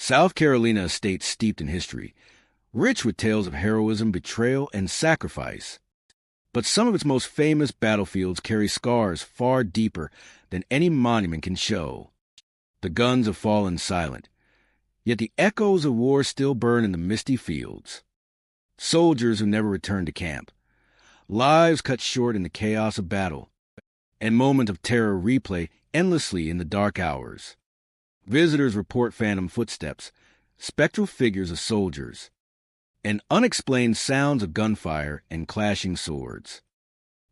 South Carolina, a state steeped in history, rich with tales of heroism, betrayal, and sacrifice. But some of its most famous battlefields carry scars far deeper than any monument can show. The guns have fallen silent, yet the echoes of war still burn in the misty fields. Soldiers who never returned to camp, lives cut short in the chaos of battle, and moments of terror replay endlessly in the dark hours. Visitors report phantom footsteps, spectral figures of soldiers, and unexplained sounds of gunfire and clashing swords.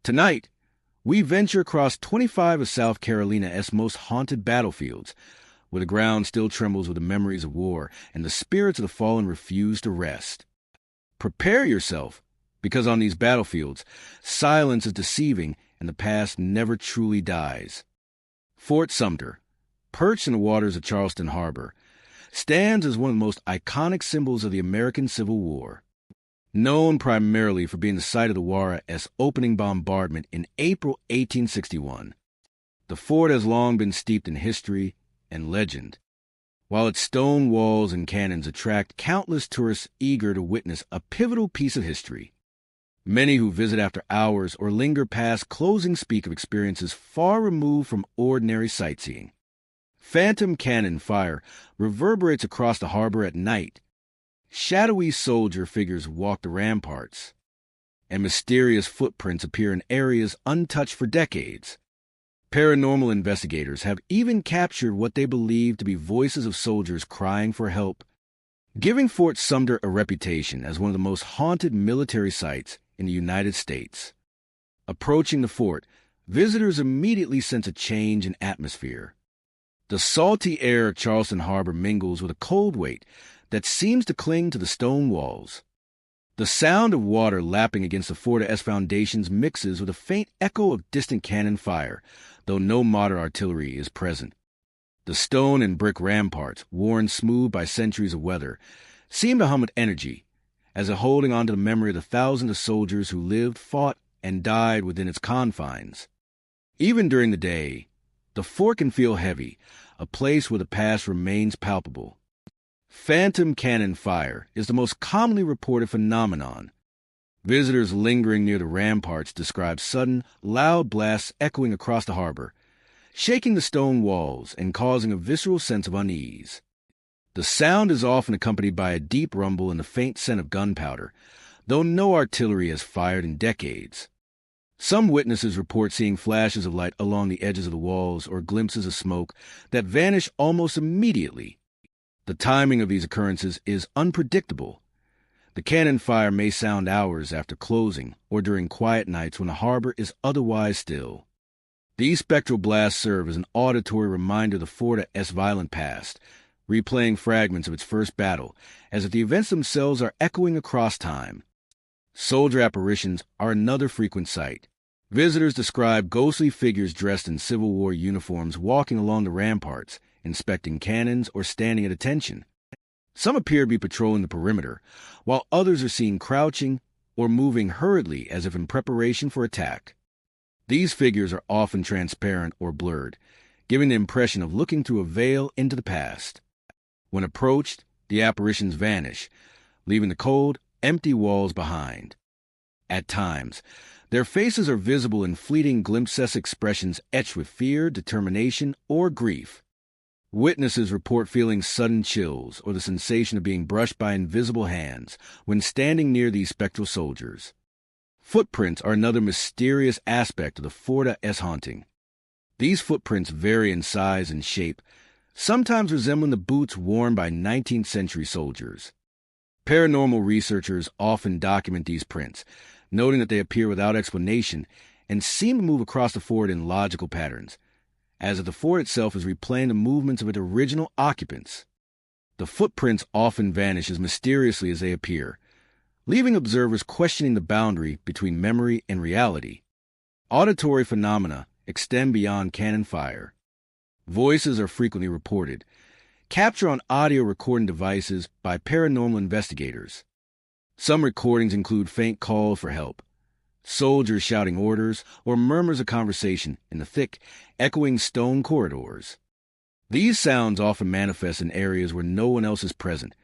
Tonight, we venture across 25 of South Carolina's most haunted battlefields, where the ground still trembles with the memories of war and the spirits of the fallen refuse to rest. Prepare yourself, because on these battlefields, silence is deceiving and the past never truly dies. Fort Sumter, perched in the waters of Charleston Harbor, stands as one of the most iconic symbols of the American Civil War. Known primarily for being the site of the war's opening bombardment in April 1861, the fort has long been steeped in history and legend, while its stone walls and cannons attract countless tourists eager to witness a pivotal piece of history. Many who visit after hours or linger past closing speak of experiences far removed from ordinary sightseeing. Phantom cannon fire reverberates across the harbor at night. Shadowy soldier figures walk the ramparts, and mysterious footprints appear in areas untouched for decades. Paranormal investigators have even captured what they believe to be voices of soldiers crying for help, giving Fort Sumter a reputation as one of the most haunted military sites in the United States. Approaching the fort, visitors immediately sense a change in atmosphere. The salty air of Charleston Harbor mingles with a cold weight that seems to cling to the stone walls. The sound of water lapping against the fort's foundations mixes with a faint echo of distant cannon fire, though no modern artillery is present. The stone and brick ramparts, worn smooth by centuries of weather, seem to hum with energy, as if holding on to the memory of the thousands of soldiers who lived, fought, and died within its confines. Even during the day, the fort can feel heavy, a place where the past remains palpable. Phantom cannon fire is the most commonly reported phenomenon. Visitors lingering near the ramparts describe sudden, loud blasts echoing across the harbor, shaking the stone walls and causing a visceral sense of unease. The sound is often accompanied by a deep rumble and the faint scent of gunpowder, though no artillery has fired in decades. Some witnesses report seeing flashes of light along the edges of the walls or glimpses of smoke that vanish almost immediately. The timing of these occurrences is unpredictable. The cannon fire may sound hours after closing or during quiet nights when the harbor is otherwise still. These spectral blasts serve as an auditory reminder of the fort's violent past, replaying fragments of its first battle, as if the events themselves are echoing across time. Soldier apparitions are another frequent sight. Visitors describe ghostly figures dressed in Civil War uniforms walking along the ramparts, inspecting cannons or standing at attention. Some appear to be patrolling the perimeter, while others are seen crouching or moving hurriedly as if in preparation for attack. These figures are often transparent or blurred, giving the impression of looking through a veil into the past. When approached, the apparitions vanish, leaving the cold, empty walls behind. At times, their faces are visible in fleeting glimpses, expressions etched with fear, determination, or grief. Witnesses report feeling sudden chills or the sensation of being brushed by invisible hands when standing near these spectral soldiers. Footprints are another mysterious aspect of the fort's haunting. These footprints vary in size and shape, sometimes resembling the boots worn by 19th century soldiers. Paranormal researchers often document these prints, noting that they appear without explanation and seem to move across the fort in logical patterns, as if the fort itself is replaying the movements of its original occupants. The footprints often vanish as mysteriously as they appear, leaving observers questioning the boundary between memory and reality. Auditory phenomena extend beyond cannon fire. Voices are frequently reported, captured on audio recording devices by paranormal investigators. Some recordings include faint calls for help, soldiers shouting orders, or murmurs of conversation in the thick, echoing stone corridors. These sounds often manifest in areas where no one else is present,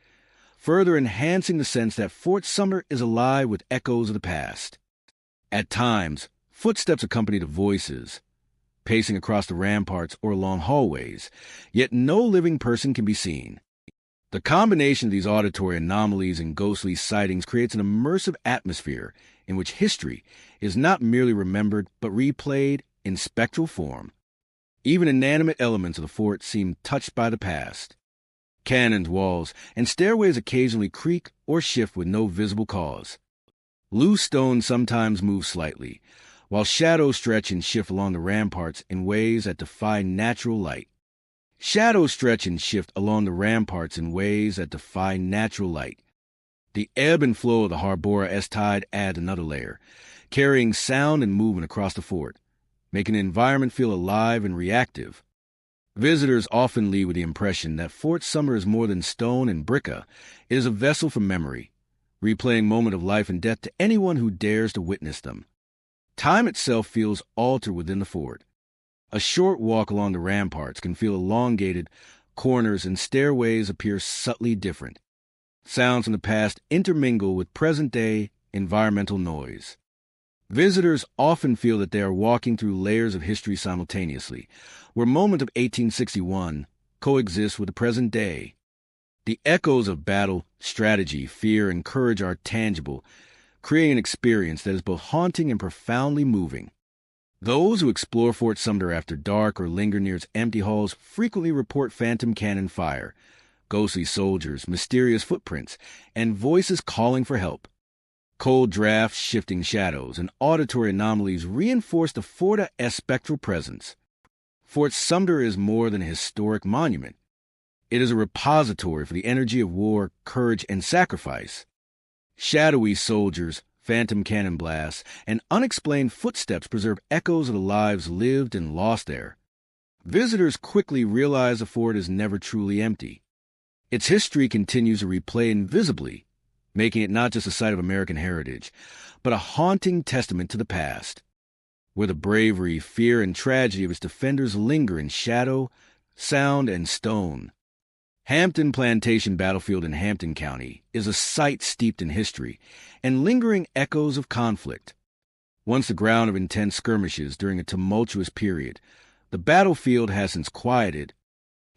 further enhancing the sense that Fort Sumner is alive with echoes of the past. At times, footsteps accompany the voices, pacing across the ramparts or along hallways, yet no living person can be seen. The combination of these auditory anomalies and ghostly sightings creates an immersive atmosphere in which history is not merely remembered but replayed in spectral form. Even inanimate elements of the fort seem touched by the past. Cannons, walls, and stairways occasionally creak or shift with no visible cause. Loose stones sometimes move slightly, while shadows stretch and shift along the ramparts in ways that defy natural light. Shadows stretch and shift along the ramparts in ways that defy natural light. The ebb and flow of the Harbora S tide add another layer, carrying sound and movement across the fort, making the environment feel alive and reactive. Visitors often leave with the impression that Fort Sumner is more than stone and breccia. It is a vessel for memory, replaying moments of life and death to anyone who dares to witness them. Time itself feels altered within the fort. A short walk along the ramparts can feel elongated, corners and stairways appear subtly different. Sounds from the past intermingle with present-day environmental noise. Visitors often feel that they are walking through layers of history simultaneously, where moments of 1861 coexist with the present day. The echoes of battle, strategy, fear, and courage are tangible, creating an experience that is both haunting and profoundly moving. Those who explore Fort Sumner after dark or linger near its empty halls frequently report phantom cannon fire, ghostly soldiers, mysterious footprints, and voices calling for help. Cold drafts, shifting shadows, and auditory anomalies reinforce the Fort's spectral presence. Fort Sumner is more than a historic monument. It is a repository for the energy of war, courage, and sacrifice. Shadowy soldiers, phantom cannon blasts, and unexplained footsteps preserve echoes of the lives lived and lost there. Visitors quickly realize the fort is never truly empty. Its history continues to replay invisibly, making it not just a site of American heritage, but a haunting testament to the past, where the bravery, fear, and tragedy of its defenders linger in shadow, sound, and stone. Hampton Plantation Battlefield in Hampton County is a site steeped in history and lingering echoes of conflict. Once the ground of intense skirmishes during a tumultuous period, the battlefield has since quieted,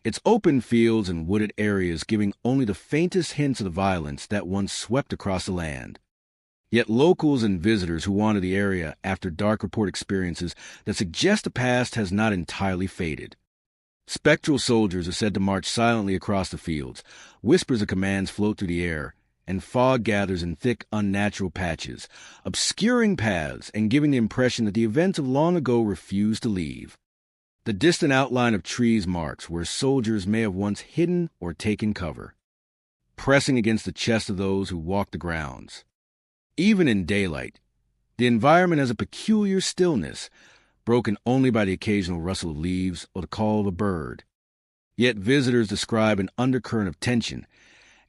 its open fields and wooded areas giving only the faintest hints of the violence that once swept across the land. Yet locals and visitors who wander the area after dark report experiences that suggest the past has not entirely faded. Spectral soldiers are said to march silently across the fields, whispers of commands float through the air, and fog gathers in thick, unnatural patches, obscuring paths and giving the impression that the events of long ago refuse to leave. The distant outline of trees marks where soldiers may have once hidden or taken cover, pressing against the chest of those who walk the grounds. Even in daylight, the environment has a peculiar stillness, broken only by the occasional rustle of leaves or the call of a bird. Yet visitors describe an undercurrent of tension,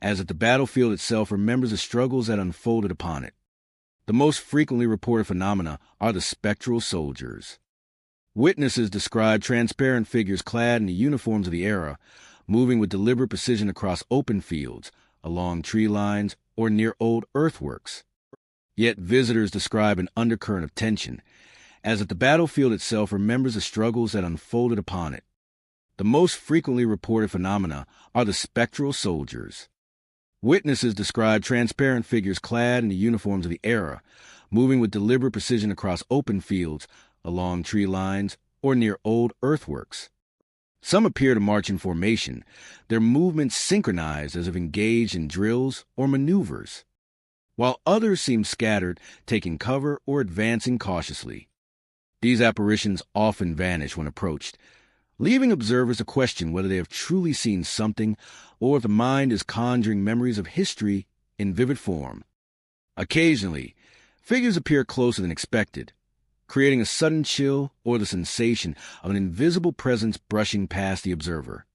as if the battlefield itself remembers the struggles that unfolded upon it. The most frequently reported phenomena are the spectral soldiers. Witnesses describe transparent figures clad in the uniforms of the era, moving with deliberate precision across open fields, along tree lines, or near old earthworks. Yet visitors describe an undercurrent of tension, as if the battlefield itself remembers the struggles that unfolded upon it. The most frequently reported phenomena are the spectral soldiers. Witnesses describe transparent figures clad in the uniforms of the era, moving with deliberate precision across open fields, along tree lines, or near old earthworks. Some appear to march in formation, their movements synchronized as if engaged in drills or maneuvers, while others seem scattered, taking cover or advancing cautiously. These apparitions often vanish when approached, leaving observers to question whether they have truly seen something or if the mind is conjuring memories of history in vivid form. Occasionally, figures appear closer than expected, creating a sudden chill or the sensation of an invisible presence brushing past the observer.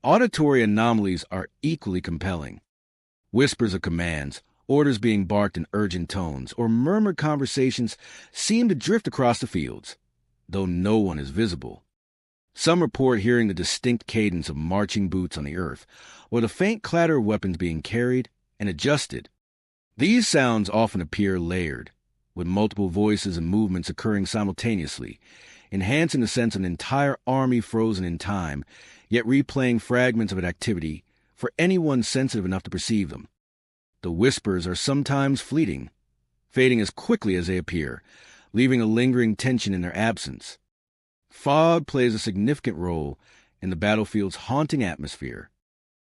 Auditory anomalies are equally compelling. Whispers of commands, orders being barked in urgent tones, or murmured conversations seem to drift across the fields, though no one is visible. Some report hearing the distinct cadence of marching boots on the earth, or the faint clatter of weapons being carried and adjusted. These sounds often appear layered, with multiple voices and movements occurring simultaneously, enhancing the sense of an entire army frozen in time, yet replaying fragments of an activity for anyone sensitive enough to perceive them. The whispers are sometimes fleeting, fading as quickly as they appear, leaving a lingering tension in their absence. Fog plays a significant role in the battlefield's haunting atmosphere.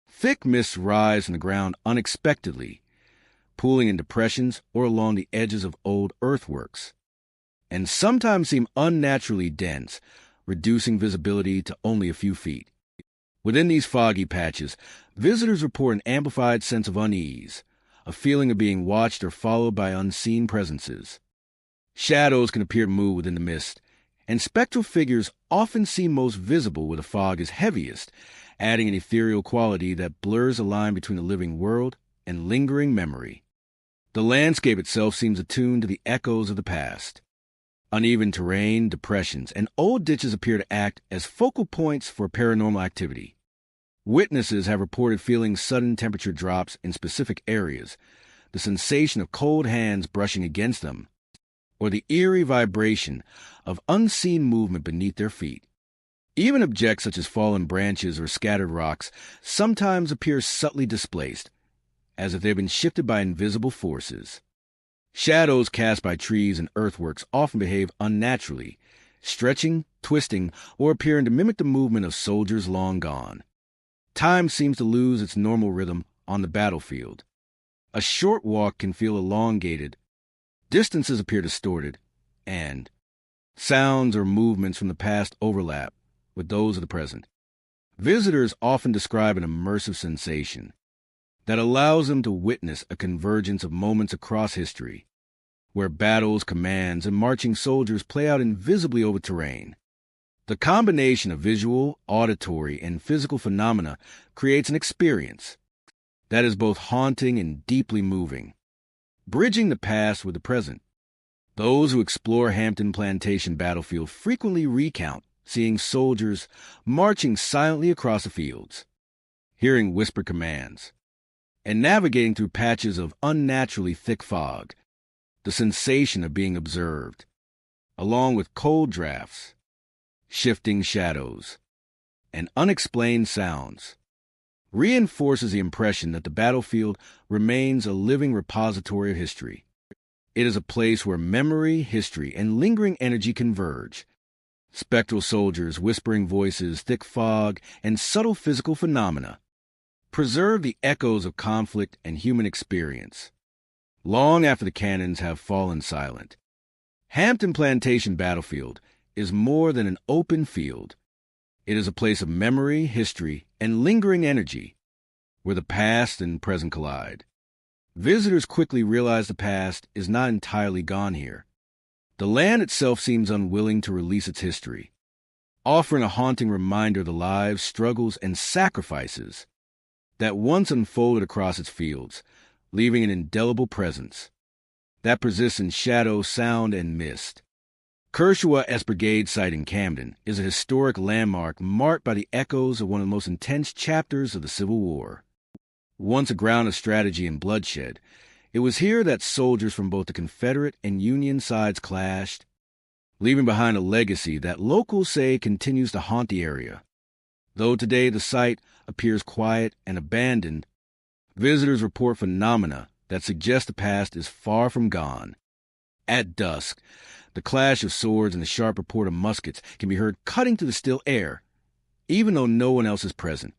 Thick mists rise from the ground unexpectedly, pooling in depressions or along the edges of old earthworks, and sometimes seem unnaturally dense, reducing visibility to only a few feet. Within these foggy patches, visitors report an amplified sense of unease, a feeling of being watched or followed by unseen presences. Shadows can appear to move within the mist, and spectral figures often seem most visible where the fog is heaviest, adding an ethereal quality that blurs the line between the living world and lingering memory. The landscape itself seems attuned to the echoes of the past. Uneven terrain, depressions, and old ditches appear to act as focal points for paranormal activity. Witnesses have reported feeling sudden temperature drops in specific areas, the sensation of cold hands brushing against them, or the eerie vibration of unseen movement beneath their feet. Even objects such as fallen branches or scattered rocks sometimes appear subtly displaced, as if they've been shifted by invisible forces. Shadows cast by trees and earthworks often behave unnaturally, stretching, twisting, or appearing to mimic the movement of soldiers long gone. Time seems to lose its normal rhythm on the battlefield. A short walk can feel elongated, distances appear distorted, and sounds or movements from the past overlap with those of the present. Visitors often describe an immersive sensation that allows them to witness a convergence of moments across history, where battles, commands, and marching soldiers play out invisibly over terrain. The combination of visual, auditory, and physical phenomena creates an experience that is both haunting and deeply moving, bridging the past with the present. Those who explore Hampton Plantation Battlefield frequently recount seeing soldiers marching silently across the fields, hearing whispered commands, and navigating through patches of unnaturally thick fog, the sensation of being observed, along with cold drafts, shifting shadows, and unexplained sounds, reinforces the impression that the battlefield remains a living repository of history. It is a place where memory, history, and lingering energy converge. Spectral soldiers, whispering voices, thick fog, and subtle physical phenomena preserve the echoes of conflict and human experience, long after the cannons have fallen silent. Hampton Plantation Battlefield is more than an open field. It is a place of memory, history, and lingering energy, where the past and present collide. Visitors quickly realize the past is not entirely gone here. The land itself seems unwilling to release its history, offering a haunting reminder of the lives, struggles, and sacrifices that once unfolded across its fields, leaving an indelible presence that persists in shadow, sound, and mist. Kershaw S. Brigade site in Camden is a historic landmark marked by the echoes of one of the most intense chapters of the Civil War. Once a ground of strategy and bloodshed, it was here that soldiers from both the Confederate and Union sides clashed, leaving behind a legacy that locals say continues to haunt the area. Though today the site appears quiet and abandoned, visitors report phenomena that suggest the past is far from gone. At dusk, the clash of swords and the sharp report of muskets can be heard cutting through the still air, even though no one else is present.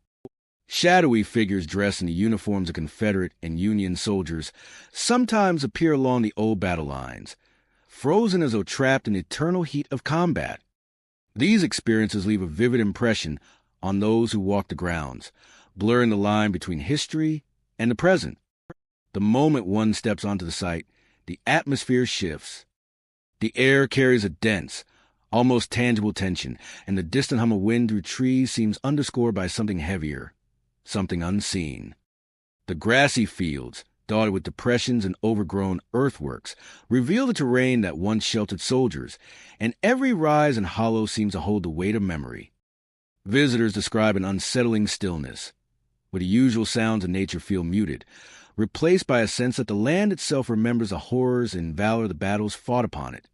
Shadowy figures dressed in the uniforms of Confederate and Union soldiers sometimes appear along the old battle lines, frozen as though trapped in the eternal heat of combat. These experiences leave a vivid impression on those who walk the grounds, blurring the line between history and the present. The moment one steps onto the site, the atmosphere shifts. The air carries a dense, almost tangible tension, and the distant hum of wind through trees seems underscored by something heavier, something unseen. The grassy fields, dotted with depressions and overgrown earthworks, reveal the terrain that once sheltered soldiers, and every rise and hollow seems to hold the weight of memory. Visitors describe an unsettling stillness, where the usual sounds of nature feel muted, replaced by a sense that the land itself remembers the horrors and valor of the battles fought upon it.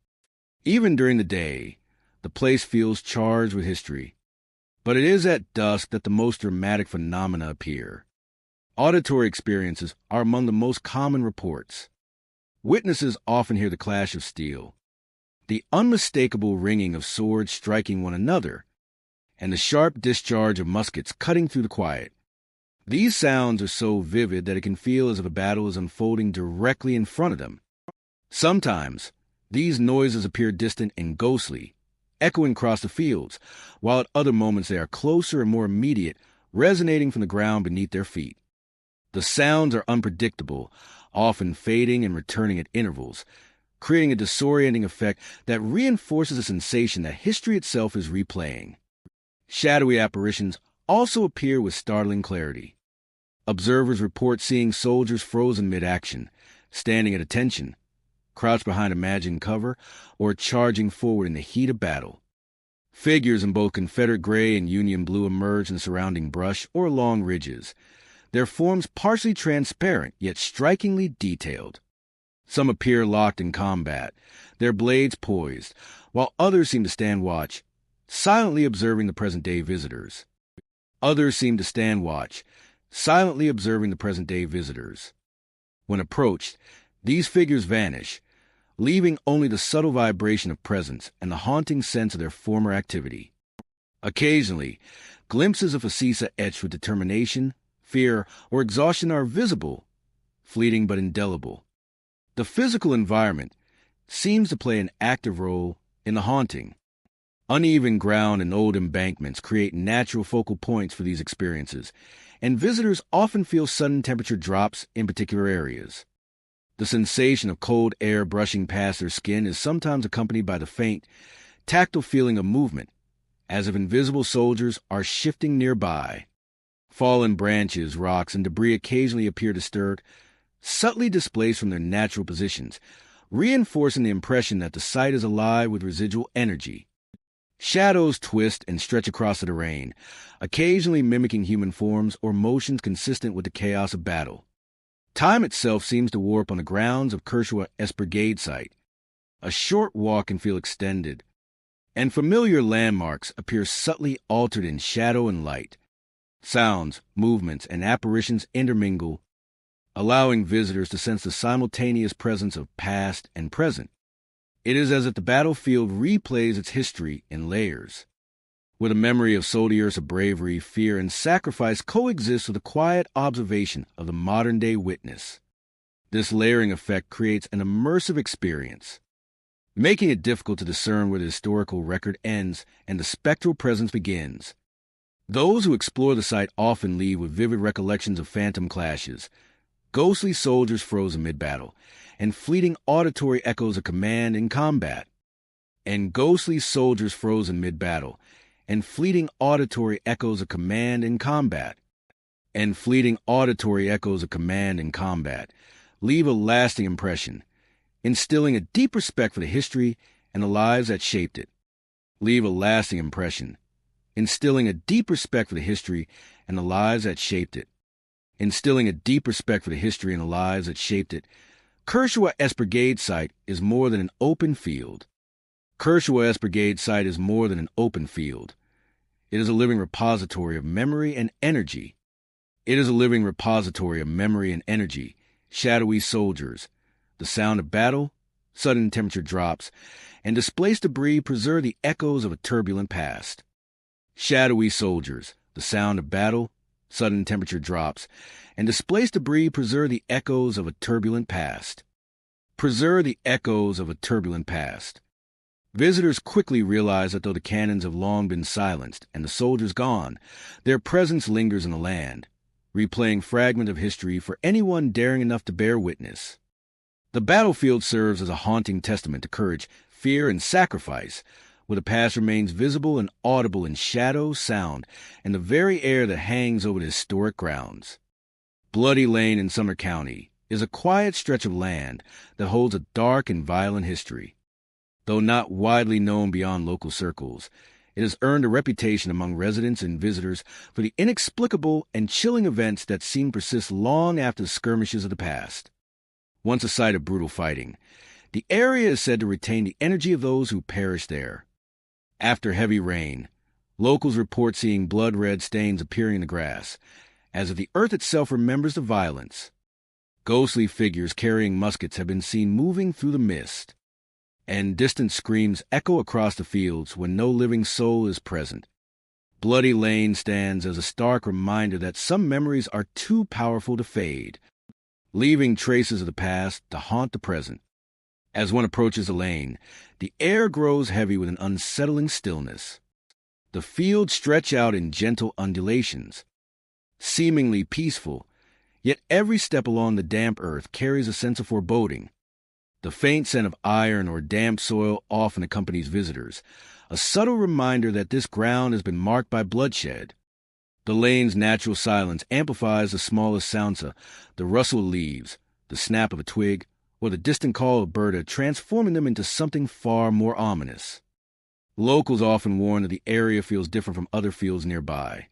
Even during the day, the place feels charged with history. But it is at dusk that the most dramatic phenomena appear. Auditory experiences are among the most common reports. Witnesses often hear the clash of steel, the unmistakable ringing of swords striking one another, and the sharp discharge of muskets cutting through the quiet. These sounds are so vivid that it can feel as if a battle is unfolding directly in front of them. Sometimes, these noises appear distant and ghostly, echoing across the fields, while at other moments they are closer and more immediate, resonating from the ground beneath their feet. The sounds are unpredictable, often fading and returning at intervals, creating a disorienting effect that reinforces the sensation that history itself is replaying. Shadowy apparitions also appear with startling clarity. Observers report seeing soldiers frozen mid-action, standing at attention, crouched behind imagined cover, or charging forward in the heat of battle. Figures in both Confederate gray and Union blue emerge in the surrounding brush or along ridges, their forms partially transparent yet strikingly detailed. Some appear locked in combat, their blades poised, while others seem to stand watch, silently observing the present-day visitors. Others seem to stand watch, silently observing the present-day visitors. When approached, these figures vanish, leaving only the subtle vibration of presence and the haunting sense of their former activity. Occasionally, glimpses of faceta etched with determination, fear, or exhaustion are visible, fleeting but indelible. The physical environment seems to play an active role in the haunting. Uneven ground and old embankments create natural focal points for these experiences, and visitors often feel sudden temperature drops in particular areas. The sensation of cold air brushing past their skin is sometimes accompanied by the faint, tactile feeling of movement, as if invisible soldiers are shifting nearby. Fallen branches, rocks, and debris occasionally appear disturbed, subtly displaced from their natural positions, reinforcing the impression that the site is alive with residual energy. Shadows twist and stretch across the terrain, occasionally mimicking human forms or motions consistent with the chaos of battle. Time itself seems to warp on the grounds of Kershaw's Brigade site. A short walk can feel extended, and familiar landmarks appear subtly altered in shadow and light. Sounds, movements, and apparitions intermingle, allowing visitors to sense the simultaneous presence of past and present. It is as if the battlefield replays its history in layers, where the memory of soldiers of bravery, fear, and sacrifice coexists with the quiet observation of the modern-day witness. This layering effect creates an immersive experience, making it difficult to discern where the historical record ends and the spectral presence begins. Those who explore the site often leave with vivid recollections of phantom clashes, ghostly soldiers frozen mid-battle, and fleeting auditory echoes of command in combat. And ghostly soldiers frozen mid-battle, and fleeting auditory echoes of command in combat. And fleeting auditory echoes of command in combat leave a lasting impression, instilling a deep respect for the history and the lives that shaped it. Leave a lasting impression, instilling a deep respect for the history and the lives that shaped it. Instilling a deep respect for the history and the lives that shaped it. Kershaw's Brigade site is more than an open field. Kershaw's Brigade site is more than an open field. It is a living repository of memory and energy. It is a living repository of memory and energy, shadowy soldiers. The sound of battle, sudden temperature drops, and displaced debris preserve the echoes of a turbulent past. Shadowy soldiers, the sound of battle, sudden temperature drops, and displaced debris preserve the echoes of a turbulent past. Preserve the echoes of a turbulent past. Visitors quickly realize that though the cannons have long been silenced and the soldiers gone, their presence lingers in the land, replaying fragments of history for anyone daring enough to bear witness. The battlefield serves as a haunting testament to courage, fear, and sacrifice, where the past remains visible and audible in shadow, sound, and the very air that hangs over the historic grounds. Bloody Lane in Sumner County is a quiet stretch of land that holds a dark and violent history. Though not widely known beyond local circles, It has earned a reputation among residents and visitors for the inexplicable and chilling events that seem to persist long after the skirmishes of the past. Once a site of brutal fighting, the area is said to retain the energy of those who perished there. After heavy rain, locals report seeing blood-red stains appearing in the grass, as if the earth itself remembers the violence. Ghostly figures carrying muskets have been seen moving through the mist, and distant screams echo across the fields when no living soul is present. Bloody Lane stands as a stark reminder that some memories are too powerful to fade, leaving traces of the past to haunt the present. As one approaches the lane, the air grows heavy with an unsettling stillness. The fields stretch out in gentle undulations, seemingly peaceful, yet every step along the damp earth carries a sense of foreboding. The faint scent of iron or damp soil often accompanies visitors, a subtle reminder that this ground has been marked by bloodshed. The lane's natural silence amplifies the smallest sounds, the rustle of leaves, the snap of a twig, or the distant call of a bird, transforming them into something far more ominous. Locals often warn that the area feels different from other fields nearby,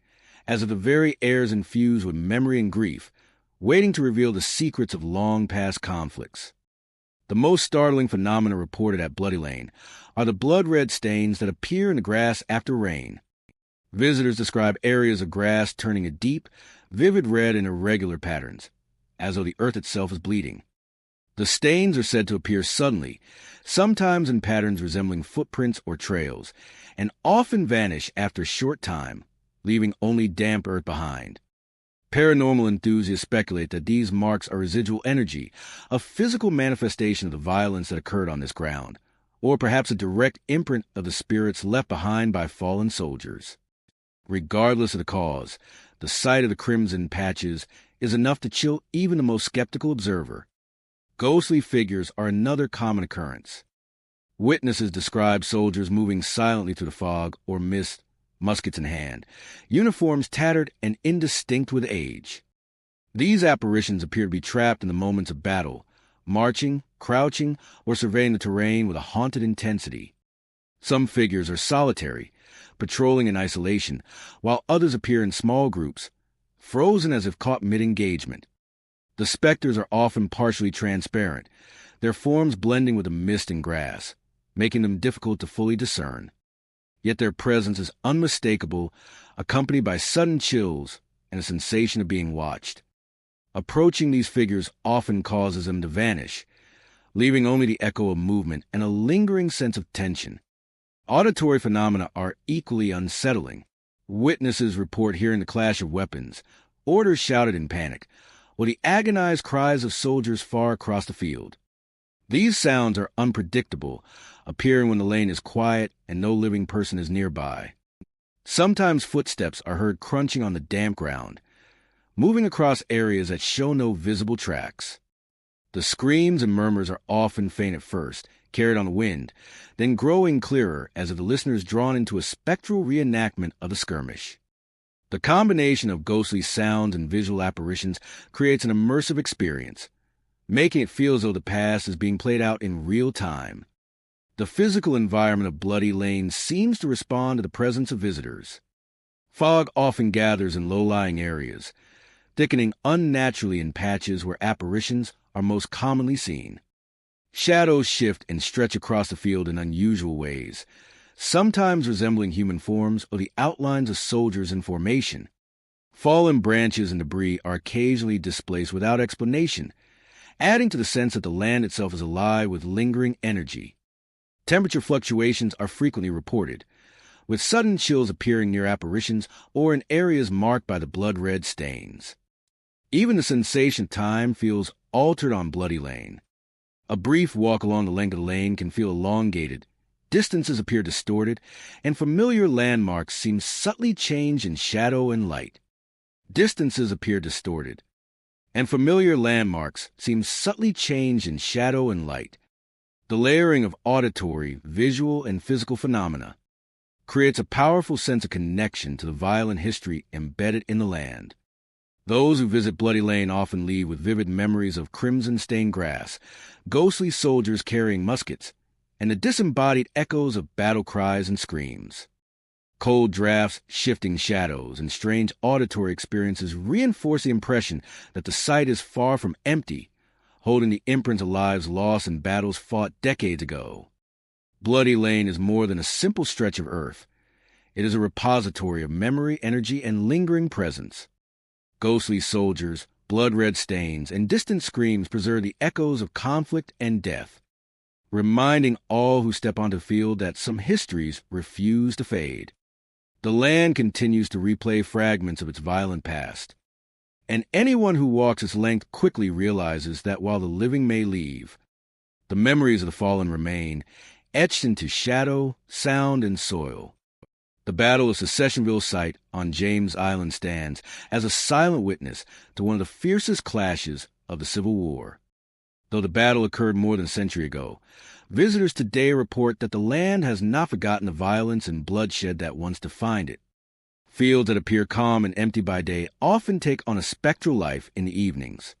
as if the very air is infused with memory and grief, waiting to reveal the secrets of long-past conflicts. The most startling phenomena reported at Bloody Lane are the blood-red stains that appear in the grass after rain. Visitors describe areas of grass turning a deep, vivid red in irregular patterns, as though the earth itself is bleeding. The stains are said to appear suddenly, sometimes in patterns resembling footprints or trails, and often vanish after a short time, leaving only damp earth behind. Paranormal enthusiasts speculate that these marks are residual energy, a physical manifestation of the violence that occurred on this ground, or perhaps a direct imprint of the spirits left behind by fallen soldiers. Regardless of the cause, the sight of the crimson patches is enough to chill even the most skeptical observer. Ghostly figures are another common occurrence. Witnesses describe soldiers moving silently through the fog or mist, muskets in hand, uniforms tattered and indistinct with age. These apparitions appear to be trapped in the moments of battle, marching, crouching, or surveying the terrain with a haunted intensity. Some figures are solitary, patrolling in isolation, while others appear in small groups, frozen as if caught mid-engagement. The specters are often partially transparent, their forms blending with the mist and grass, making them difficult to fully discern. Yet their presence is unmistakable, accompanied by sudden chills and a sensation of being watched. Approaching these figures often causes them to vanish, leaving only the echo of movement and a lingering sense of tension. Auditory phenomena are equally unsettling. Witnesses report hearing the clash of weapons, orders shouted in panic, or the agonized cries of soldiers far across the field. These sounds are unpredictable, appearing when the lane is quiet and no living person is nearby. Sometimes footsteps are heard crunching on the damp ground, moving across areas that show no visible tracks. The screams and murmurs are often faint at first, carried on the wind, then growing clearer as if the listener is drawn into a spectral reenactment of the skirmish. The combination of ghostly sounds and visual apparitions creates an immersive experience, making it feel as though the past is being played out in real time. The physical environment of Bloody Lane seems to respond to the presence of visitors. Fog often gathers in low-lying areas, thickening unnaturally in patches where apparitions are most commonly seen. Shadows shift and stretch across the field in unusual ways, sometimes resembling human forms or the outlines of soldiers in formation. Fallen branches and debris are occasionally displaced without explanation, adding to the sense that the land itself is alive with lingering energy. Temperature fluctuations are frequently reported, with sudden chills appearing near apparitions or in areas marked by the blood-red stains. Even the sensation of time feels altered on Bloody Lane. A brief walk along the length of the lane can feel elongated, distances appear distorted, and familiar landmarks seem subtly changed in shadow and light. Distances appear distorted, and familiar landmarks seem subtly changed in shadow and light. The layering of auditory, visual, and physical phenomena creates a powerful sense of connection to the violent history embedded in the land. Those who visit Bloody Lane often leave with vivid memories of crimson-stained grass, ghostly soldiers carrying muskets, and the disembodied echoes of battle cries and screams. Cold drafts, shifting shadows, and strange auditory experiences reinforce the impression that the site is far from empty, holding the imprints of lives lost in battles fought decades ago. Bloody Lane is more than a simple stretch of earth. It is a repository of memory, energy, and lingering presence. Ghostly soldiers, blood-red stains, and distant screams preserve the echoes of conflict and death, reminding all who step onto the field that some histories refuse to fade. The land continues to replay fragments of its violent past, and anyone who walks its length quickly realizes that while the living may leave, the memories of the fallen remain, etched into shadow, sound, and soil. The Battle of Secessionville site on James Island stands as a silent witness to one of the fiercest clashes of the Civil War. Though the battle occurred more than a century ago, visitors today report that the land has not forgotten the violence and bloodshed that once defined it. Fields that appear calm and empty by day often take on a spectral life in the evenings.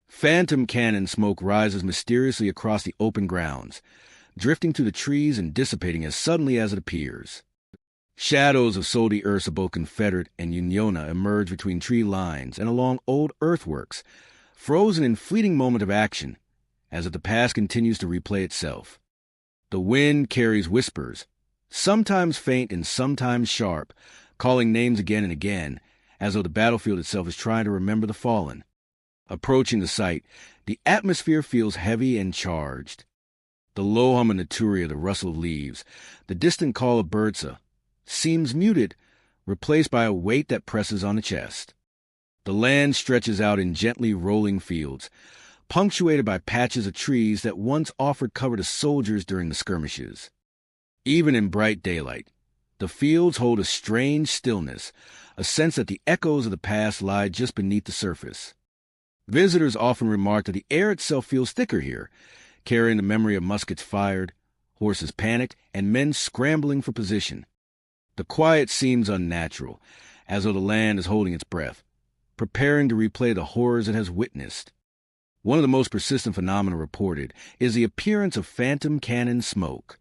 Phantom cannon smoke rises mysteriously across the open grounds, drifting through the trees and dissipating as suddenly as it appears. Shadows of Soldi Ursa, both Confederate and Uniona, emerge between tree lines and along old earthworks, frozen in fleeting moment of action, as if the past continues to replay itself. The wind carries whispers, sometimes faint and sometimes sharp, calling names again and again, as though the battlefield itself is trying to remember the fallen. Approaching the site, the atmosphere feels heavy and charged. The low hum of Naturia, the rustle of leaves, the distant call of birdsa, seems muted, replaced by a weight that presses on the chest. The land stretches out in gently rolling fields, punctuated by patches of trees that once offered cover to soldiers during the skirmishes. Even in bright daylight, the fields hold a strange stillness, a sense that the echoes of the past lie just beneath the surface. Visitors often remark that the air itself feels thicker here, carrying the memory of muskets fired, horses panicked, and men scrambling for position. The quiet seems unnatural, as though the land is holding its breath, preparing to replay the horrors it has witnessed. One of the most persistent phenomena reported is the appearance of phantom cannon smoke.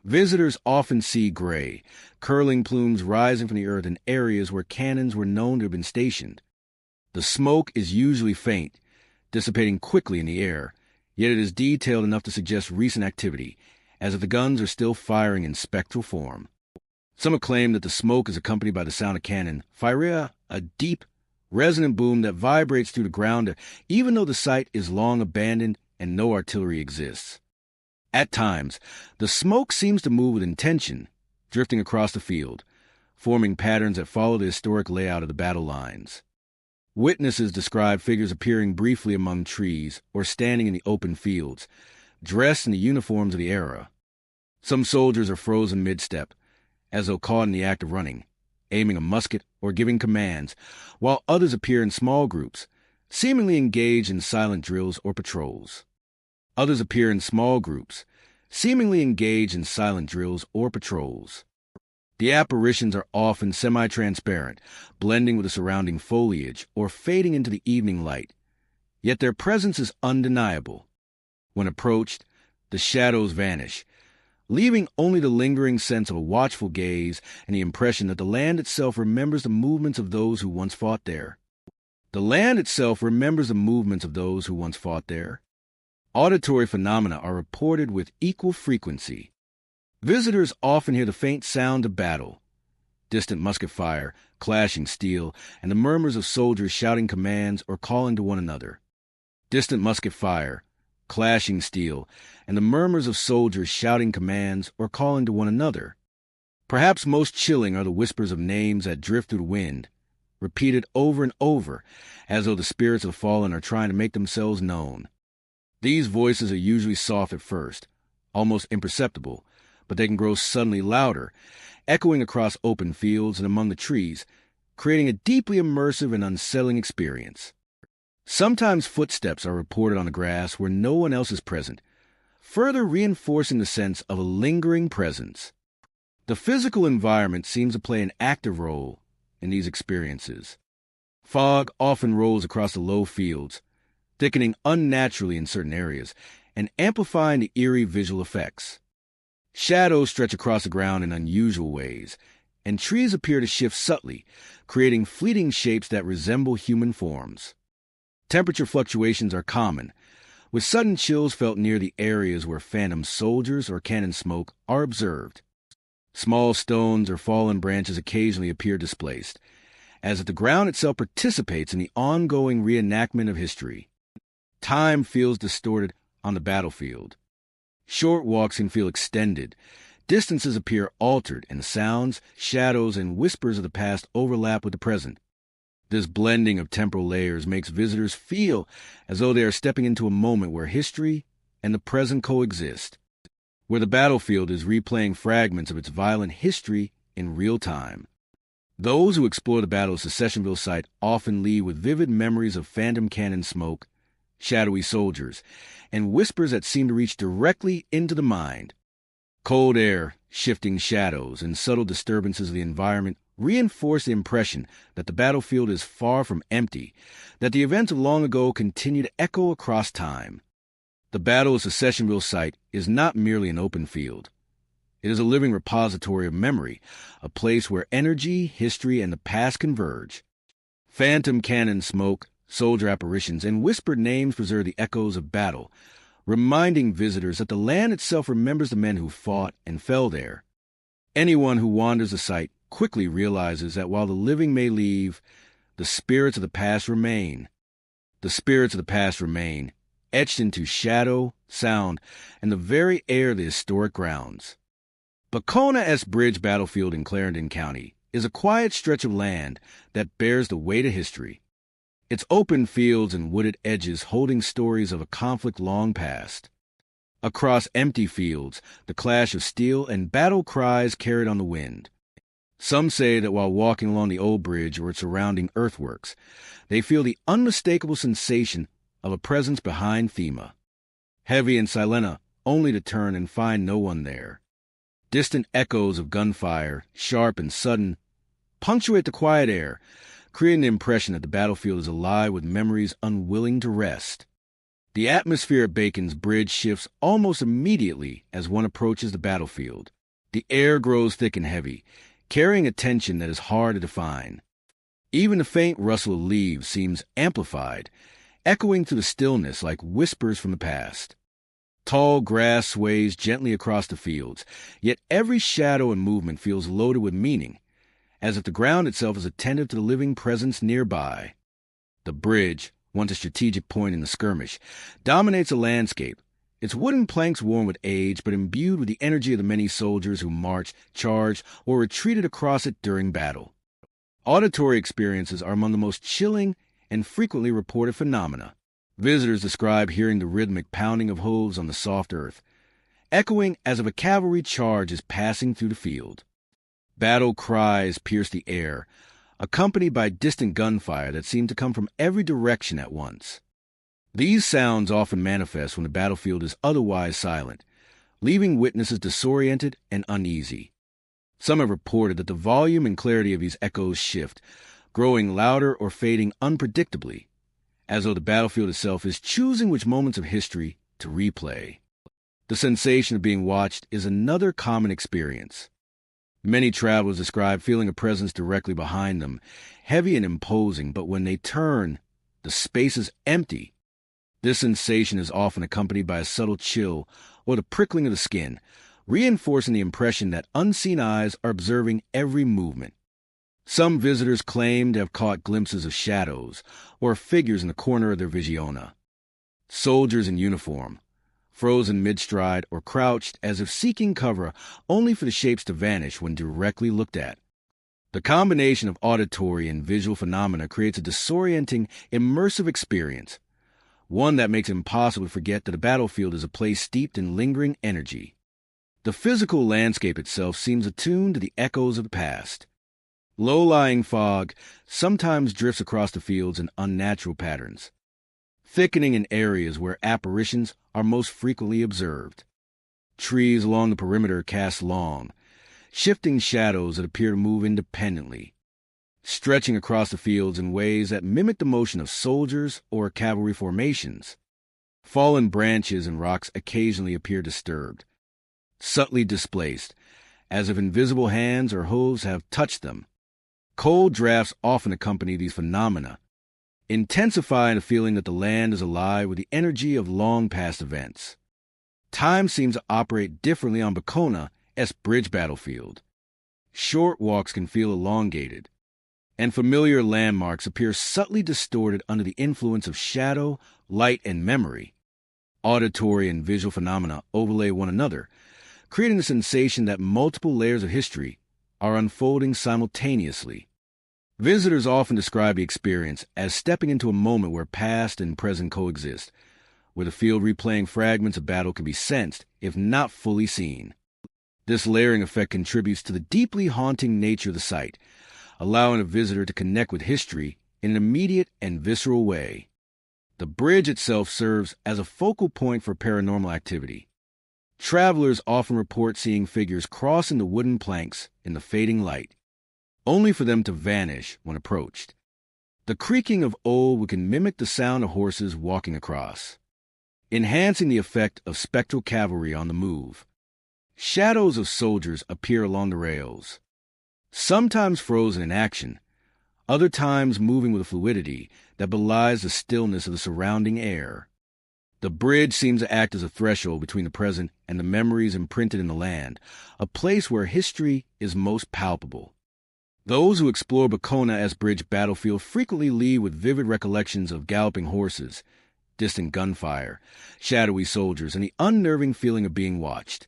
Visitors often see gray, curling plumes rising from the earth in areas where cannons were known to have been stationed. The smoke is usually faint, dissipating quickly in the air, yet it is detailed enough to suggest recent activity, as if the guns are still firing in spectral form. Some have claimed that the smoke is accompanied by the sound of cannon firea, a deep, resonant boom that vibrates through the ground even though the site is long abandoned and no artillery exists. At times, the smoke seems to move with intention, drifting across the field, forming patterns that follow the historic layout of the battle lines. Witnesses describe figures appearing briefly among trees or standing in the open fields, dressed in the uniforms of the era. Some soldiers are frozen mid-step, as though caught in the act of running, aiming a musket or giving commands, while others appear in small groups, seemingly engaged in silent drills or patrols. Others appear in small groups, seemingly engaged in silent drills or patrols. The apparitions are often semi-transparent, blending with the surrounding foliage or fading into the evening light. Yet their presence is undeniable. When approached, the shadows vanish, leaving only the lingering sense of a watchful gaze and the impression that the land itself remembers the movements of those who once fought there. The land itself remembers the movements of those who once fought there. Auditory phenomena are reported with equal frequency. Visitors often hear the faint sound of battle, distant musket fire, clashing steel, and the murmurs of soldiers shouting commands or calling to one another. Distant musket fire, clashing steel, and the murmurs of soldiers shouting commands or calling to one another. Perhaps most chilling are the whispers of names that drift through the wind, repeated over and over, as though the spirits of the fallen are trying to make themselves known. These voices are usually soft at first, almost imperceptible, but they can grow suddenly louder, echoing across open fields and among the trees, creating a deeply immersive and unsettling experience. Sometimes footsteps are reported on the grass where no one else is present, further reinforcing the sense of a lingering presence. The physical environment seems to play an active role in these experiences. Fog often rolls across the low fields, thickening unnaturally in certain areas and amplifying the eerie visual effects. Shadows stretch across the ground in unusual ways, and trees appear to shift subtly, creating fleeting shapes that resemble human forms. Temperature fluctuations are common, with sudden chills felt near the areas where phantom soldiers or cannon smoke are observed. Small stones or fallen branches occasionally appear displaced, as if the ground itself participates in the ongoing reenactment of history. Time feels distorted on the battlefield. Short walks can feel extended. Distances appear altered, and sounds, shadows, and whispers of the past overlap with the present. This blending of temporal layers makes visitors feel as though they are stepping into a moment where history and the present coexist, where the battlefield is replaying fragments of its violent history in real time. Those who explore the Battle of Secessionville site often leave with vivid memories of phantom cannon smoke, shadowy soldiers, and whispers that seem to reach directly into the mind. Cold air, shifting shadows, and subtle disturbances of the environment reinforce the impression that the battlefield is far from empty, that the events of long ago continue to echo across time. The Battle of Secessionville site is not merely an open field. It is a living repository of memory, a place where energy, history, and the past converge. Phantom cannon smoke, soldier apparitions, and whispered names preserve the echoes of battle, reminding visitors that the land itself remembers the men who fought and fell there. Anyone who wanders the site quickly realizes that while the living may leave, the spirits of the past remain. The spirits of the past remain, etched into shadow, sound, and the very air of the historic grounds. Bacona S. Bridge Battlefield in Clarendon County is a quiet stretch of land that bears the weight of history. Its open fields and wooded edges holding stories of a conflict long past. Across empty fields, the clash of steel and battle cries carried on the wind. Some say that while walking along the old bridge or its surrounding earthworks, they feel the unmistakable sensation of a presence behind FEMA. Heavy and silent, only to turn and find no one there. Distant echoes of gunfire, sharp and sudden, punctuate the quiet air, creating the impression that the battlefield is alive with memories unwilling to rest. The atmosphere at Bacon's Bridge shifts almost immediately as one approaches the battlefield. The air grows thick and heavy, carrying a tension that is hard to define. Even the faint rustle of leaves seems amplified, echoing through the stillness like whispers from the past. Tall grass sways gently across the fields, yet every shadow and movement feels loaded with meaning, as if the ground itself is attentive to the living presence nearby. The bridge, once a strategic point in the skirmish, dominates the landscape, its wooden planks worn with age but imbued with the energy of the many soldiers who marched, charged, or retreated across it during battle. Auditory experiences are among the most chilling and frequently reported phenomena. Visitors describe hearing the rhythmic pounding of hooves on the soft earth, echoing as if a cavalry charge is passing through the field. Battle cries pierce the air, accompanied by distant gunfire that seem to come from every direction at once. These sounds often manifest when the battlefield is otherwise silent, leaving witnesses disoriented and uneasy. Some have reported that the volume and clarity of these echoes shift, growing louder or fading unpredictably, as though the battlefield itself is choosing which moments of history to replay. The sensation of being watched is another common experience. Many travelers describe feeling a presence directly behind them, heavy and imposing, but when they turn, the space is empty. This sensation is often accompanied by a subtle chill or the prickling of the skin, reinforcing the impression that unseen eyes are observing every movement. Some visitors claim to have caught glimpses of shadows or figures in the corner of their visiona. Soldiers in uniform, frozen mid-stride or crouched as if seeking cover only for the shapes to vanish when directly looked at. The combination of auditory and visual phenomena creates a disorienting, immersive experience, one that makes it impossible to forget that a battlefield is a place steeped in lingering energy. The physical landscape itself seems attuned to the echoes of the past. Low-lying fog sometimes drifts across the fields in unnatural patterns, thickening in areas where apparitions are most frequently observed. Trees along the perimeter cast long, shifting shadows that appear to move independently, stretching across the fields in ways that mimic the motion of soldiers or cavalry formations. Fallen branches and rocks occasionally appear disturbed, subtly displaced, as if invisible hands or hooves have touched them. Cold drafts often accompany these phenomena, intensifying the feeling that the land is alive with the energy of long-past events. Time seems to operate differently on Bacona's bridge battlefield. Short walks can feel elongated, and familiar landmarks appear subtly distorted under the influence of shadow, light, and memory. Auditory and visual phenomena overlay one another, creating the sensation that multiple layers of history are unfolding simultaneously. Visitors often describe the experience as stepping into a moment where past and present coexist, where the field replaying fragments of battle can be sensed, if not fully seen. This layering effect contributes to the deeply haunting nature of the site, allowing a visitor to connect with history in an immediate and visceral way. The bridge itself serves as a focal point for paranormal activity. Travelers often report seeing figures crossing the wooden planks in the fading light, only for them to vanish when approached. The creaking of old can mimic the sound of horses walking across, enhancing the effect of spectral cavalry on the move. Shadows of soldiers appear along the rails, sometimes frozen in action, other times moving with a fluidity that belies the stillness of the surrounding air. The bridge seems to act as a threshold between the present and the memories imprinted in the land, a place where history is most palpable. Those who explore Bacona's bridge battlefield frequently leave with vivid recollections of galloping horses, distant gunfire, shadowy soldiers, and the unnerving feeling of being watched.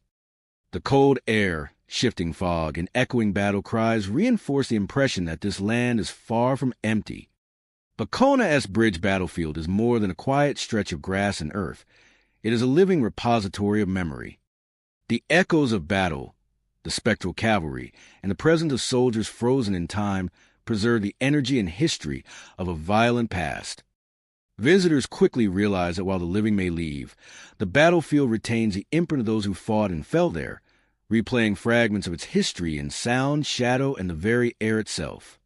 The cold air, shifting fog, and echoing battle cries reinforce the impression that this land is far from empty. Bacona's bridge battlefield is more than a quiet stretch of grass and earth. It is a living repository of memory. The echoes of battle, the spectral cavalry, and the presence of soldiers frozen in time preserve the energy and history of a violent past. Visitors quickly realize that while the living may leave, the battlefield retains the imprint of those who fought and fell there, replaying fragments of its history in sound, shadow, and the very air itself.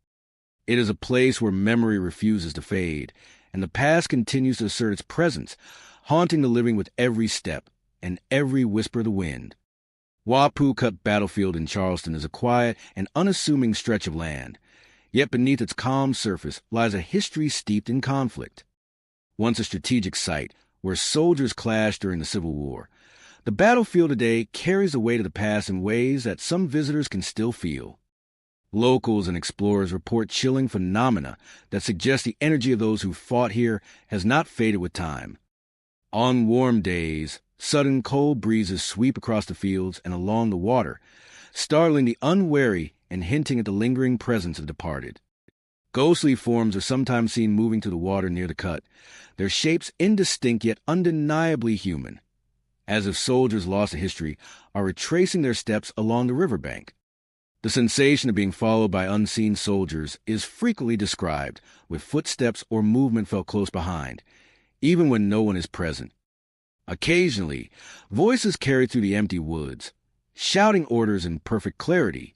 It is a place where memory refuses to fade, and the past continues to assert its presence, haunting the living with every step and every whisper of the wind. Wapukut Battlefield in Charleston is a quiet and unassuming stretch of land, yet beneath its calm surface lies a history steeped in conflict. Once a strategic site where soldiers clashed during the Civil War, the battlefield today carries the weight of the past in ways that some visitors can still feel. Locals and explorers report chilling phenomena that suggest the energy of those who fought here has not faded with time. On warm days, sudden cold breezes sweep across the fields and along the water, startling the unwary and hinting at the lingering presence of the departed. Ghostly forms are sometimes seen moving through the water near the cut, their shapes indistinct yet undeniably human, as if soldiers lost to history are retracing their steps along the riverbank. The sensation of being followed by unseen soldiers is frequently described, with footsteps or movement felt close behind, even when no one is present. Occasionally, voices carry through the empty woods, shouting orders in perfect clarity,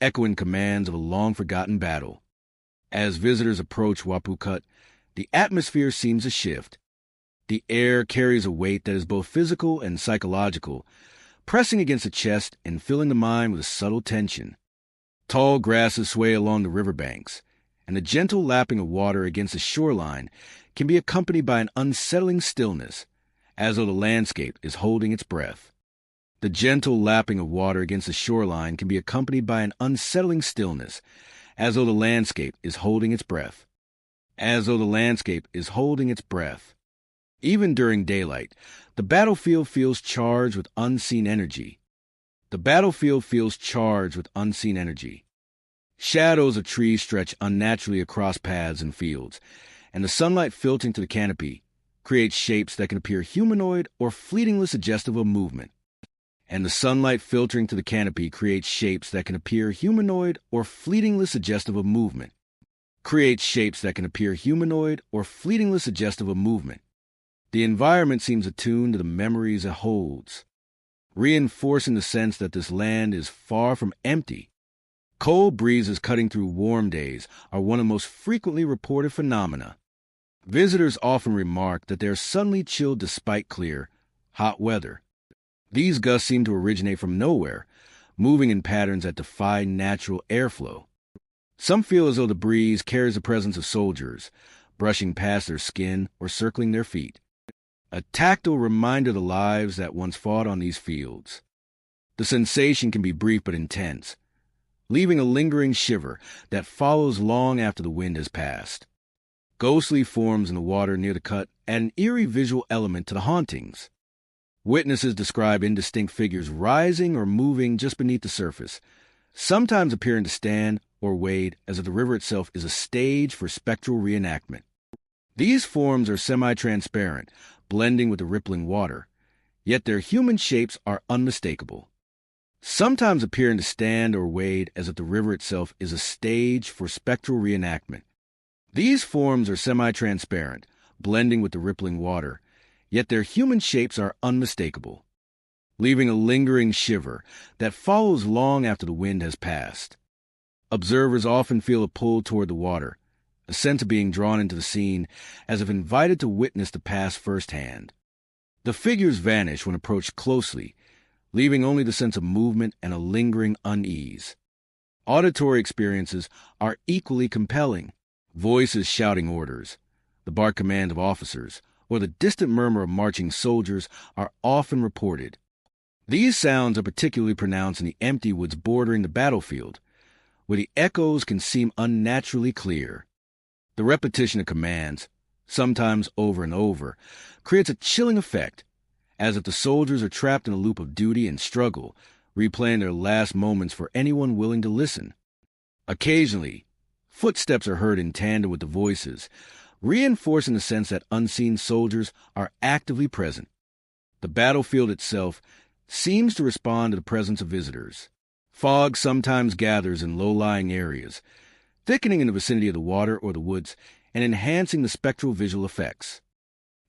echoing commands of a long-forgotten battle. As visitors approach Wapukut, the atmosphere seems to shift. The air carries a weight that is both physical and psychological, pressing against the chest and filling the mind with a subtle tension. Tall grasses sway along the riverbanks, and the gentle lapping of water against the shoreline can be accompanied by an unsettling stillness, as though the landscape is holding its breath. The gentle lapping of water against the shoreline can be accompanied by an unsettling stillness, as though the landscape is holding its breath. As though the landscape is holding its breath. Even during daylight, the battlefield feels charged with unseen energy. The battlefield feels charged with unseen energy. Shadows of trees stretch unnaturally across paths and fields, and the sunlight filtering through the canopy creates shapes that can appear humanoid or fleetingly suggestive of movement. And the sunlight filtering through the canopy creates shapes that can appear humanoid or fleetingly suggestive of movement. Creates shapes that can appear humanoid or fleetingly suggestive of movement. The environment seems attuned to the memories it holds, reinforcing the sense that this land is far from empty. Cold breezes cutting through warm days are one of the most frequently reported phenomena. Visitors often remark that they are suddenly chilled despite clear, hot weather. These gusts seem to originate from nowhere, moving in patterns that defy natural airflow. Some feel as though the breeze carries the presence of soldiers, brushing past their skin or circling their feet. A tactile reminder of the lives that once fought on these fields. The sensation can be brief but intense, leaving a lingering shiver that follows long after the wind has passed. Ghostly forms in the water near the cut add an eerie visual element to the hauntings. Witnesses describe indistinct figures rising or moving just beneath the surface, sometimes appearing to stand or wade as if the river itself is a stage for spectral reenactment. These forms are semi-transparent, blending with the rippling water, yet their human shapes are unmistakable. Sometimes appearing to stand or wade as if the river itself is a stage for spectral reenactment. These forms are semi-transparent, blending with the rippling water, yet their human shapes are unmistakable, leaving a lingering shiver that follows long after the wind has passed. Observers often feel a pull toward the water, a sense of being drawn into the scene as if invited to witness the past firsthand. The figures vanish when approached closely, leaving only the sense of movement and a lingering unease. Auditory experiences are equally compelling. Voices shouting orders, the barked command of officers, or the distant murmur of marching soldiers are often reported. These sounds are particularly pronounced in the empty woods bordering the battlefield, where the echoes can seem unnaturally clear. The repetition of commands, sometimes over and over, creates a chilling effect, as if the soldiers are trapped in a loop of duty and struggle, replaying their last moments for anyone willing to listen. Occasionally, footsteps are heard in tandem with the voices, reinforcing the sense that unseen soldiers are actively present. The battlefield itself seems to respond to the presence of visitors. Fog sometimes gathers in low-lying areas, thickening in the vicinity of the water or the woods and enhancing the spectral visual effects.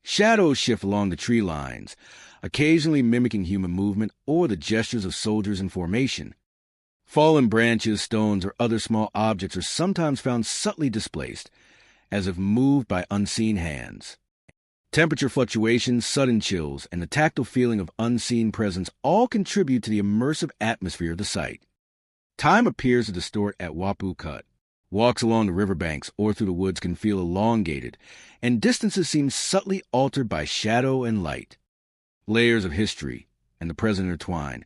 Shadows shift along the tree lines, occasionally mimicking human movement or the gestures of soldiers in formation. Fallen branches, stones, or other small objects are sometimes found subtly displaced, as if moved by unseen hands. Temperature fluctuations, sudden chills, and the tactile feeling of unseen presence all contribute to the immersive atmosphere of the site. Time appears to distort at Wapu Cut. Walks along the riverbanks or through the woods can feel elongated, and distances seem subtly altered by shadow and light. Layers of history and the present intertwine,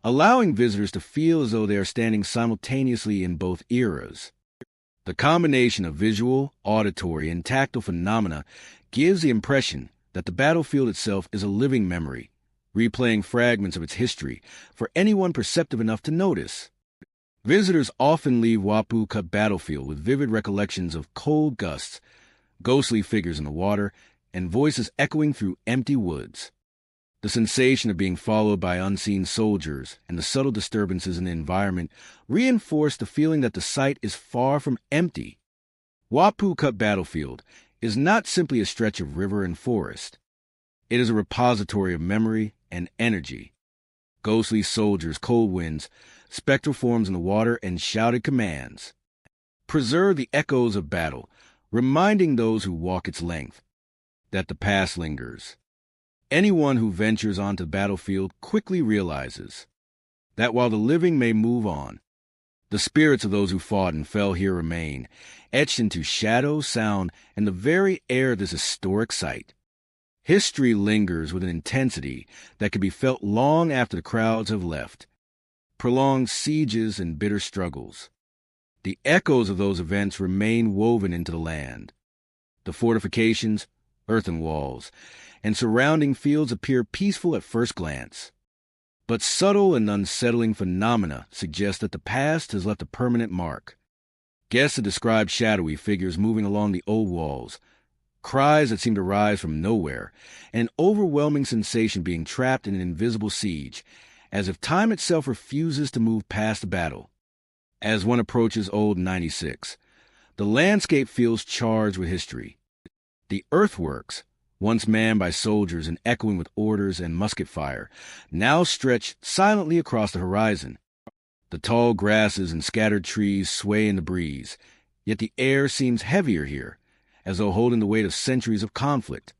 allowing visitors to feel as though they are standing simultaneously in both eras. The combination of visual, auditory, and tactile phenomena gives the impression that the battlefield itself is a living memory, replaying fragments of its history for anyone perceptive enough to notice. Visitors often leave Wapu Cut Battlefield with vivid recollections of cold gusts, ghostly figures in the water, and voices echoing through empty woods. The sensation of being followed by unseen soldiers and the subtle disturbances in the environment reinforce the feeling that the site is far from empty. Wapu Cut Battlefield is not simply a stretch of river and forest. It is a repository of memory and energy. Ghostly soldiers, cold winds, spectral forms in the water, and shouted commands preserve the echoes of battle, reminding those who walk its length that the past lingers. Anyone who ventures onto the battlefield quickly realizes that while the living may move on, the spirits of those who fought and fell here remain, etched into shadow, sound, and the very air of this historic site. History lingers with an intensity that can be felt long after the crowds have left. Prolonged sieges and bitter struggles. The echoes of those events remain woven into the land. The fortifications, earthen walls, and surrounding fields appear peaceful at first glance. But subtle and unsettling phenomena suggest that the past has left a permanent mark. Guests have described shadowy figures moving along the old walls, cries that seem to rise from nowhere, and an overwhelming sensation being trapped in an invisible siege, as if time itself refuses to move past the battle. As one approaches Old 96, the landscape feels charged with history. The earthworks, once manned by soldiers and echoing with orders and musket fire, now stretch silently across the horizon. The tall grasses and scattered trees sway in the breeze, yet the air seems heavier here, as though holding the weight of centuries of conflict.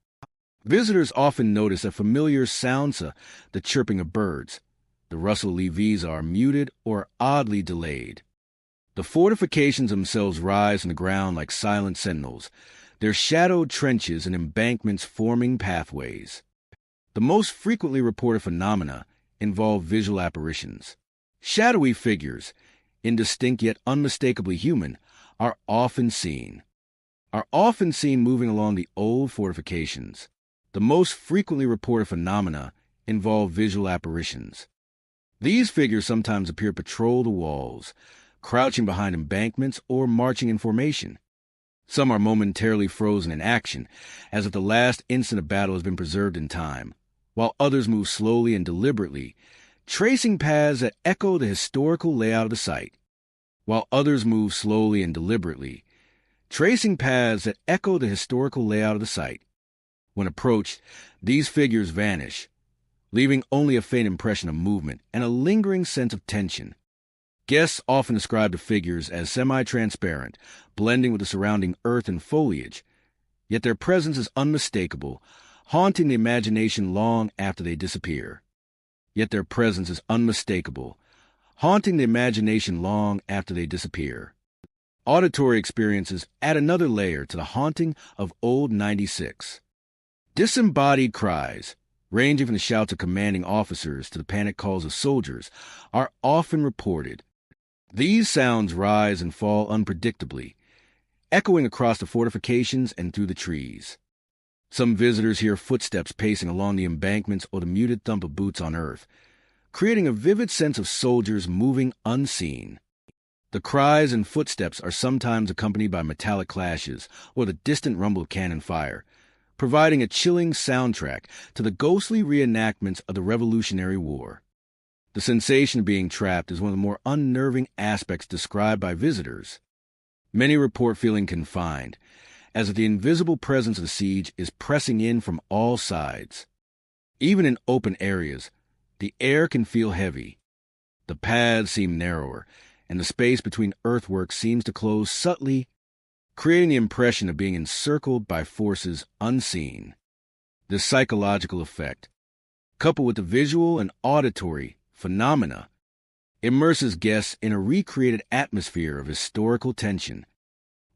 Visitors often notice a familiar sound, the chirping of birds, The Russell levies are muted or oddly delayed. The fortifications themselves rise in the ground like silent sentinels, their shadowed trenches and embankments forming pathways. The most frequently reported phenomena involve visual apparitions. Shadowy figures, indistinct yet unmistakably human, are often seen moving along the old fortifications. The most frequently reported phenomena involve visual apparitions. These figures sometimes appear to patrol the walls, crouching behind embankments or marching in formation. Some are momentarily frozen in action, as if the last instant of battle has been preserved in time, while others move slowly and deliberately, tracing paths that echo the historical layout of the site. When approached, these figures vanish, leaving only a faint impression of movement and a lingering sense of tension. Guests often describe the figures as semi-transparent, blending with the surrounding earth and foliage, yet their presence is unmistakable, haunting the imagination long after they disappear. Auditory experiences add another layer to the haunting of Old 96. Disembodied cries, ranging from the shouts of commanding officers to the panic calls of soldiers, are often reported. These sounds rise and fall unpredictably, echoing across the fortifications and through the trees. Some visitors hear footsteps pacing along the embankments or the muted thump of boots on earth, creating a vivid sense of soldiers moving unseen. The cries and footsteps are sometimes accompanied by metallic clashes or the distant rumble of cannon fire, providing a chilling soundtrack to the ghostly reenactments of the Revolutionary War. The sensation of being trapped is one of the more unnerving aspects described by visitors. Many report feeling confined, as if the invisible presence of the siege is pressing in from all sides. Even in open areas, the air can feel heavy. The paths seem narrower, and the space between earthworks seems to close subtly, creating the impression of being encircled by forces unseen. This psychological effect, coupled with the visual and auditory phenomena, immerses guests in a recreated atmosphere of historical tension,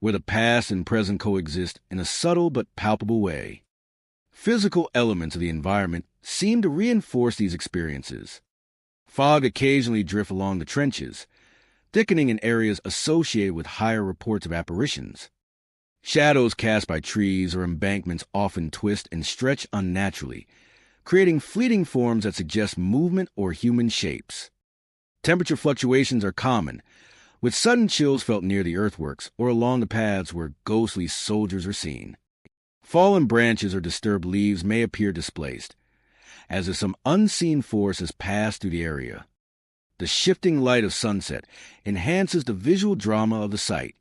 where the past and present coexist in a subtle but palpable way. Physical elements of the environment seem to reinforce these experiences. Fog occasionally drifts along the trenches, thickening in areas associated with higher reports of apparitions. Shadows cast by trees or embankments often twist and stretch unnaturally, creating fleeting forms that suggest movement or human shapes. Temperature fluctuations are common, with sudden chills felt near the earthworks or along the paths where ghostly soldiers are seen. Fallen branches or disturbed leaves may appear displaced, as if some unseen force has passed through the area. The shifting light of sunset enhances the visual drama of the site.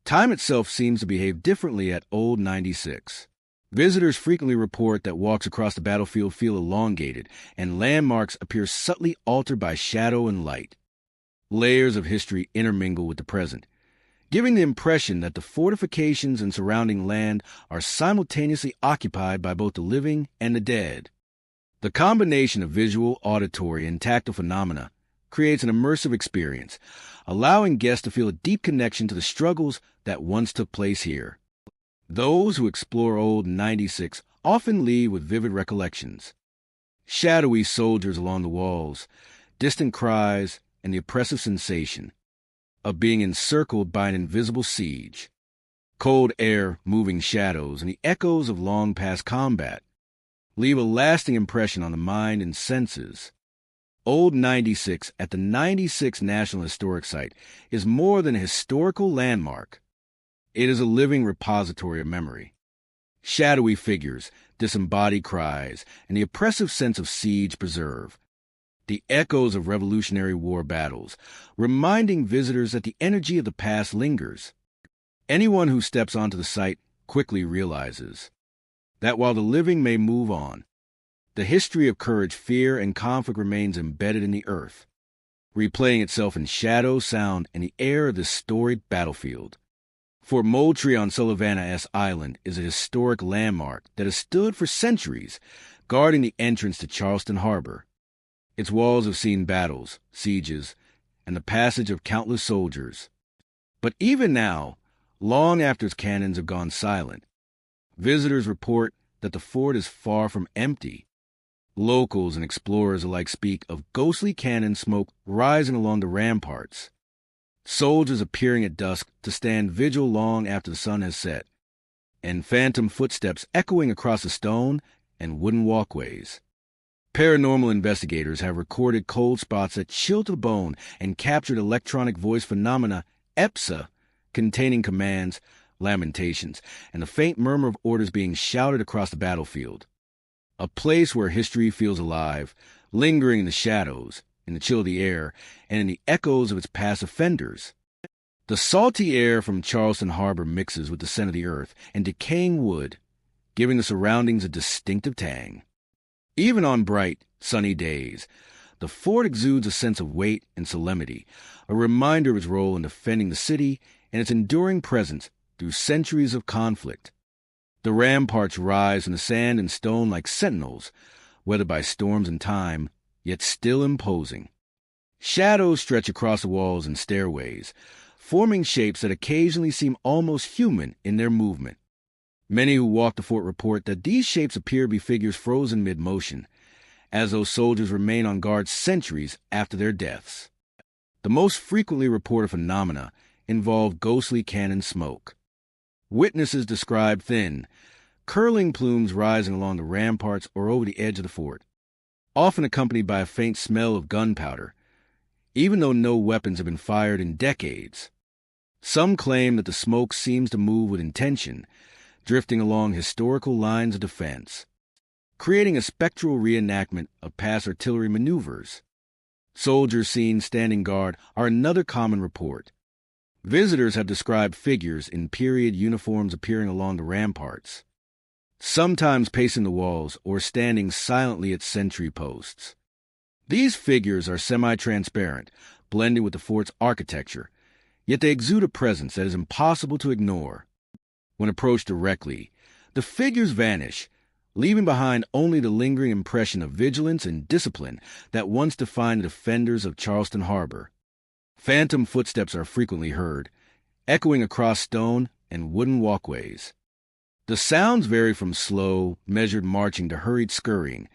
Time itself seems to behave differently at Old 96. Visitors frequently report that walks across the battlefield feel elongated, and landmarks appear subtly altered by shadow and light. Layers of history intermingle with the present, giving the impression that the fortifications and surrounding land are simultaneously occupied by both the living and the dead. The combination of visual, auditory, and tactile phenomena creates an immersive experience, allowing guests to feel a deep connection to the struggles that once took place here. Those who explore Old 96 often leave with vivid recollections. Shadowy soldiers along the walls, distant cries, and the oppressive sensation of being encircled by an invisible siege. Cold air, moving shadows, and the echoes of long-past combat leave a lasting impression on the mind and senses. Old 96 at the 96 National Historic Site is more than a historical landmark. It is a living repository of memory. Shadowy figures, disembodied cries, and the oppressive sense of siege preserve. The echoes of Revolutionary War battles, reminding visitors that the energy of the past lingers. Anyone who steps onto the site quickly realizes that while the living may move on, the history of courage, fear, and conflict remains embedded in the earth, replaying itself in shadow, sound, and the air of this storied battlefield. Fort Moultrie on Sullivanna Island is a historic landmark that has stood for centuries, guarding the entrance to Charleston Harbor. Its walls have seen battles, sieges, and the passage of countless soldiers. But even now, long after its cannons have gone silent, visitors report that the fort is far from empty. Locals and explorers alike speak of ghostly cannon smoke rising along the ramparts, soldiers appearing at dusk to stand vigil long after the sun has set, and phantom footsteps echoing across the stone and wooden walkways. Paranormal investigators have recorded cold spots that chill to the bone and captured electronic voice phenomena, EPSA, containing commands, lamentations, and the faint murmur of orders being shouted across the battlefield. A place where history feels alive, lingering in the shadows, in the chill of the air, and in the echoes of its past offenders. The salty air from Charleston Harbor mixes with the scent of the earth and decaying wood, giving the surroundings a distinctive tang. Even on bright, sunny days, the fort exudes a sense of weight and solemnity, a reminder of its role in defending the city and its enduring presence through centuries of conflict. The ramparts rise from the sand and stone like sentinels, weathered by storms and time, yet still imposing. Shadows stretch across the walls and stairways, forming shapes that occasionally seem almost human in their movement. Many who walk the fort report that these shapes appear to be figures frozen mid-motion, as though soldiers remain on guard centuries after their deaths. The most frequently reported phenomena involve ghostly cannon smoke. Witnesses describe thin, curling plumes rising along the ramparts or over the edge of the fort, often accompanied by a faint smell of gunpowder, even though no weapons have been fired in decades. Some claim that the smoke seems to move with intention, drifting along historical lines of defense, creating a spectral reenactment of past artillery maneuvers. Soldiers seen standing guard are another common report. Visitors have described figures in period uniforms appearing along the ramparts, sometimes pacing the walls or standing silently at sentry posts. These figures are semi-transparent, blending with the fort's architecture, yet they exude a presence that is impossible to ignore. When approached directly, the figures vanish, leaving behind only the lingering impression of vigilance and discipline that once defined the defenders of Charleston Harbor. Phantom footsteps are frequently heard, echoing across stone and wooden walkways. The sounds vary from slow, measured marching to hurried scurrying,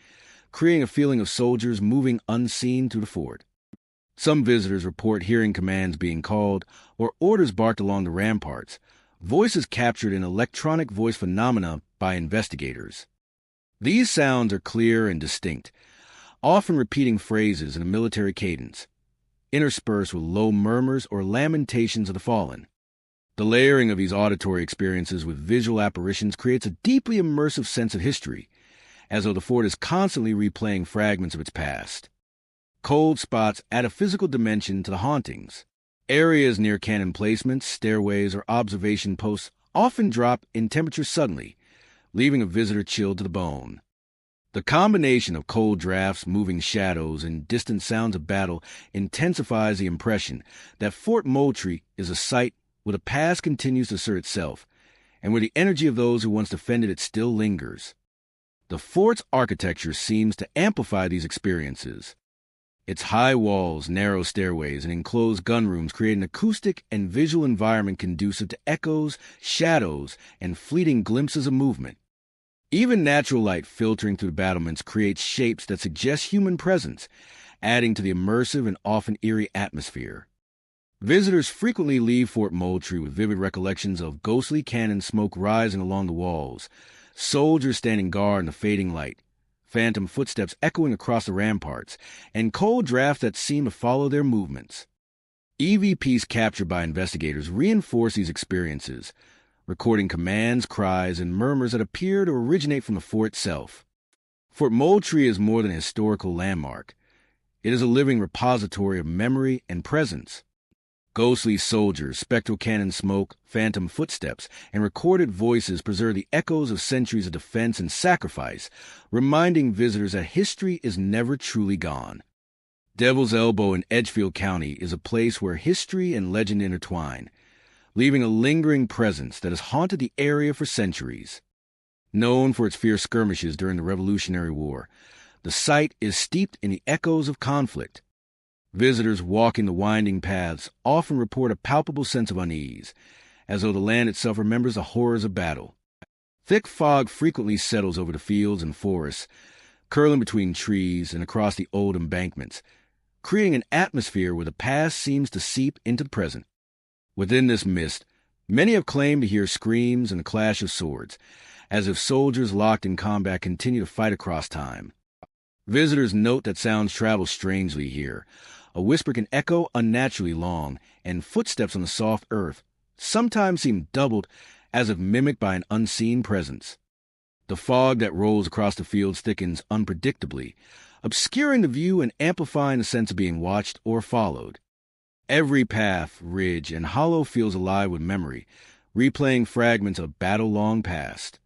creating a feeling of soldiers moving unseen through the fort. Some visitors report hearing commands being called or orders barked along the ramparts, voices captured in electronic voice phenomena by investigators. These sounds are clear and distinct, often repeating phrases in a military cadence, interspersed with low murmurs or lamentations of the fallen. The layering of these auditory experiences with visual apparitions creates a deeply immersive sense of history, as though the fort is constantly replaying fragments of its past. Cold spots add a physical dimension to the hauntings. Areas near cannon placements, stairways, or observation posts often drop in temperature suddenly, leaving a visitor chilled to the bone. The combination of cold drafts, moving shadows, and distant sounds of battle intensifies the impression that Fort Moultrie is a site where the past continues to assert itself, and where the energy of those who once defended it still lingers. The fort's architecture seems to amplify these experiences. Its high walls, narrow stairways, and enclosed gun rooms create an acoustic and visual environment conducive to echoes, shadows, and fleeting glimpses of movement. Even natural light filtering through the battlements creates shapes that suggest human presence, adding to the immersive and often eerie atmosphere. Visitors frequently leave Fort Moultrie with vivid recollections of ghostly cannon smoke rising along the walls, soldiers standing guard in the fading light, phantom footsteps echoing across the ramparts, and cold drafts that seem to follow their movements. EVPs captured by investigators reinforce these experiences, recording commands, cries, and murmurs that appear to originate from the fort itself. Fort Moultrie is more than a historical landmark. It is a living repository of memory and presence. Ghostly soldiers, spectral cannon smoke, phantom footsteps, and recorded voices preserve the echoes of centuries of defense and sacrifice, reminding visitors that history is never truly gone. Devil's Elbow in Edgefield County is a place where history and legend intertwine, leaving a lingering presence that has haunted the area for centuries. Known for its fierce skirmishes during the Revolutionary War, The site is steeped in the echoes of conflict. Visitors walking the winding paths often report a palpable sense of unease, as though the land itself remembers the horrors of battle. Thick fog frequently settles over the fields and forests, curling between trees and across the old embankments, creating an atmosphere where the past seems to seep into the present. Within this mist, many have claimed to hear screams and the clash of swords, as if soldiers locked in combat continue to fight across time. Visitors note that sounds travel strangely here. A whisper can echo unnaturally long, and footsteps on the soft earth sometimes seem doubled, as if mimicked by an unseen presence. The fog that rolls across the fields thickens unpredictably, obscuring the view and amplifying the sense of being watched or followed. Every path, ridge, and hollow feels alive with memory, replaying fragments of battle long past.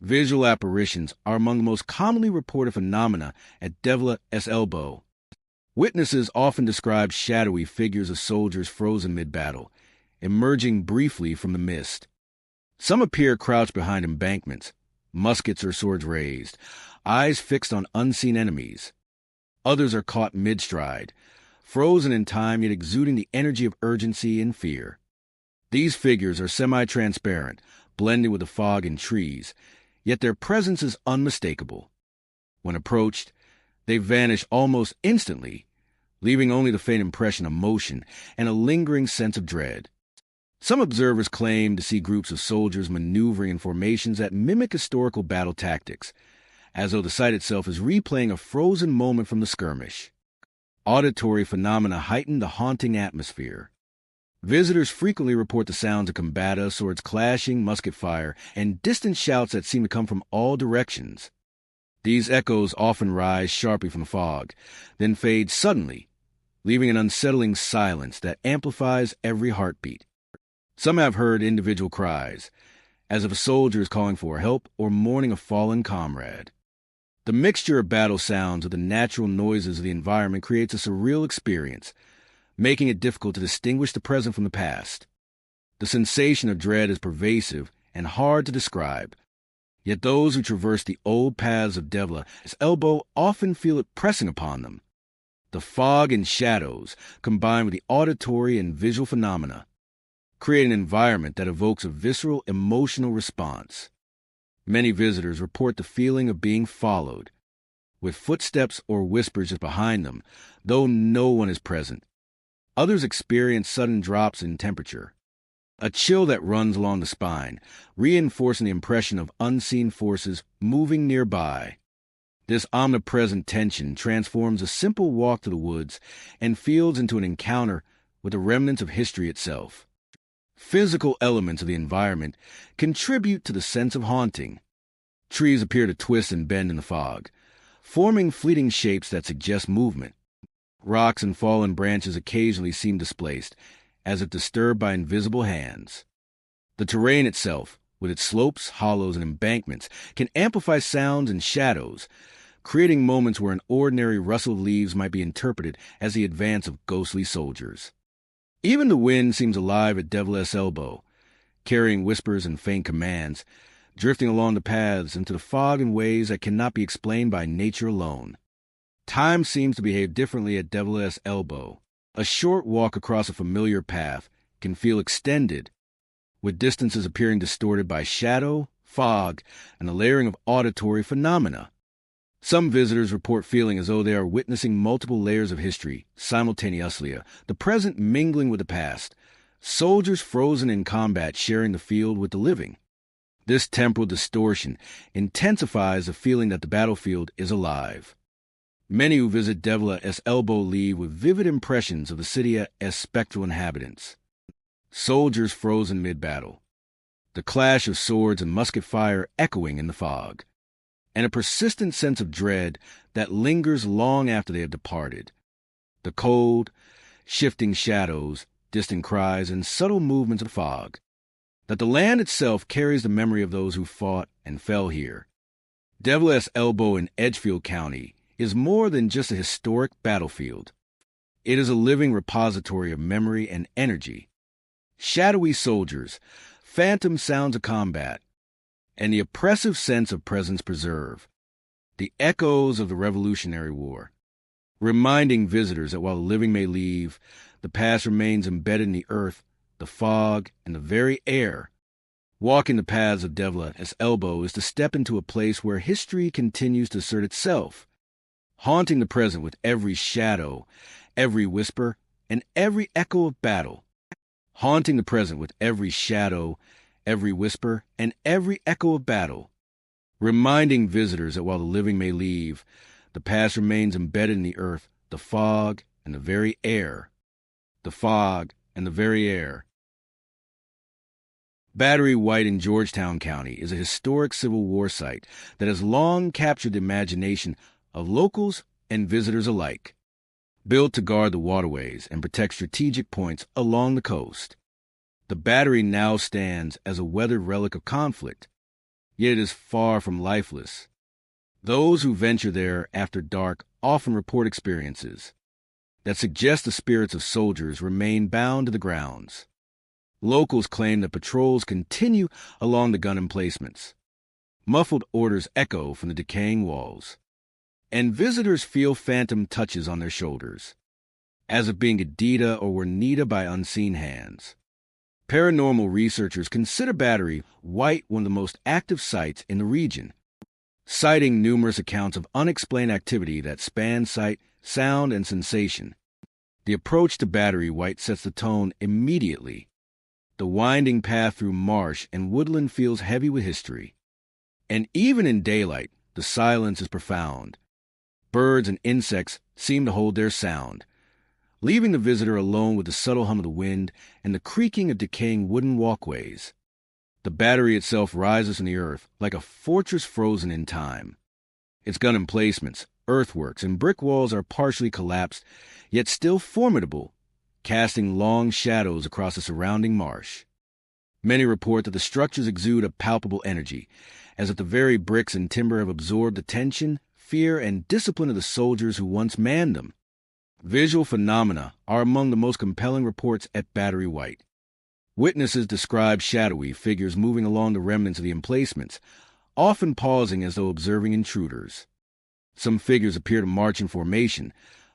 Visual apparitions are among the most commonly reported phenomena at Devila's Elbow. Witnesses often describe shadowy figures of soldiers frozen mid-battle, emerging briefly from the mist. Some appear crouched behind embankments, muskets or swords raised, eyes fixed on unseen enemies. Others are caught mid-stride, frozen in time yet exuding the energy of urgency and fear. These figures are semi-transparent, blending with the fog and trees, yet their presence is unmistakable. When approached, they vanish almost instantly, leaving only the faint impression of motion and a lingering sense of dread. Some observers claim to see groups of soldiers maneuvering in formations that mimic historical battle tactics, as though the site itself is replaying a frozen moment from the skirmish. Auditory phenomena heighten the haunting atmosphere. Visitors frequently report the sounds of combative swords clashing, musket fire, and distant shouts that seem to come from all directions. These echoes often rise sharply from the fog, then fade suddenly, leaving an unsettling silence that amplifies every heartbeat. Some have heard individual cries, as if a soldier is calling for help or mourning a fallen comrade. The mixture of battle sounds with the natural noises of the environment creates a surreal experience, making it difficult to distinguish the present from the past. The sensation of dread is pervasive and hard to describe, yet those who traverse the old paths of Devila's Elbow often feel it pressing upon them. The fog and shadows, combined with the auditory and visual phenomena, create an environment that evokes a visceral emotional response. Many visitors report the feeling of being followed, with footsteps or whispers just behind them, though no one is present. Others experience sudden drops in temperature, a chill that runs along the spine, reinforcing the impression of unseen forces moving nearby. This omnipresent tension transforms a simple walk to the woods and fields into an encounter with the remnants of history itself. Physical elements of the environment contribute to the sense of haunting. Trees appear to twist and bend in the fog, forming fleeting shapes that suggest movement. Rocks and fallen branches occasionally seem displaced, as if disturbed by invisible hands. The terrain itself, with its slopes, hollows, and embankments, can amplify sounds and shadows, creating moments where an ordinary rustle of leaves might be interpreted as the advance of ghostly soldiers. Even the wind seems alive at Devila's Elbow, carrying whispers and faint commands, drifting along the paths into the fog in ways that cannot be explained by nature alone. Time seems to behave differently at Devila's Elbow. A short walk across a familiar path can feel extended, with distances appearing distorted by shadow, fog, and the layering of auditory phenomena. Some visitors report feeling as though they are witnessing multiple layers of history simultaneously, the present mingling with the past, soldiers frozen in combat sharing the field with the living. This temporal distortion intensifies the feeling that the battlefield is alive. Many who visit Devila's Elbow leave with vivid impressions of the city's spectral inhabitants. Soldiers frozen mid-battle, the clash of swords and musket fire echoing in the fog, and a persistent sense of dread that lingers long after they have departed. The cold, shifting shadows, distant cries, and subtle movements of the fog. That the land itself carries the memory of those who fought and fell here. Devila's Elbow in Edgefield County is more than just a historic battlefield. It is a living repository of memory and energy. Shadowy soldiers, phantom sounds of combat, and the oppressive sense of presence preserve. the echoes of the Revolutionary War, reminding visitors that while the living may leave, the past remains embedded in the earth, the fog, and the very air. Walking the paths of Devla as Elbow is to step into a place where history continues to assert itself, haunting the present with every shadow, every whisper, and every echo of battle. Haunting the present with every shadow, every whisper, and every echo of battle. Reminding visitors that while the living may leave, the past remains embedded in the earth, the fog, and the very air. The fog and the very air. Battery White in Georgetown County is a historic Civil War site that has long captured the imagination of locals and visitors alike. Built to guard the waterways and protect strategic points along the coast, the battery now stands as a weathered relic of conflict, yet it is far from lifeless. Those who venture there after dark often report experiences that suggest the spirits of soldiers remain bound to the grounds. Locals claim that patrols continue along the gun emplacements. Muffled orders echo from the decaying walls, and visitors feel phantom touches on their shoulders, as if being Adida or Juanita by unseen hands. Paranormal researchers consider Battery White one of the most active sites in the region, citing numerous accounts of unexplained activity that span sight, sound, and sensation. The approach to Battery White sets the tone immediately. The winding path through marsh and woodland feels heavy with history. And even in daylight, the silence is profound. Birds and insects seem to hold their sound, leaving the visitor alone with the subtle hum of the wind and the creaking of decaying wooden walkways. The battery itself rises from the earth like a fortress frozen in time. Its gun emplacements, earthworks, and brick walls are partially collapsed, yet still formidable, casting long shadows across the surrounding marsh. Many report that the structures exude a palpable energy, as if the very bricks and timber have absorbed the tension, fear, and discipline of the soldiers who once manned them. Visual phenomena are among the most compelling reports at Battery White. Witnesses describe shadowy figures moving along the remnants of the emplacements, often pausing as though observing intruders. Some figures appear to march in formation,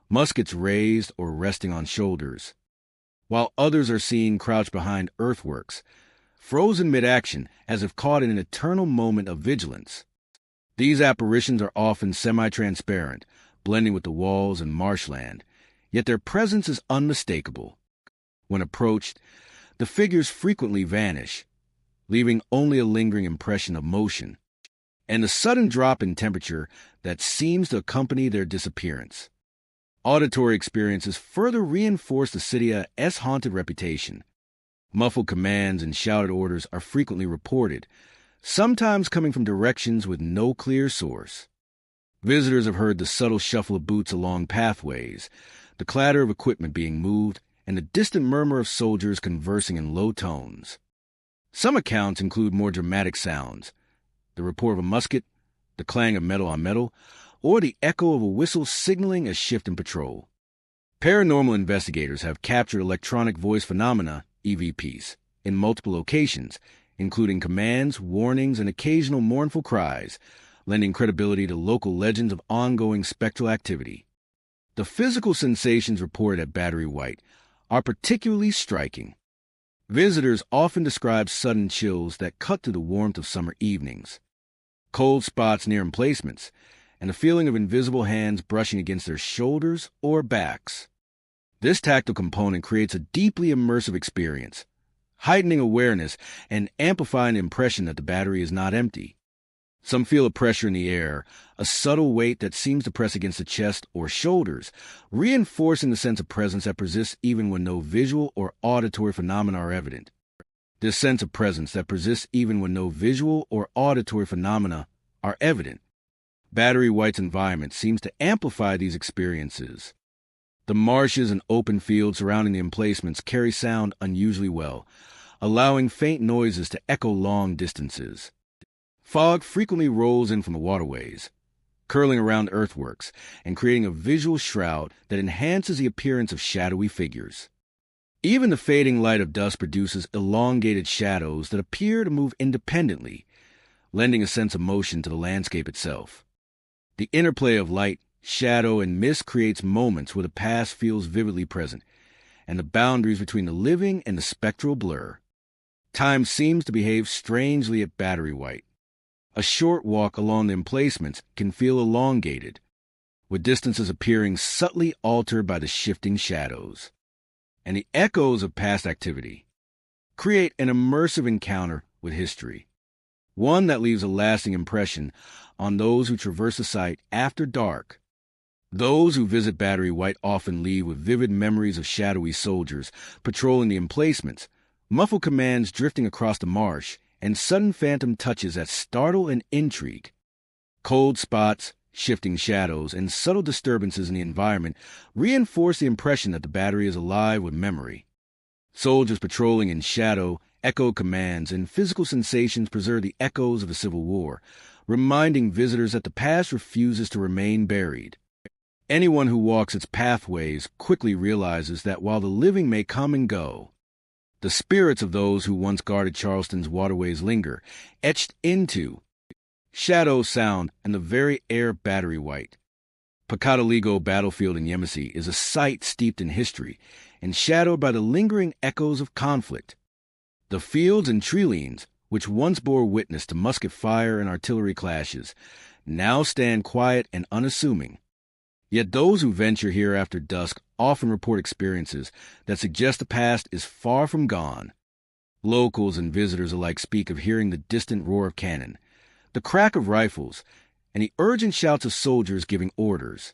muskets raised or resting on shoulders, while others are seen crouched behind earthworks, frozen mid-action as if caught in an eternal moment of vigilance. These apparitions are often semi-transparent, blending with the walls and marshland, yet their presence is unmistakable. When approached, the figures frequently vanish, leaving only a lingering impression of motion, and a sudden drop in temperature that seems to accompany their disappearance. Auditory experiences further reinforce the city's haunted reputation. Muffled commands and shouted orders are frequently reported, sometimes coming from directions with no clear source. Visitors have heard the subtle shuffle of boots along pathways, the clatter of equipment being moved, and the distant murmur of soldiers conversing in low tones. Some accounts include more dramatic sounds, the report of a musket, the clang of metal on metal, or the echo of a whistle signaling a shift in patrol. Paranormal investigators have captured electronic voice phenomena, EVPs, in multiple locations, including commands, warnings, and occasional mournful cries, lending credibility to local legends of ongoing spectral activity. The physical sensations reported at Battery White are particularly striking. Visitors often describe sudden chills that cut through the warmth of summer evenings, cold spots near emplacements, and a feeling of invisible hands brushing against their shoulders or backs. This tactile component creates a deeply immersive experience, heightening awareness and amplifying the impression that the battery is not empty. Some feel a pressure in the air, a subtle weight that seems to press against the chest or shoulders, reinforcing the sense of presence that persists even when no visual or auditory phenomena are evident. This sense of presence that persists even when no visual or auditory phenomena are evident. Battery White's environment seems to amplify these experiences. The marshes and open fields surrounding the emplacements carry sound unusually well, allowing faint noises to echo long distances. Fog frequently rolls in from the waterways, curling around earthworks and creating a visual shroud that enhances the appearance of shadowy figures. Even the fading light of dusk produces elongated shadows that appear to move independently, lending a sense of motion to the landscape itself. The interplay of light, shadow, and mist creates moments where the past feels vividly present, and the boundaries between the living and the spectral blur. Time seems to behave strangely at Battery White. A short walk along the emplacements can feel elongated, with distances appearing subtly altered by the shifting shadows. And the echoes of past activity create an immersive encounter with history, one that leaves a lasting impression on those who traverse the site after dark. Those who visit Battery White often leave with vivid memories of shadowy soldiers patrolling the emplacements, muffled commands drifting across the marsh, and sudden phantom touches that startle and intrigue. Cold spots, shifting shadows, and subtle disturbances in the environment reinforce the impression that the battery is alive with memory. Soldiers patrolling in shadow echo commands, and physical sensations preserve the echoes of the Civil War, reminding visitors that the past refuses to remain buried. Anyone who walks its pathways quickly realizes that while the living may come and go, the spirits of those who once guarded Charleston's waterways linger, etched into shadow, sound, and the very air of Battery White. Pocataligo Battlefield in Yemassee is a site steeped in history and shadowed by the lingering echoes of conflict. The fields and treelines, which once bore witness to musket fire and artillery clashes, now stand quiet and unassuming. Yet those who venture here after dusk often report experiences that suggest the past is far from gone. Locals and visitors alike speak of hearing the distant roar of cannon, the crack of rifles, and the urgent shouts of soldiers giving orders,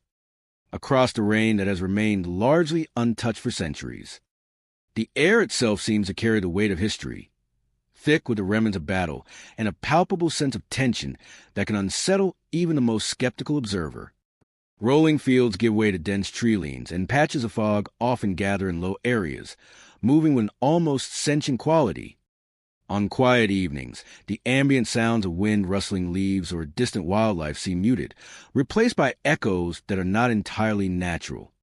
across terrain that has remained largely untouched for centuries. The air itself seems to carry the weight of history, thick with the remnants of battle and a palpable sense of tension that can unsettle even the most skeptical observer. Rolling fields give way to dense treelines, and patches of fog often gather in low areas, moving with an almost sentient quality. On quiet evenings, the ambient sounds of wind rustling leaves or distant wildlife seem muted, replaced by echoes that are not entirely natural.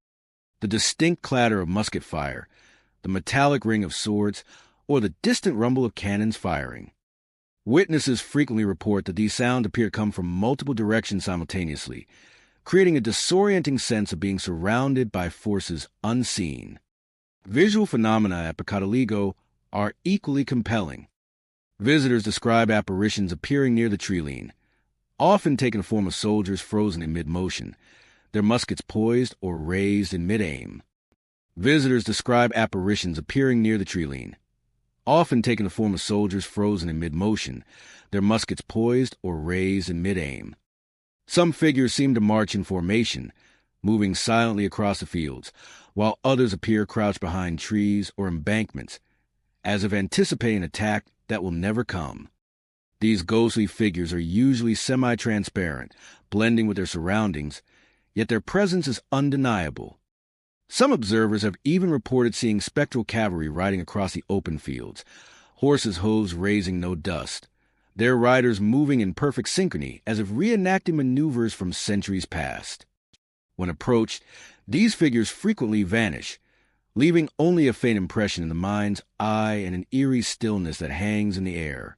The distinct clatter of musket fire, the metallic ring of swords, or the distant rumble of cannons firing. Witnesses frequently report that these sounds appear to come from multiple directions simultaneously, creating a disorienting sense of being surrounded by forces unseen. Visual phenomena at Pocataligo are equally compelling. Visitors describe apparitions appearing near the treeline, often taking the form of soldiers frozen in mid-motion, their muskets poised or raised in mid-aim. Visitors describe apparitions appearing near the treeline, often taking the form of soldiers frozen in mid-motion, their muskets poised or raised in mid-aim. Some figures seem to march in formation, moving silently across the fields, while others appear crouched behind trees or embankments, as if anticipating an attack that will never come. These ghostly figures are usually semi-transparent, blending with their surroundings, yet their presence is undeniable. Some observers have even reported seeing spectral cavalry riding across the open fields, horses' hooves raising no dust, their riders moving in perfect synchrony as if reenacting maneuvers from centuries past. When approached, these figures frequently vanish, leaving only a faint impression in the mind's eye and an eerie stillness that hangs in the air.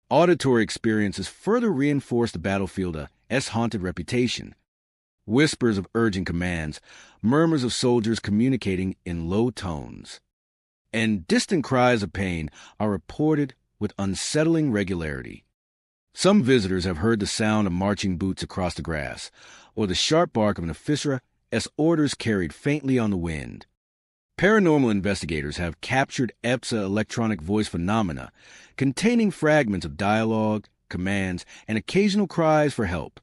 Auditory experiences further reinforce the battlefield's haunted reputation. Whispers of urgent commands, murmurs of soldiers communicating in low tones, and distant cries of pain are reported with unsettling regularity. Some visitors have heard the sound of marching boots across the grass, or the sharp bark of an officer as orders carried faintly on the wind. Paranormal investigators have captured EPSA electronic voice phenomena containing fragments of dialogue, commands, and occasional cries for help,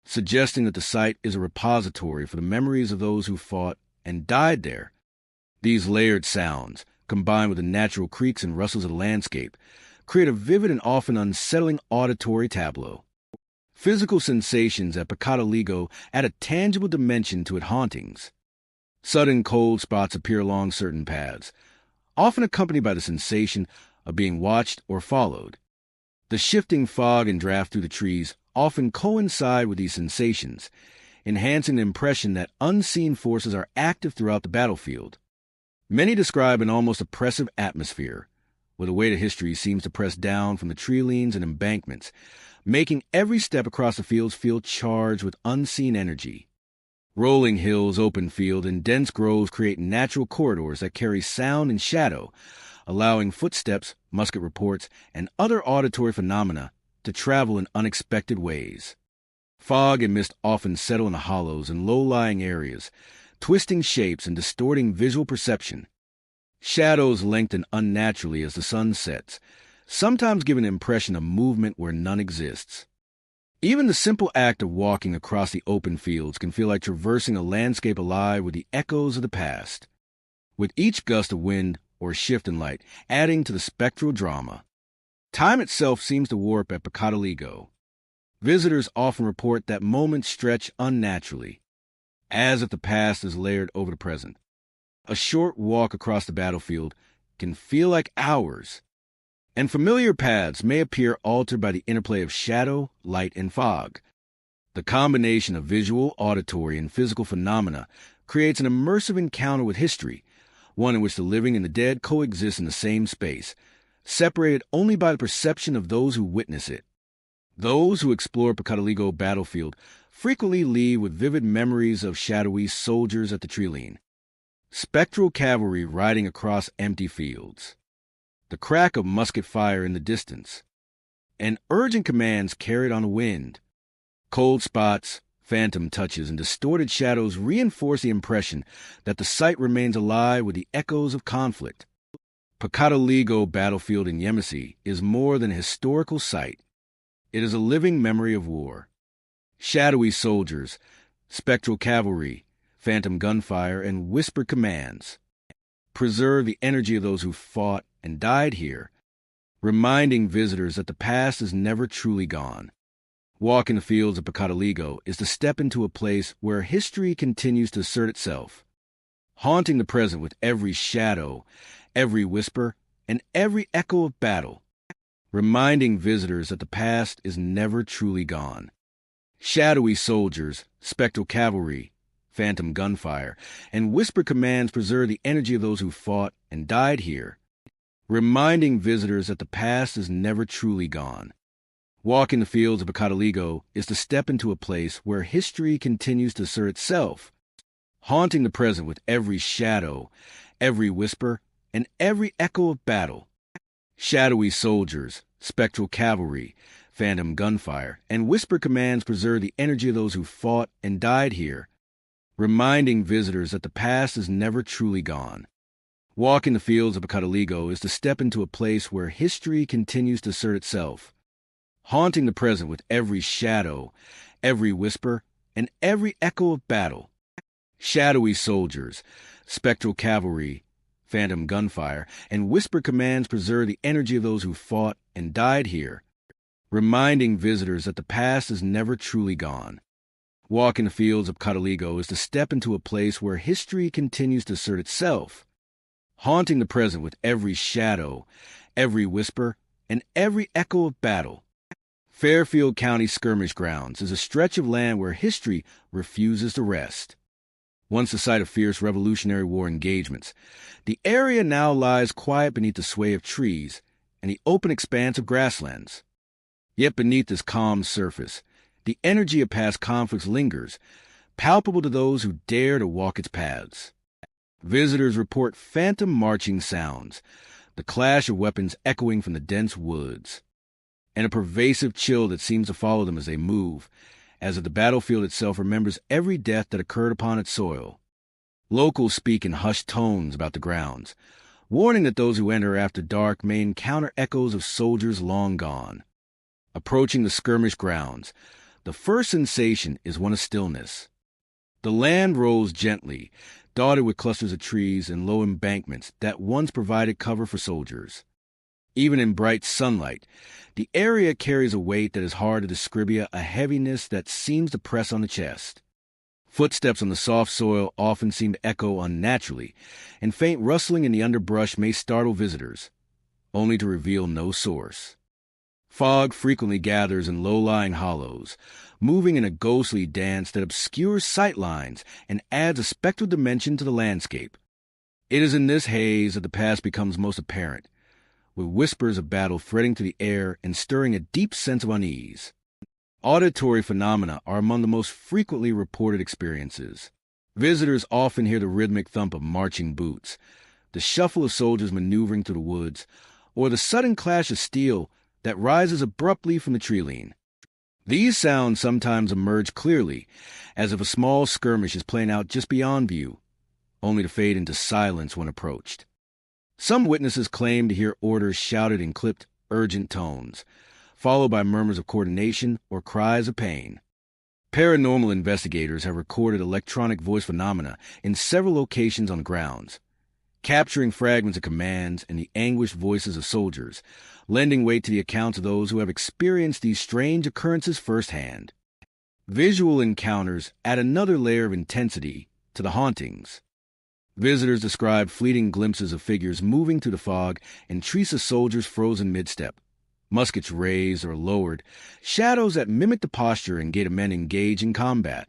suggesting that the site is a repository for the memories of those who fought and died there. These layered sounds, combined with the natural creaks and rustles of the landscape, create a vivid and often unsettling auditory tableau. Physical sensations at Pocataligo add a tangible dimension to its hauntings. Sudden cold spots appear along certain paths, often accompanied by the sensation of being watched or followed. The shifting fog and draft through the trees often coincide with these sensations, enhancing the impression that unseen forces are active throughout the battlefield. Many describe an almost oppressive atmosphere, where the weight of history seems to press down from the treelines and embankments, making every step across the fields feel charged with unseen energy. Rolling hills, open field, and dense groves create natural corridors that carry sound and shadow, allowing footsteps, musket reports, and other auditory phenomena to travel in unexpected ways. Fog and mist often settle in the hollows and low-lying areas, twisting shapes and distorting visual perception. Shadows lengthen unnaturally as the sun sets, sometimes giving an impression of movement where none exists. Even the simple act of walking across the open fields can feel like traversing a landscape alive with the echoes of the past, with each gust of wind or shift in light adding to the spectral drama. Time itself seems to warp at Pocataligo. Visitors often report that moments stretch unnaturally, as if the past is layered over the present. A short walk across the battlefield can feel like hours, and familiar paths may appear altered by the interplay of shadow, light, and fog. The combination of visual, auditory, and physical phenomena creates an immersive encounter with history, one in which the living and the dead coexist in the same space, separated only by the perception of those who witness it. Those who explore Pocataligo battlefield frequently leave with vivid memories of shadowy soldiers at the Trilene, spectral cavalry riding across empty fields, the crack of musket fire in the distance, and urgent commands carried on the wind. Cold spots, phantom touches, and distorted shadows reinforce the impression that the site remains alive with the echoes of conflict. Pocataligo battlefield in Yemisi is more than a historical site. It is a living memory of war. Shadowy soldiers, spectral cavalry, phantom gunfire, and whispered commands preserve the energy of those who fought and died here, reminding visitors that the past is never truly gone. Walking the fields of Pocataligo is to step into a place where history continues to assert itself, haunting the present with every shadow, every whisper, and every echo of battle, reminding visitors that the past is never truly gone. Shadowy soldiers, spectral cavalry, phantom gunfire, and whispered commands preserve the energy of those who fought and died here, reminding visitors that the past is never truly gone. Walking the fields of Pocataligo is to step into a place where history continues to assert itself, haunting the present with every shadow, every whisper, and every echo of battle. Shadowy soldiers, spectral cavalry, phantom gunfire, and whispered commands preserve the energy of those who fought and died here, reminding visitors that the past is never truly gone. Walking the fields of Pocataligo is to step into a place where history continues to assert itself, haunting the present with every shadow, every whisper, and every echo of battle. Shadowy soldiers, spectral cavalry, phantom gunfire, and whispered commands preserve the energy of those who fought and died here, reminding visitors that the past is never truly gone. Walking the fields of Pocataligo is to step into a place where history continues to assert itself, haunting the present with every shadow, every whisper, and every echo of battle. Fairfield County Skirmish Grounds is a stretch of land where history refuses to rest. Once the site of fierce Revolutionary War engagements, the area now lies quiet beneath the sway of trees and the open expanse of grasslands. Yet beneath this calm surface, the energy of past conflicts lingers, palpable to those who dare to walk its paths. Visitors report phantom marching sounds, the clash of weapons echoing from the dense woods, and a pervasive chill that seems to follow them as they move, as if the battlefield itself remembers every death that occurred upon its soil. Locals speak in hushed tones about the grounds, warning that those who enter after dark may encounter echoes of soldiers long gone. Approaching the skirmish grounds, the first sensation is one of stillness. The land rolls gently, dotted with clusters of trees and low embankments that once provided cover for soldiers. Even in bright sunlight, the area carries a weight that is hard to describe, a heaviness that seems to press on the chest. Footsteps on the soft soil often seem to echo unnaturally, and faint rustling in the underbrush may startle visitors, only to reveal no source. Fog frequently gathers in low-lying hollows, moving in a ghostly dance that obscures sight lines and adds a spectral dimension to the landscape. It is in this haze that the past becomes most apparent, with whispers of battle threading through the air and stirring a deep sense of unease. Auditory phenomena are among the most frequently reported experiences. Visitors often hear the rhythmic thump of marching boots, the shuffle of soldiers maneuvering through the woods, or the sudden clash of steel that rises abruptly from the tree-line. These sounds sometimes emerge clearly, as if a small skirmish is playing out just beyond view, only to fade into silence when approached. Some witnesses claim to hear orders shouted in clipped, urgent tones, followed by murmurs of coordination or cries of pain. Paranormal investigators have recorded electronic voice phenomena in several locations on the grounds, capturing fragments of commands and the anguished voices of soldiers, lending weight to the accounts of those who have experienced these strange occurrences firsthand. Visual encounters add another layer of intensity to the hauntings. Visitors describe fleeting glimpses of figures moving through the fog and trees of soldiers frozen mid-step, muskets raised or lowered, shadows that mimic the posture and gait of men engaged in combat.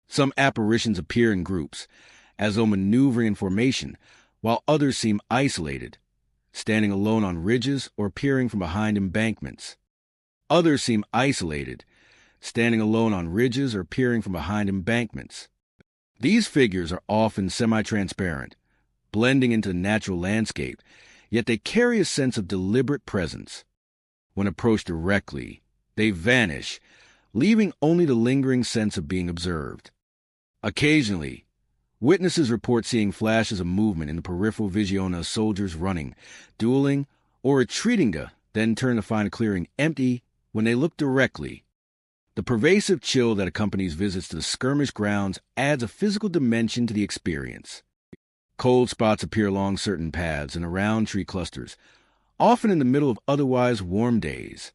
Some apparitions appear in groups, as though maneuvering in formation, while others seem isolated, standing alone on ridges or peering from behind embankments. Others seem isolated, standing alone on ridges or peering from behind embankments. These figures are often semi-transparent, blending into the natural landscape, yet they carry a sense of deliberate presence. When approached directly, they vanish, leaving only the lingering sense of being observed. Occasionally, witnesses report seeing flashes of movement in the peripheral vision of soldiers running, dueling, or retreating to then turn to find a clearing empty when they look directly. The pervasive chill that accompanies visits to the skirmish grounds adds a physical dimension to the experience. Cold spots appear along certain paths and around tree clusters, often in the middle of otherwise warm days.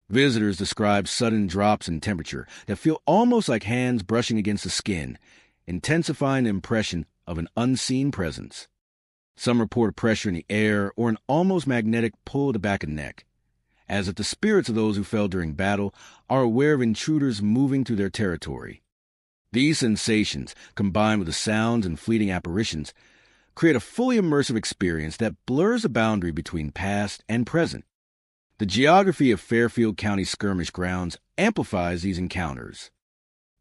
Visitors describe sudden drops in temperature that feel almost like hands brushing against the skin, intensifying the impression of an unseen presence. Some report a pressure in the air or an almost magnetic pull of the back and neck, as if the spirits of those who fell during battle are aware of intruders moving through their territory. These sensations, combined with the sounds and fleeting apparitions, create a fully immersive experience that blurs the boundary between past and present. The geography of Fairfield County skirmish grounds amplifies these encounters.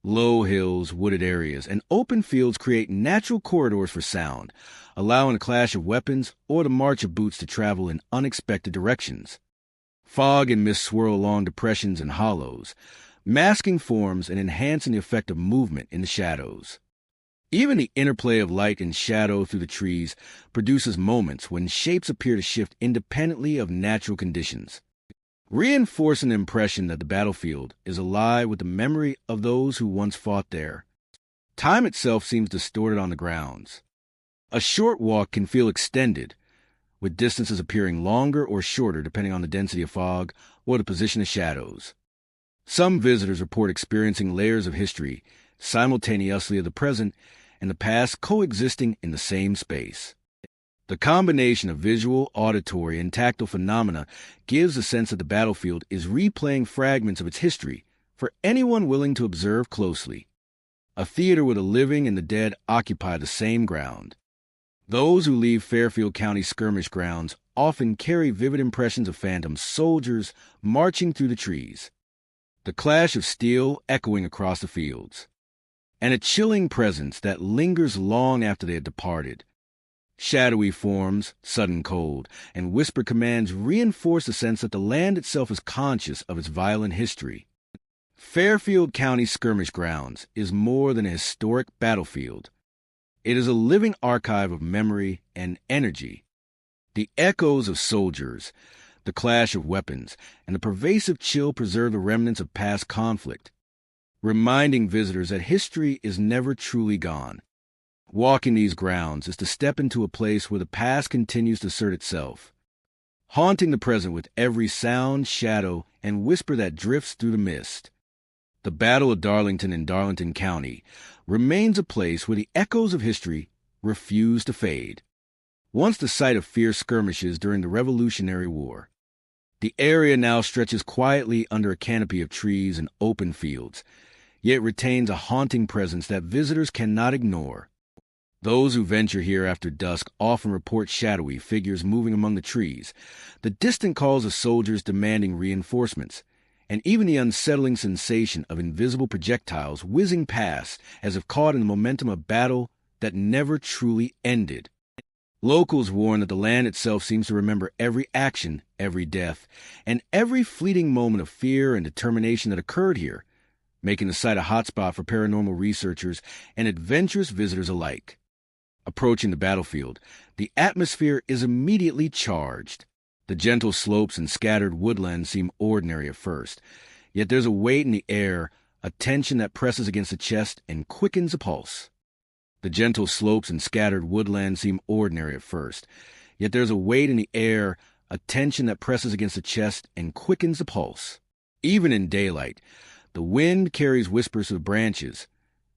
Low hills, wooded areas, and open fields create natural corridors for sound, allowing the clash of weapons or the march of boots to travel in unexpected directions. Fog and mist swirl along depressions and hollows, masking forms and enhancing the effect of movement in the shadows. Even the interplay of light and shadow through the trees produces moments when shapes appear to shift independently of natural conditions, reinforcing the impression that the battlefield is alive with the memory of those who once fought there. Time itself seems distorted on the grounds. A short walk can feel extended, with distances appearing longer or shorter depending on the density of fog or the position of shadows. Some visitors report experiencing layers of history simultaneously of the present and the past coexisting in the same space. The combination of visual, auditory, and tactile phenomena gives a sense that the battlefield is replaying fragments of its history for anyone willing to observe closely. A theater where the living and the dead occupy the same ground. Those who leave Fairfield County skirmish grounds often carry vivid impressions of phantom soldiers marching through the trees, the clash of steel echoing across the fields, and a chilling presence that lingers long after they have departed. Shadowy forms, sudden cold, and whispered commands reinforce the sense that the land itself is conscious of its violent history. Fairfield County skirmish grounds is more than a historic battlefield. It is a living archive of memory and energy. The echoes of soldiers, the clash of weapons, and the pervasive chill preserve the remnants of past conflict, reminding visitors that history is never truly gone. Walking these grounds is to step into a place where the past continues to assert itself, haunting the present with every sound, shadow, and whisper that drifts through the mist. The Battle of Darlington in Darlington County remains a place where the echoes of history refuse to fade. Once the site of fierce skirmishes during the Revolutionary War, the area now stretches quietly under a canopy of trees and open fields, yet retains a haunting presence that visitors cannot ignore. Those who venture here after dusk often report shadowy figures moving among the trees, the distant calls of soldiers demanding reinforcements, and even the unsettling sensation of invisible projectiles whizzing past as if caught in the momentum of battle that never truly ended. Locals warn that the land itself seems to remember every action, every death, and every fleeting moment of fear and determination that occurred here, making the site a hotspot for paranormal researchers and adventurous visitors alike. Approaching the battlefield, the atmosphere is immediately charged. The gentle slopes and scattered woodlands seem ordinary at first, yet there's a weight in the air, a tension that presses against the chest and quickens the pulse. The gentle slopes and scattered woodlands seem ordinary at first, yet there's a weight in the air, a tension that presses against the chest and quickens the pulse. Even in daylight, the wind carries whispers through the branches,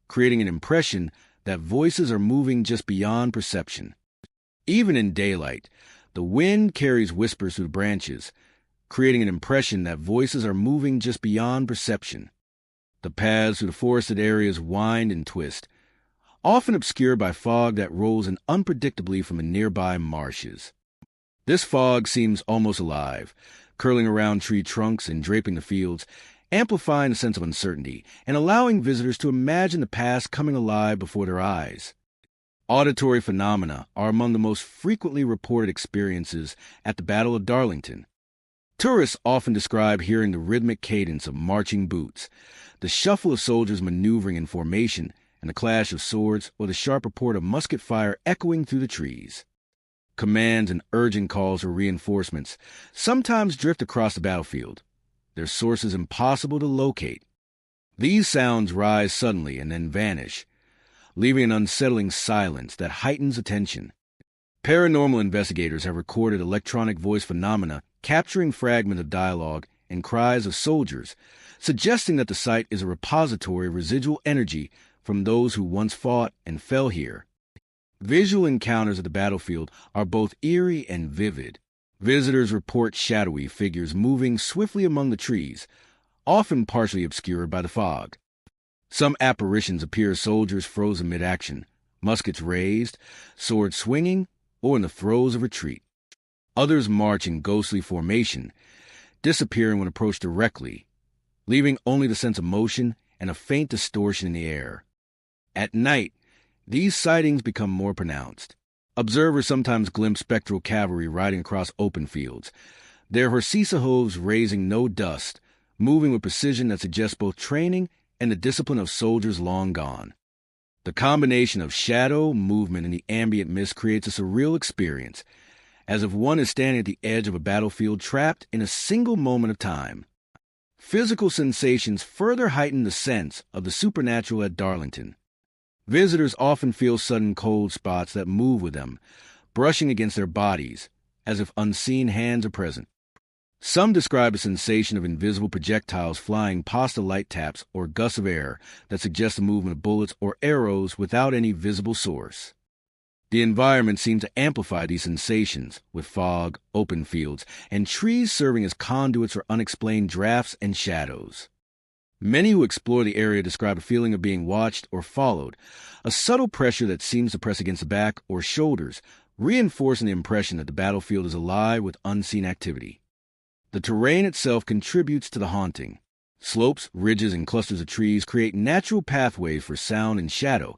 creating an impression that voices are moving just beyond perception. Even in daylight, the wind carries whispers through the branches, creating an impression that voices are moving just beyond perception. The paths through the forested areas wind and twist, often obscured by fog that rolls in unpredictably from the nearby marshes. This fog seems almost alive, curling around tree trunks and draping the fields, amplifying the sense of uncertainty and allowing visitors to imagine the past coming alive before their eyes. Auditory phenomena are among the most frequently reported experiences at the Battle of Darlington. Tourists often describe hearing the rhythmic cadence of marching boots, the shuffle of soldiers maneuvering in formation, and the clash of swords or the sharp report of musket fire echoing through the trees. Commands and urgent calls for reinforcements sometimes drift across the battlefield, their sources impossible to locate. These sounds rise suddenly and then vanish, leaving an unsettling silence that heightens attention. Paranormal investigators have recorded electronic voice phenomena capturing fragments of dialogue and cries of soldiers, suggesting that the site is a repository of residual energy from those who once fought and fell here. Visual encounters at the battlefield are both eerie and vivid. Visitors report shadowy figures moving swiftly among the trees, often partially obscured by the fog. Some apparitions appear as soldiers frozen mid-action, muskets raised, swords swinging, or in the throes of retreat. Others march in ghostly formation, disappearing when approached directly, leaving only the sense of motion and a faint distortion in the air. At night, these sightings become more pronounced. Observers sometimes glimpse spectral cavalry riding across open fields, their horseisa hooves raising no dust, moving with precision that suggests both training and the discipline of soldiers long gone. The combination of shadow, movement, and the ambient mist creates a surreal experience, as if one is standing at the edge of a battlefield trapped in a single moment of time. Physical sensations further heighten the sense of the supernatural at Darlington. Visitors often feel sudden cold spots that move with them, brushing against their bodies, as if unseen hands are present. Some describe a sensation of invisible projectiles flying past the light taps or gusts of air that suggest the movement of bullets or arrows without any visible source. The environment seems to amplify these sensations, with fog, open fields, and trees serving as conduits for unexplained drafts and shadows. Many who explore the area describe a feeling of being watched or followed, a subtle pressure that seems to press against the back or shoulders, reinforcing the impression that the battlefield is alive with unseen activity. The terrain itself contributes to the haunting. Slopes, ridges, and clusters of trees create natural pathways for sound and shadow,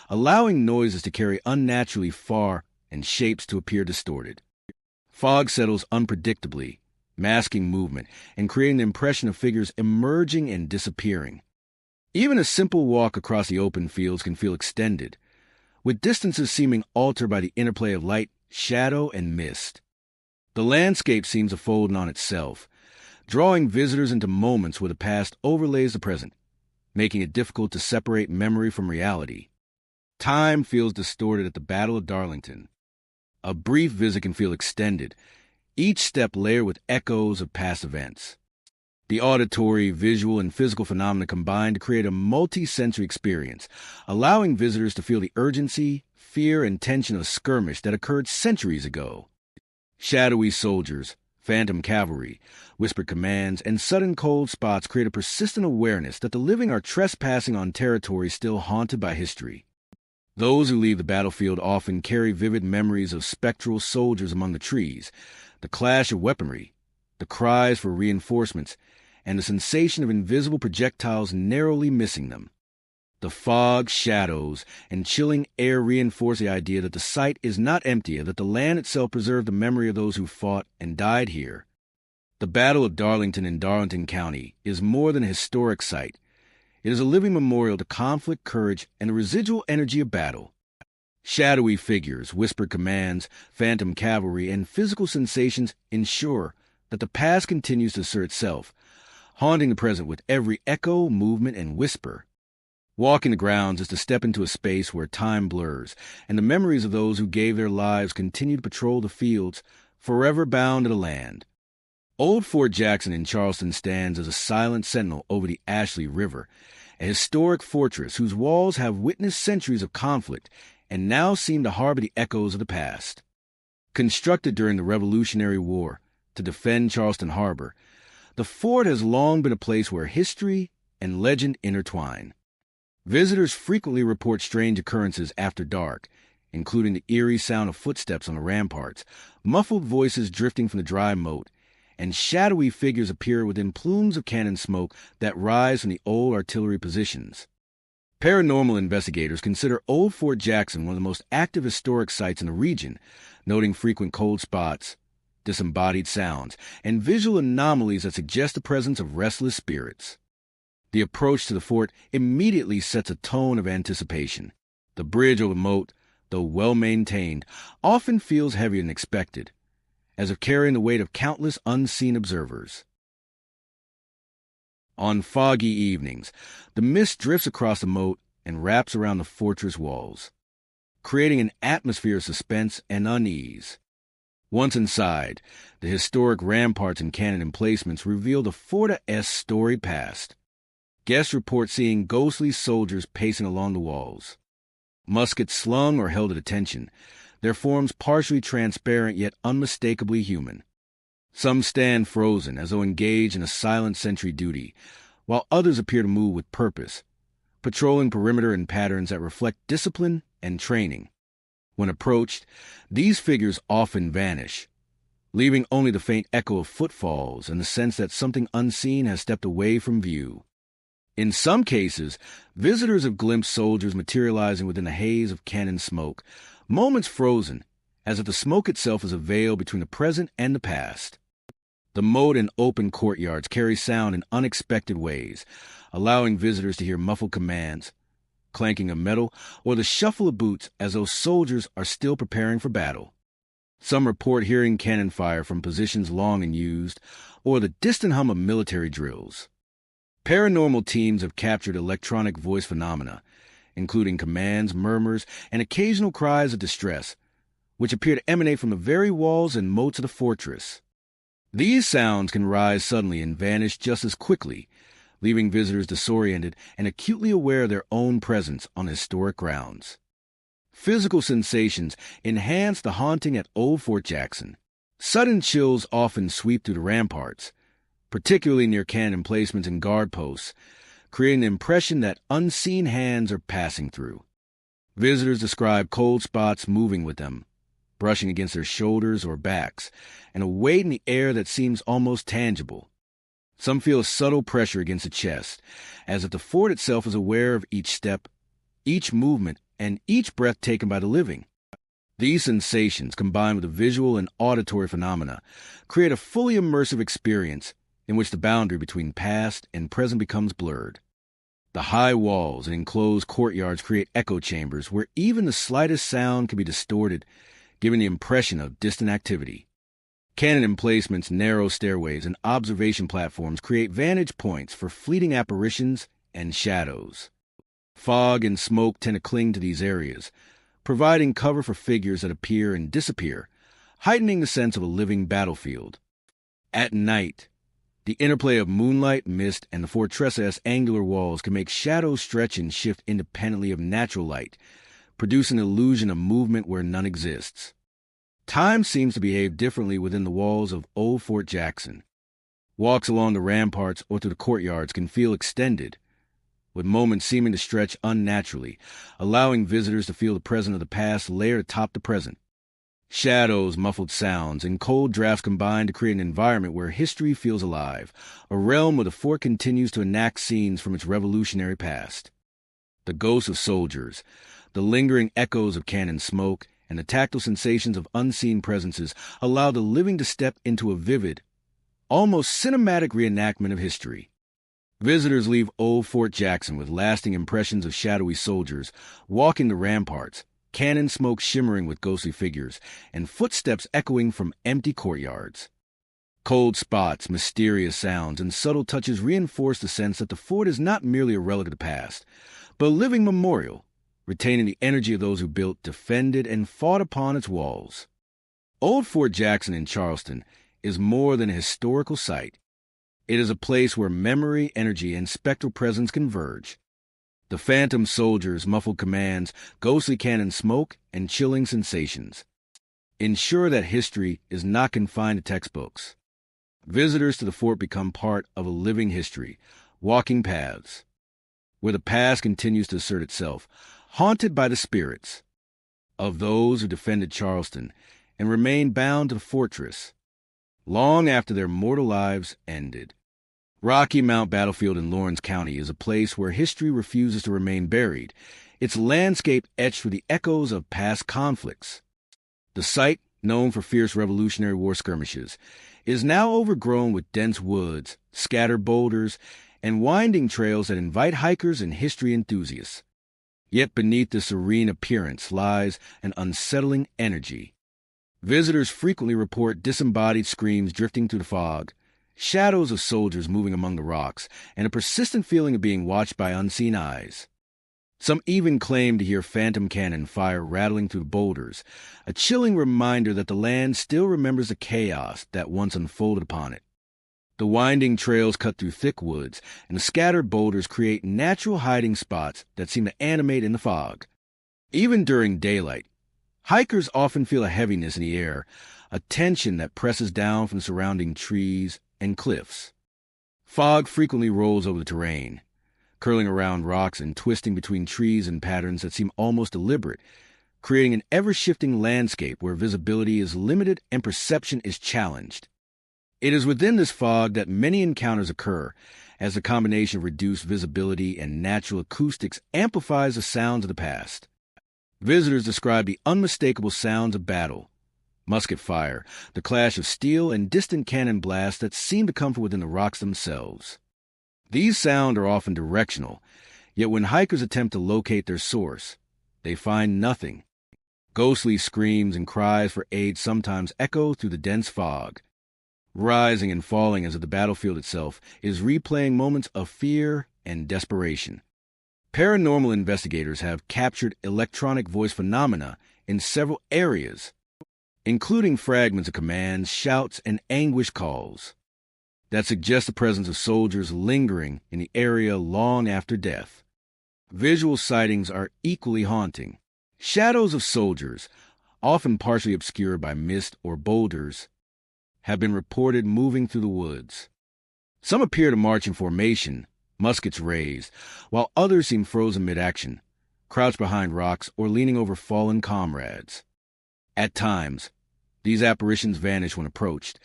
allowing noises to carry unnaturally far and shapes to appear distorted. Fog settles unpredictably, masking movement and creating the impression of figures emerging and disappearing. Even a simple walk across the open fields can feel extended, with distances seeming altered by the interplay of light, shadow, and mist. The landscape seems to fold in on itself, drawing visitors into moments where the past overlays the present, making it difficult to separate memory from reality. Time feels distorted at the Battle of Darlington. A brief visit can feel extended, each step layered with echoes of past events. The auditory, visual, and physical phenomena combine to create a multi-sensory experience, allowing visitors to feel the urgency, fear, and tension of a skirmish that occurred centuries ago. Shadowy soldiers, phantom cavalry, whispered commands, and sudden cold spots create a persistent awareness that the living are trespassing on territory still haunted by history. Those who leave the battlefield often carry vivid memories of spectral soldiers among the trees, the clash of weaponry, the cries for reinforcements, and the sensation of invisible projectiles narrowly missing them. The fog, shadows, and chilling air reinforce the idea that the site is not empty and that the land itself preserved the memory of those who fought and died here. The Battle of Darlington in Darlington County is more than a historic site. It is a living memorial to conflict, courage, and the residual energy of battle. Shadowy figures, whispered commands, phantom cavalry, and physical sensations ensure that the past continues to assert itself, haunting the present with every echo, movement, and whisper. Walking the grounds is to step into a space where time blurs, and the memories of those who gave their lives continue to patrol the fields, forever bound to the land. Old Fort Jackson in Charleston stands as a silent sentinel over the Ashley River, a historic fortress whose walls have witnessed centuries of conflict and now seem to harbor the echoes of the past. Constructed during the Revolutionary War to defend Charleston Harbor, the fort has long been a place where history and legend intertwine. Visitors frequently report strange occurrences after dark, including the eerie sound of footsteps on the ramparts, muffled voices drifting from the dry moat, and shadowy figures appear within plumes of cannon smoke that rise from the old artillery positions. Paranormal investigators consider Old Fort Jackson one of the most active historic sites in the region, noting frequent cold spots, disembodied sounds, and visual anomalies that suggest the presence of restless spirits. The approach to the fort immediately sets a tone of anticipation. The bridge over the moat, though well-maintained, often feels heavier than expected, as if carrying the weight of countless unseen observers. On foggy evenings, the mist drifts across the moat and wraps around the fortress walls, creating an atmosphere of suspense and unease. Once inside, the historic ramparts and cannon emplacements reveal the fort's storied past. Guests report seeing ghostly soldiers pacing along the walls, muskets slung or held at attention, their forms partially transparent yet unmistakably human. Some stand frozen as though engaged in a silent sentry duty, while others appear to move with purpose, patrolling perimeter in patterns that reflect discipline and training. When approached, these figures often vanish, leaving only the faint echo of footfalls and the sense that something unseen has stepped away from view. In some cases, visitors have glimpsed soldiers materializing within a haze of cannon smoke, moments frozen, as if the smoke itself is a veil between the present and the past. The moat and open courtyards carry sound in unexpected ways, allowing visitors to hear muffled commands, clanking of metal, or the shuffle of boots as though soldiers are still preparing for battle. Some report hearing cannon fire from positions long unused, or the distant hum of military drills. Paranormal teams have captured electronic voice phenomena, including commands, murmurs, and occasional cries of distress, which appear to emanate from the very walls and moats of the fortress. These sounds can rise suddenly and vanish just as quickly, leaving visitors disoriented and acutely aware of their own presence on historic grounds. Physical sensations enhance the haunting at Old Fort Jackson. Sudden chills often sweep through the ramparts, particularly near cannon emplacements and guard posts, creating the impression that unseen hands are passing through. Visitors describe cold spots moving with them, brushing against their shoulders or backs, and a weight in the air that seems almost tangible. Some feel a subtle pressure against the chest, as if the fort itself is aware of each step, each movement, and each breath taken by the living. These sensations, combined with the visual and auditory phenomena, create a fully immersive experience in which the boundary between past and present becomes blurred. The high walls and enclosed courtyards create echo chambers where even the slightest sound can be distorted, giving the impression of distant activity. Cannon emplacements, narrow stairways, and observation platforms create vantage points for fleeting apparitions and shadows. Fog and smoke tend to cling to these areas, providing cover for figures that appear and disappear, heightening the sense of a living battlefield. At night, the interplay of moonlight, mist, and the fortress's angular walls can make shadows stretch and shift independently of natural light, producing an illusion of movement where none exists. Time seems to behave differently within the walls of Old Fort Jackson. Walks along the ramparts or through the courtyards can feel extended, with moments seeming to stretch unnaturally, allowing visitors to feel the present of the past layered atop the present. Shadows, muffled sounds, and cold drafts combine to create an environment where history feels alive, a realm where the fort continues to enact scenes from its revolutionary past. The ghosts of soldiers, the lingering echoes of cannon smoke, and the tactile sensations of unseen presences allow the living to step into a vivid, almost cinematic reenactment of history. Visitors leave old Fort Jackson with lasting impressions of shadowy soldiers walking the ramparts, cannon smoke shimmering with ghostly figures, and footsteps echoing from empty courtyards. Cold spots, mysterious sounds, and subtle touches reinforce the sense that the fort is not merely a relic of the past, but a living memorial, retaining the energy of those who built, defended, and fought upon its walls. Old Fort Jackson in Charleston is more than a historical site. It is a place where memory, energy, and spectral presence converge. The phantom soldiers, muffled commands, ghostly cannon smoke, and chilling sensations ensure that history is not confined to textbooks. Visitors to the fort become part of a living history, walking paths, where the past continues to assert itself, haunted by the spirits of those who defended Charleston and remained bound to the fortress long after their mortal lives ended. Rocky Mount Battlefield in Lawrence County is a place where history refuses to remain buried, its landscape etched with the echoes of past conflicts. The site, known for fierce Revolutionary War skirmishes, is now overgrown with dense woods, scattered boulders, and winding trails that invite hikers and history enthusiasts. Yet beneath the serene appearance lies an unsettling energy. Visitors frequently report disembodied screams drifting through the fog, shadows of soldiers moving among the rocks, and a persistent feeling of being watched by unseen eyes. Some even claim to hear phantom cannon fire rattling through boulders, a chilling reminder that the land still remembers the chaos that once unfolded upon it. The winding trails cut through thick woods, and the scattered boulders create natural hiding spots that seem to animate in the fog. Even during daylight, hikers often feel a heaviness in the air, a tension that presses down from the surrounding trees and cliffs. Fog frequently rolls over the terrain, curling around rocks and twisting between trees in patterns that seem almost deliberate, creating an ever-shifting landscape where visibility is limited and perception is challenged. It is within this fog that many encounters occur, as the combination of reduced visibility and natural acoustics amplifies the sounds of the past. Visitors describe the unmistakable sounds of battle, musket fire, the clash of steel, and distant cannon blasts that seem to come from within the rocks themselves. These sounds are often directional, yet when hikers attempt to locate their source, they find nothing. Ghostly screams and cries for aid sometimes echo through the dense fog, rising and falling as if the battlefield itself is replaying moments of fear and desperation. Paranormal investigators have captured electronic voice phenomena in several areas, including fragments of commands, shouts, and anguished calls that suggest the presence of soldiers lingering in the area long after death. Visual sightings are equally haunting. Shadows of soldiers, often partially obscured by mist or boulders, have been reported moving through the woods. Some appear to march in formation, muskets raised, while others seem frozen mid-action, crouched behind rocks or leaning over fallen comrades. At times, these apparitions vanish when approached,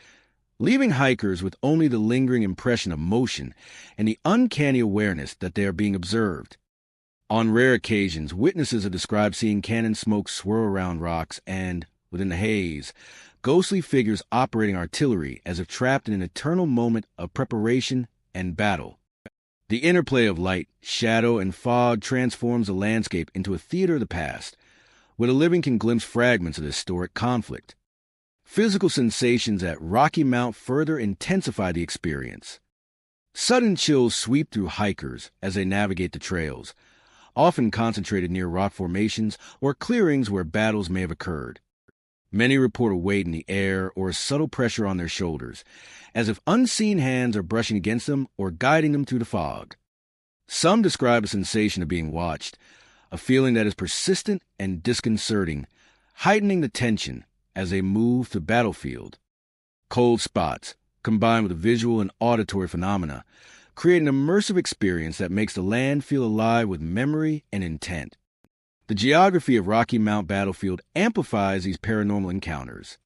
leaving hikers with only the lingering impression of motion and the uncanny awareness that they are being observed. On rare occasions, witnesses have described seeing cannon smoke swirl around rocks and, within the haze, ghostly figures operating artillery as if trapped in an eternal moment of preparation and battle. The interplay of light, shadow, and fog transforms the landscape into a theater of the past, where the living can glimpse fragments of the historic conflict. Physical sensations at Rocky Mount further intensify the experience. Sudden chills sweep through hikers as they navigate the trails, often concentrated near rock formations or clearings where battles may have occurred. Many report a weight in the air or a subtle pressure on their shoulders, as if unseen hands are brushing against them or guiding them through the fog. Some describe a sensation of being watched, a feeling that is persistent and disconcerting, heightening the tension as they move through the battlefield. Cold spots, combined with visual and auditory phenomena, create an immersive experience that makes the land feel alive with memory and intent. The geography of Rocky Mount Battlefield amplifies these paranormal encounters.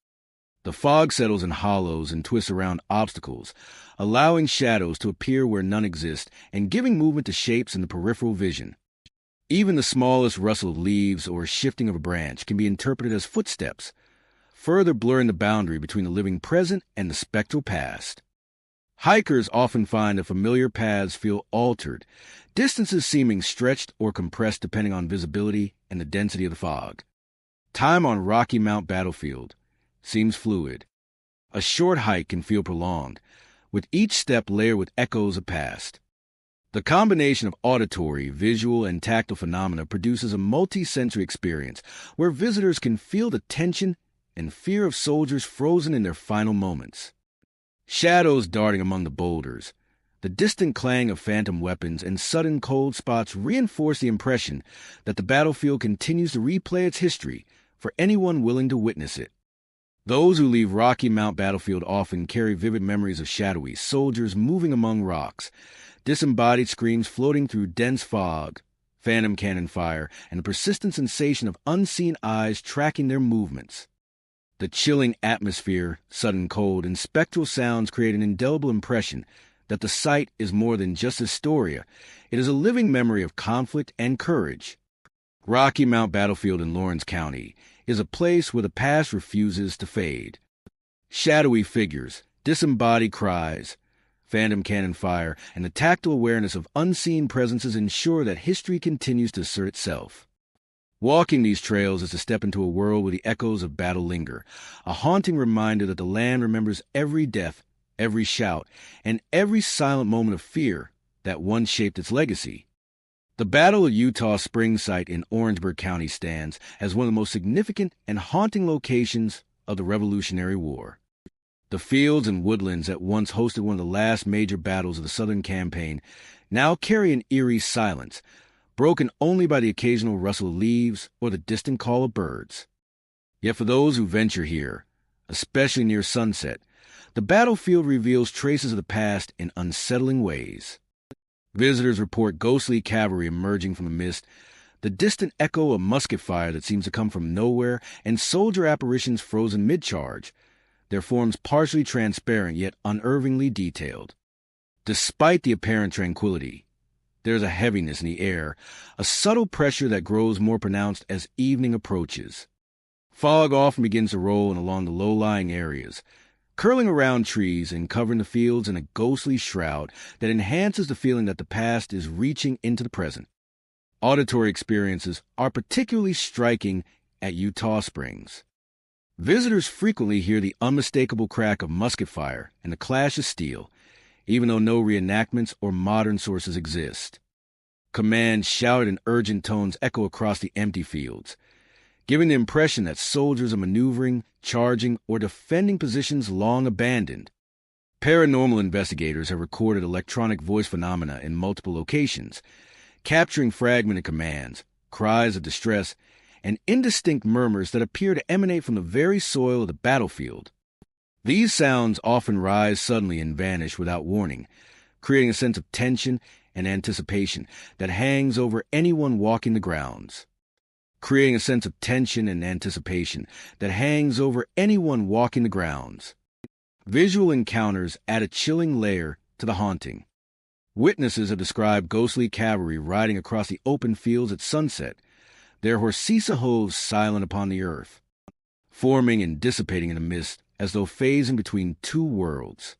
The fog settles in hollows and twists around obstacles, allowing shadows to appear where none exist and giving movement to shapes in the peripheral vision. Even the smallest rustle of leaves or shifting of a branch can be interpreted as footsteps, further blurring the boundary between the living present and the spectral past. Hikers often find that familiar paths feel altered, distances seeming stretched or compressed depending on visibility and the density of the fog. Time on Rocky Mount Battlefield seems fluid. A short hike can feel prolonged, with each step layered with echoes of past. The combination of auditory, visual, and tactile phenomena produces a multi-sensory experience where visitors can feel the tension and fear of soldiers frozen in their final moments. Shadows darting among the boulders, the distant clang of phantom weapons, and sudden cold spots reinforce the impression that the battlefield continues to replay its history for anyone willing to witness it. Those who leave Rocky Mount Battlefield often carry vivid memories of shadowy soldiers moving among rocks, disembodied screams floating through dense fog, phantom cannon fire, and the persistent sensation of unseen eyes tracking their movements. The chilling atmosphere, sudden cold, and spectral sounds create an indelible impression that the site is more than just Astoria. It is a living memory of conflict and courage. Rocky Mount Battlefield in Lawrence County is a place where the past refuses to fade. Shadowy figures, disembodied cries, phantom cannon fire, and the tactile awareness of unseen presences ensure that history continues to assert itself. Walking these trails is to step into a world where the echoes of battle linger, a haunting reminder that the land remembers every death, every shout, and every silent moment of fear that once shaped its legacy. The Battle of Eutaw Springs site in Orangeburg County stands as one of the most significant and haunting locations of the Revolutionary War. The fields and woodlands that once hosted one of the last major battles of the Southern Campaign now carry an eerie silence, broken only by the occasional rustle of leaves or the distant call of birds. Yet for those who venture here, especially near sunset, the battlefield reveals traces of the past in unsettling ways. Visitors report ghostly cavalry emerging from the mist, the distant echo of musket fire that seems to come from nowhere, and soldier apparitions frozen mid-charge, their forms partially transparent yet unnervingly detailed. Despite the apparent tranquility, there is a heaviness in the air, a subtle pressure that grows more pronounced as evening approaches. Fog often begins to roll in along the low-lying areas, curling around trees and covering the fields in a ghostly shroud that enhances the feeling that the past is reaching into the present. Auditory experiences are particularly striking at Eutaw Springs. Visitors frequently hear the unmistakable crack of musket fire and the clash of steel, even though no reenactments or modern sources exist. Commands shouted in urgent tones echo across the empty fields, giving the impression that soldiers are maneuvering, charging, or defending positions long abandoned. Paranormal investigators have recorded electronic voice phenomena in multiple locations, capturing fragmented commands, cries of distress, and indistinct murmurs that appear to emanate from the very soil of the battlefield. These sounds often rise suddenly and vanish without warning, creating a sense of tension and anticipation that hangs over anyone walking the grounds. Visual encounters add a chilling layer to the haunting. Witnesses have described ghostly cavalry riding across the open fields at sunset, their horseisa hooves silent upon the earth, forming and dissipating in the mist as though phasing between two worlds.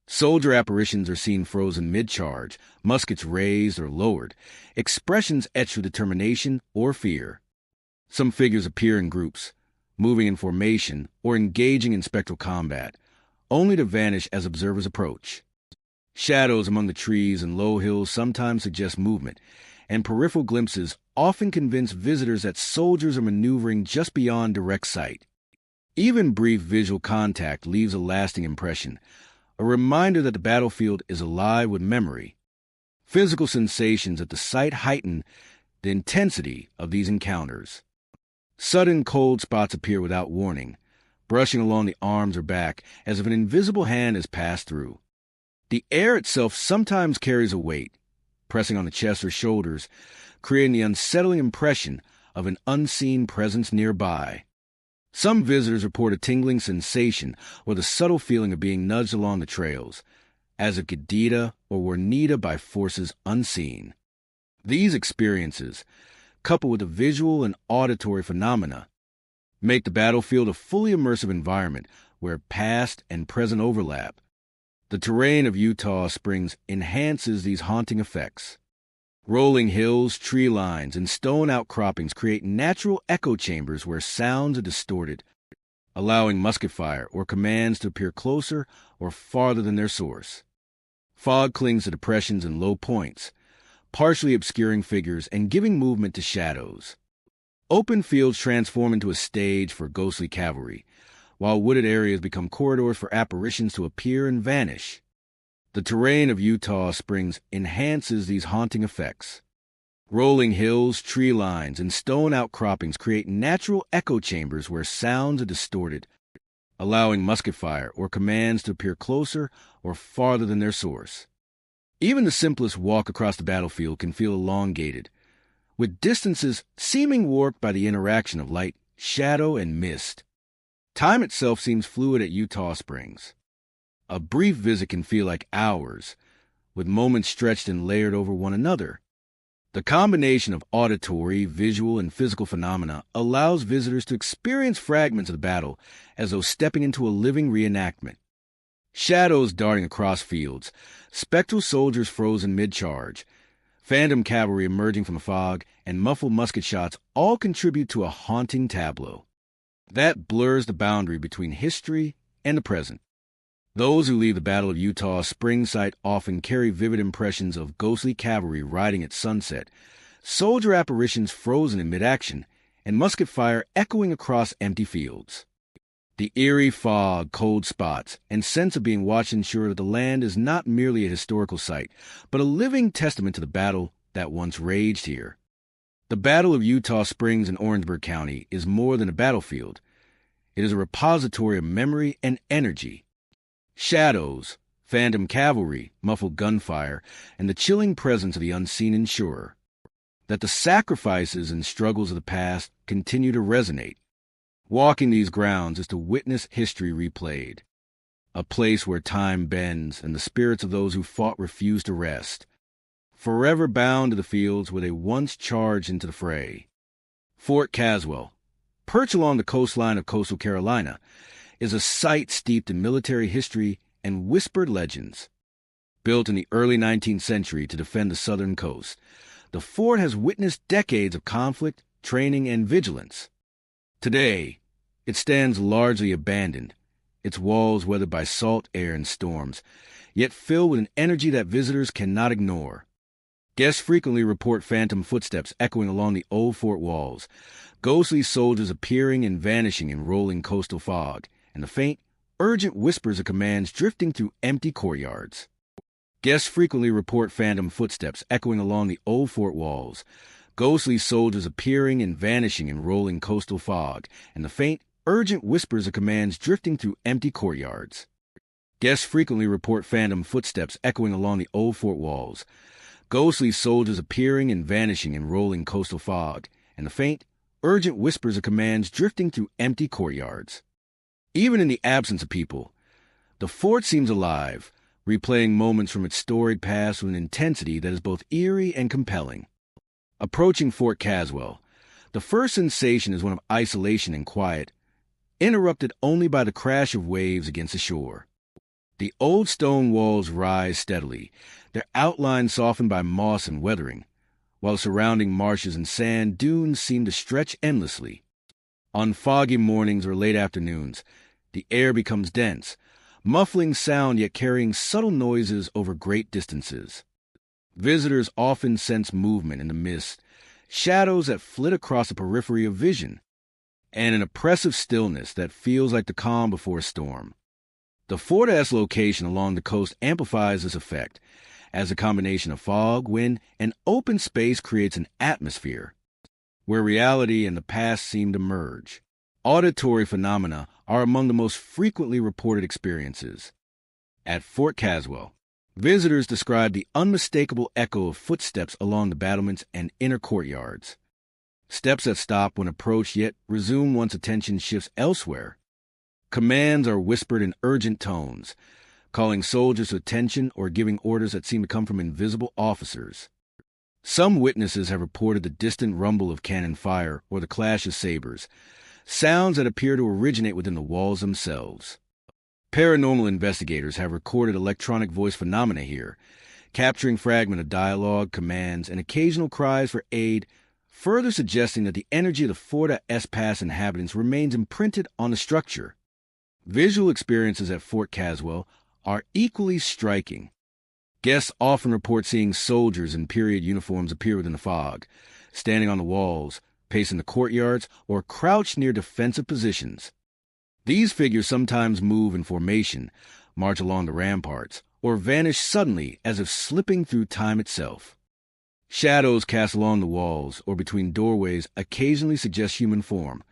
Soldier apparitions are seen frozen mid-charge, muskets raised or lowered, expressions etched with determination or fear. Some figures appear in groups, moving in formation or engaging in spectral combat, only to vanish as observers approach. Shadows among the trees and low hills sometimes suggest movement, and peripheral glimpses often convince visitors that soldiers are maneuvering just beyond direct sight. Even brief visual contact leaves a lasting impression, a reminder that the battlefield is alive with memory. Physical sensations at the site heighten the intensity of these encounters. Sudden cold spots appear without warning, brushing along the arms or back as if an invisible hand has passed through. The air itself sometimes carries a weight, pressing on the chest or shoulders, creating the unsettling impression of an unseen presence nearby. Some visitors report a tingling sensation or the subtle feeling of being nudged along the trails, as if guided or were kneaded by forces unseen. These experiences, coupled with the visual and auditory phenomena, make the battlefield a fully immersive environment where past and present overlap. The terrain of Eutaw Springs enhances these haunting effects. Rolling hills, tree lines, and stone outcroppings create natural echo chambers where sounds are distorted, allowing musket fire or commands to appear closer or farther than their source. Fog clings to depressions and low points, partially obscuring figures and giving movement to shadows. Open fields transform into a stage for ghostly cavalry, while wooded areas become corridors for apparitions to appear and vanish. The terrain of Eutaw Springs enhances these haunting effects. Rolling hills, tree lines, and stone outcroppings create natural echo chambers where sounds are distorted, allowing musket fire or commands to appear closer or farther than their source. Even the simplest walk across the battlefield can feel elongated, with distances seeming warped by the interaction of light, shadow, and mist. Time itself seems fluid at Eutaw Springs. A brief visit can feel like hours, with moments stretched and layered over one another. The combination of auditory, visual, and physical phenomena allows visitors to experience fragments of the battle as though stepping into a living reenactment. Shadows darting across fields, spectral soldiers frozen mid-charge, phantom cavalry emerging from the fog, and muffled musket shots all contribute to a haunting tableau that blurs the boundary between history and the present. Those who leave the Battle of Eutaw Springs site often carry vivid impressions of ghostly cavalry riding at sunset, soldier apparitions frozen in mid-action, and musket fire echoing across empty fields. The eerie fog, cold spots, and sense of being watched ensure that the land is not merely a historical site, but a living testament to the battle that once raged here. The Battle of Eutaw Springs in Orangeburg County is more than a battlefield. It is a repository of memory and energy. Shadows, phantom cavalry, muffled gunfire, and the chilling presence of the unseen ensure that the sacrifices and struggles of the past continue to resonate. Walking these grounds is to witness history replayed, a place where time bends and the spirits of those who fought refuse to rest, forever bound to the fields where they once charged into the fray. Fort Caswell, perched along the coastline of coastal Carolina, is a site steeped in military history and whispered legends. Built in the early 19th century to defend the southern coast, the fort has witnessed decades of conflict, training, and vigilance. Today, it stands largely abandoned, its walls weathered by salt air and storms, yet filled with an energy that visitors cannot ignore. Guests frequently report phantom footsteps echoing along the old fort walls, ghostly soldiers appearing and vanishing in rolling coastal fog, and the faint, urgent whispers of commands drifting through empty courtyards. Guests frequently report phantom footsteps echoing along the old fort walls, ghostly soldiers appearing and vanishing in rolling coastal fog, and the faint, urgent whispers of commands drifting through empty courtyards. Guests frequently report phantom footsteps echoing along the old fort walls, ghostly soldiers appearing and vanishing in rolling coastal fog, and the faint, urgent whispers of commands drifting through empty courtyards. Even in the absence of people, the fort seems alive, replaying moments from its storied past with an intensity that is both eerie and compelling. Approaching Fort Caswell, the first sensation is one of isolation and quiet, interrupted only by the crash of waves against the shore. The old stone walls rise steadily, their outlines softened by moss and weathering, while surrounding marshes and sand dunes seem to stretch endlessly. On foggy mornings or late afternoons, the air becomes dense, muffling sound yet carrying subtle noises over great distances. Visitors often sense movement in the mist, shadows that flit across the periphery of vision, and an oppressive stillness that feels like the calm before a storm. The Fort's location along the coast amplifies this effect, as a combination of fog, wind, and open space creates an atmosphere where reality and the past seem to merge. Auditory phenomena are among the most frequently reported experiences. At Fort Caswell, visitors describe the unmistakable echo of footsteps along the battlements and inner courtyards. Steps that stop when approached yet resume once attention shifts elsewhere. Commands are whispered in urgent tones, calling soldiers to attention or giving orders that seem to come from invisible officers. Some witnesses have reported the distant rumble of cannon fire or the clash of sabers, sounds that appear to originate within the walls themselves. Paranormal investigators have recorded electronic voice phenomena here, capturing fragments of dialogue, commands, and occasional cries for aid, further suggesting that the energy of the Fort Pass inhabitants remains imprinted on the structure. Visual experiences at Fort Caswell are equally striking. Guests often report seeing soldiers in period uniforms appear within the fog, standing on the walls, pacing the courtyards, or crouched near defensive positions. These figures sometimes move in formation, march along the ramparts, or vanish suddenly as if slipping through time itself. Shadows cast along the walls or between doorways occasionally suggest human form,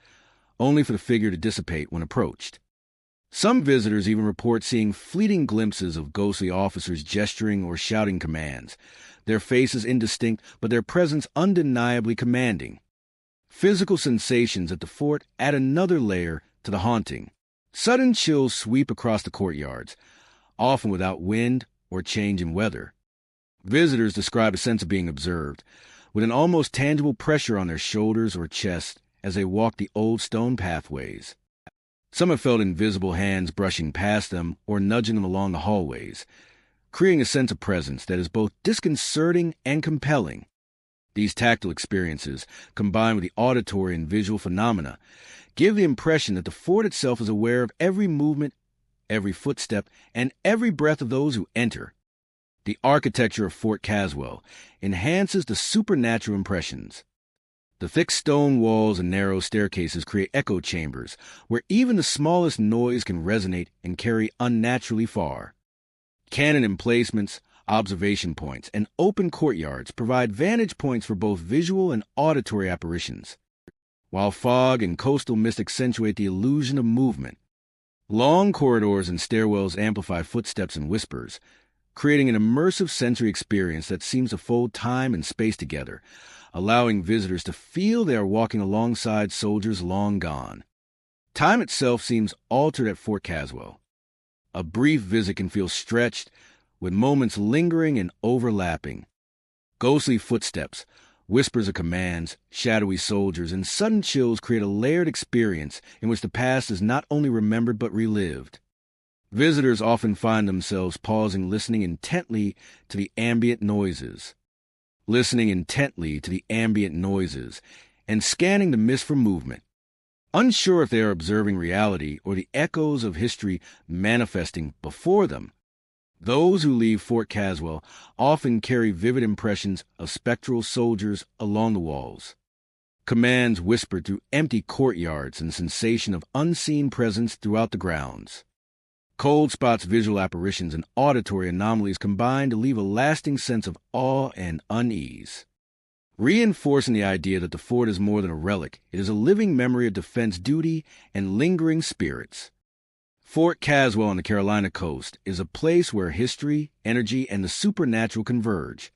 only for the figure to dissipate when approached. Some visitors even report seeing fleeting glimpses of ghostly officers gesturing or shouting commands, their faces indistinct but their presence undeniably commanding. Physical sensations at the fort add another layer to the haunting. Sudden chills sweep across the courtyards, often without wind or change in weather. Visitors describe a sense of being observed, with an almost tangible pressure on their shoulders or chest as they walk the old stone pathways. Some have felt invisible hands brushing past them or nudging them along the hallways, creating a sense of presence that is both disconcerting and compelling. These tactile experiences, combined with the auditory and visual phenomena, give the impression that the fort itself is aware of every movement, every footstep, and every breath of those who enter. The architecture of Fort Caswell enhances the supernatural impressions. The thick stone walls and narrow staircases create echo chambers where even the smallest noise can resonate and carry unnaturally far. Cannon emplacements, observation points, and open courtyards provide vantage points for both visual and auditory apparitions, while fog and coastal mist accentuate the illusion of movement. Long corridors and stairwells amplify footsteps and whispers, creating an immersive sensory experience that seems to fold time and space together, allowing visitors to feel they are walking alongside soldiers long gone. Time itself seems altered at Fort Caswell. A brief visit can feel stretched, with moments lingering and overlapping. Ghostly footsteps, whispers of commands, shadowy soldiers, and sudden chills create a layered experience in which the past is not only remembered but relived. Visitors often find themselves pausing, listening intently to the ambient noises, and scanning the mist for movement, unsure if they are observing reality or the echoes of history manifesting before them. Those who leave Fort Caswell often carry vivid impressions of spectral soldiers along the walls, commands whispered through empty courtyards, and sensation of unseen presence throughout the grounds. Cold spots, visual apparitions, and auditory anomalies combine to leave a lasting sense of awe and unease. Reinforcing the idea that the fort is more than a relic, it is a living memory of defense duty and lingering spirits. Fort Caswell on the Carolina coast is a place where history, energy, and the supernatural converge.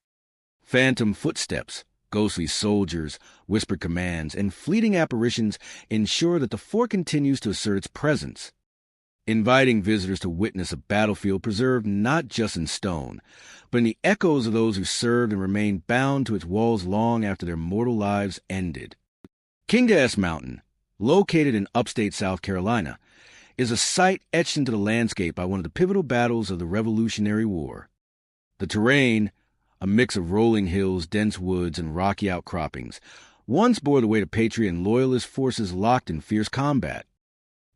Phantom footsteps, ghostly soldiers, whispered commands, and fleeting apparitions ensure that the fort continues to assert its presence, inviting visitors to witness a battlefield preserved not just in stone, but in the echoes of those who served and remained bound to its walls long after their mortal lives ended. King S Mountain, located in upstate South Carolina, is a site etched into the landscape by one of the pivotal battles of the Revolutionary War. The terrain, a mix of rolling hills, dense woods, and rocky outcroppings, once bore the weight of patriot and loyalist forces locked in fierce combat.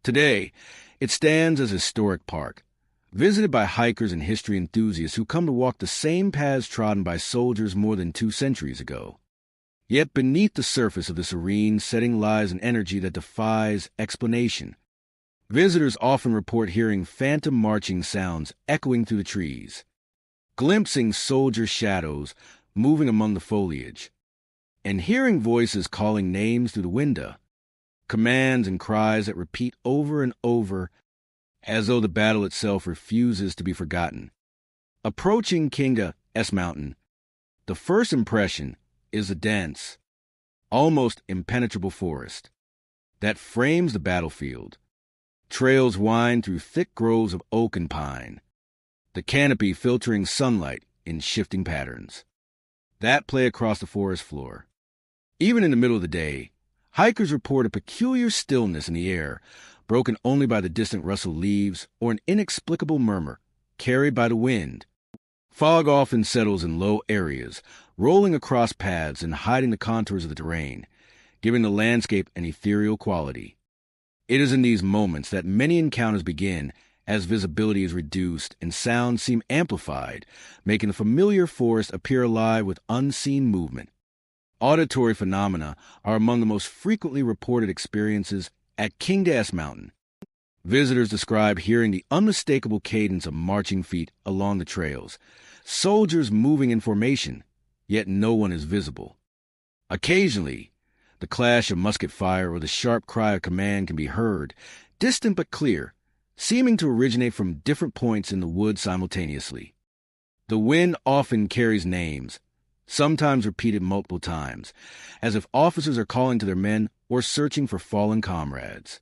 Today, it stands as a historic park, visited by hikers and history enthusiasts who come to walk the same paths trodden by soldiers more than 2 centuries ago. Yet beneath the surface of the serene setting lies an energy that defies explanation. Visitors often report hearing phantom marching sounds echoing through the trees, glimpsing soldier shadows moving among the foliage, and hearing voices calling names through the window, commands and cries that repeat over and over as though the battle itself refuses to be forgotten. Approaching King S Mountain, the first impression is the dense, almost impenetrable forest that frames the battlefield. Trails wind through thick groves of oak and pine, the canopy filtering sunlight in shifting patterns that play across the forest floor. Even in the middle of the day, hikers report a peculiar stillness in the air, broken only by the distant rustle of leaves or an inexplicable murmur carried by the wind. Fog often settles in low areas, rolling across paths and hiding the contours of the terrain, giving the landscape an ethereal quality. It is in these moments that many encounters begin, as visibility is reduced and sounds seem amplified, making the familiar forest appear alive with unseen movement. Auditory phenomena are among the most frequently reported experiences at Kingda Mountain. Visitors describe hearing the unmistakable cadence of marching feet along the trails, soldiers moving in formation, yet no one is visible. Occasionally, the clash of musket fire or the sharp cry of command can be heard, distant but clear, seeming to originate from different points in the woods simultaneously. The wind often carries names, sometimes repeated multiple times, as if officers are calling to their men or searching for fallen comrades.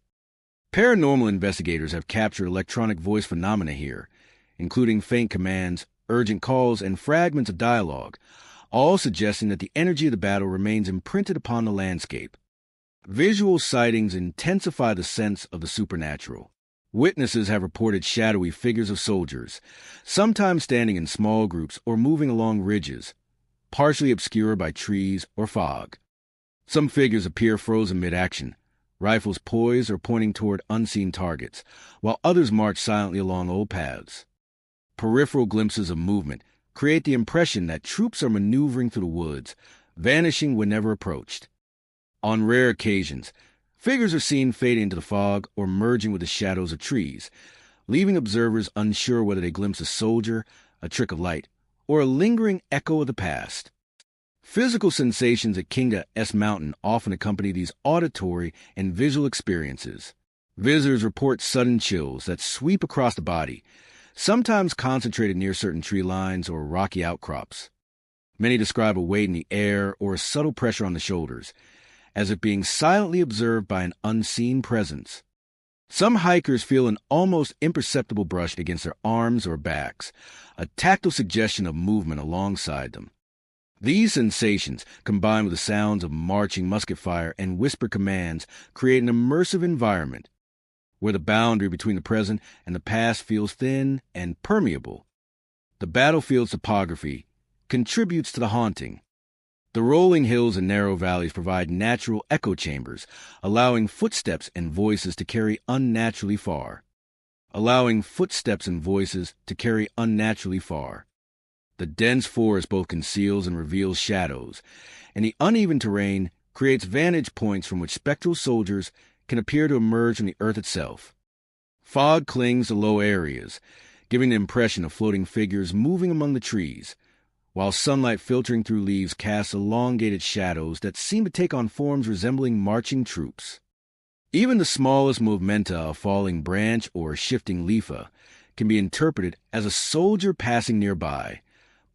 Paranormal investigators have captured electronic voice phenomena here, including faint commands, urgent calls, and fragments of dialogue, all suggesting that the energy of the battle remains imprinted upon the landscape. Visual sightings intensify the sense of the supernatural. Witnesses have reported shadowy figures of soldiers, sometimes standing in small groups or moving along ridges, partially obscured by trees or fog. Some figures appear frozen mid-action, rifles poised or pointing toward unseen targets, while others march silently along old paths. Peripheral glimpses of movement create the impression that troops are maneuvering through the woods, vanishing whenever approached. On rare occasions, figures are seen fading into the fog or merging with the shadows of trees, leaving observers unsure whether they glimpse a soldier, a trick of light, or a lingering echo of the past. Physical sensations at Kingda Mountain often accompany these auditory and visual experiences. Visitors report sudden chills that sweep across the body, sometimes concentrated near certain tree lines or rocky outcrops. Many describe a weight in the air or a subtle pressure on the shoulders, as if being silently observed by an unseen presence. Some hikers feel an almost imperceptible brush against their arms or backs, a tactile suggestion of movement alongside them. These sensations, combined with the sounds of marching musket fire and whispered commands, create an immersive environment where the boundary between the present and the past feels thin and permeable. The battlefield's topography contributes to the haunting. The rolling hills and narrow valleys provide natural echo chambers, allowing footsteps and voices to carry unnaturally far. The dense forest both conceals and reveals shadows, and the uneven terrain creates vantage points from which spectral soldiers can appear to emerge from the earth itself. Fog clings to low areas, giving the impression of floating figures moving among the trees, while sunlight filtering through leaves casts elongated shadows that seem to take on forms resembling marching troops. Even the smallest movementa, a falling branch or shifting leaf, can be interpreted as a soldier passing nearby,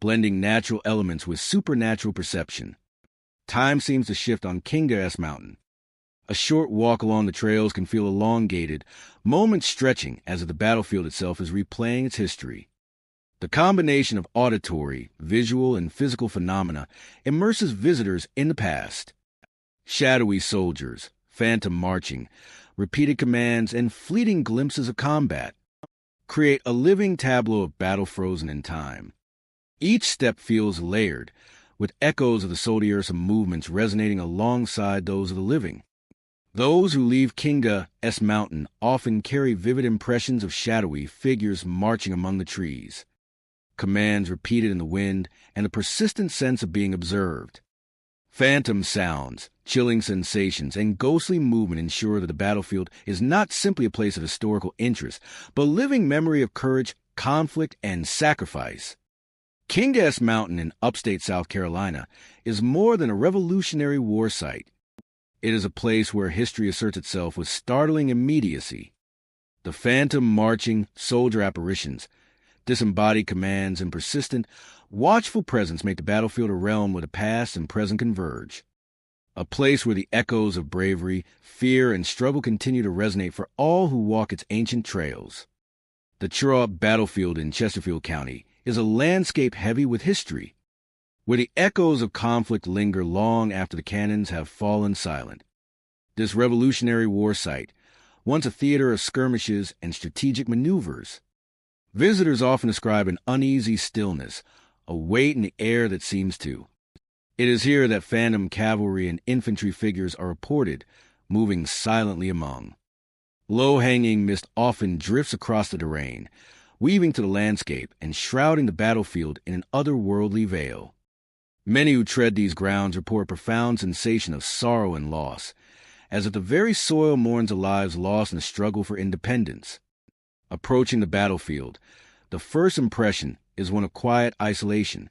blending natural elements with supernatural perception. Time seems to shift on Kingda Mountain. A short walk along the trails can feel elongated, moments stretching as if the battlefield itself is replaying its history. The combination of auditory, visual, and physical phenomena immerses visitors in the past. Shadowy soldiers, phantom marching, repeated commands, and fleeting glimpses of combat create a living tableau of battle frozen in time. Each step feels layered, with echoes of the soldiers' movements resonating alongside those of the living. Those who leave Kingda Mountain often carry vivid impressions of shadowy figures marching among the trees, commands repeated in the wind, and a persistent sense of being observed. Phantom sounds, chilling sensations, and ghostly movement ensure that the battlefield is not simply a place of historical interest, but a living memory of courage, conflict, and sacrifice. Kingda Mountain in upstate South Carolina is more than a Revolutionary War site. It is a place where history asserts itself with startling immediacy. The phantom marching soldier apparitions, disembodied commands, and persistent, watchful presence make the battlefield a realm where the past and present converge. a place where the echoes of bravery, fear, and struggle continue to resonate for all who walk its ancient trails. The Chiraw Battlefield in Chesterfield County is a landscape heavy with history, where the echoes of conflict linger long after the cannons have fallen silent. This Revolutionary War site, once a theater of skirmishes and strategic maneuvers, visitors often describe an uneasy stillness, a weight in the air that seems to. It is here that phantom cavalry and infantry figures are reported, moving silently among. Low-hanging mist often drifts across the terrain, weaving to the landscape and shrouding the battlefield in an otherworldly veil. Many who tread these grounds report a profound sensation of sorrow and loss, as if the very soil mourns the lives lost in the struggle for independence. Approaching the battlefield, the first impression is one of quiet isolation.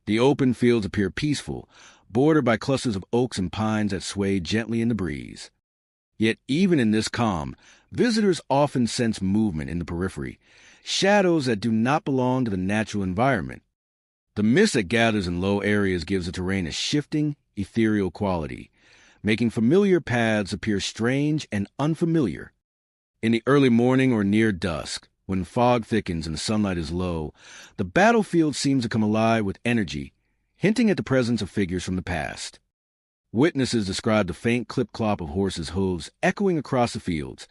The open fields appear peaceful, bordered by clusters of oaks and pines that sway gently in the breeze. Yet even in this calm, visitors often sense movement in the periphery, shadows that do not belong to the natural environment. The mist that gathers in low areas gives the terrain a shifting, ethereal quality, making familiar paths appear strange and unfamiliar. In the early morning or near dusk, when fog thickens and the sunlight is low, the battlefield seems to come alive with energy, hinting at the presence of figures from the past. Witnesses describe the faint clip-clop of horses' hooves echoing across the fields,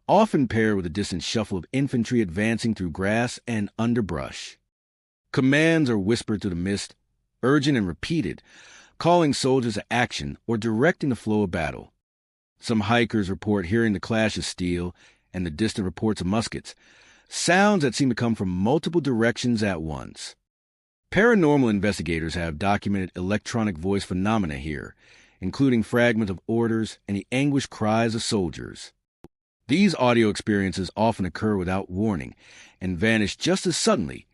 often paired with a distant shuffle of infantry advancing through grass and underbrush. Commands are whispered through the mist, urgent and repeated, calling soldiers to action or directing the flow of battle. Some hikers report hearing the clash of steel and the distant reports of muskets, sounds that seem to come from multiple directions at once. Paranormal investigators have documented electronic voice phenomena here, including fragments of orders and the anguished cries of soldiers. These audio experiences often occur without warning and vanish just as suddenly,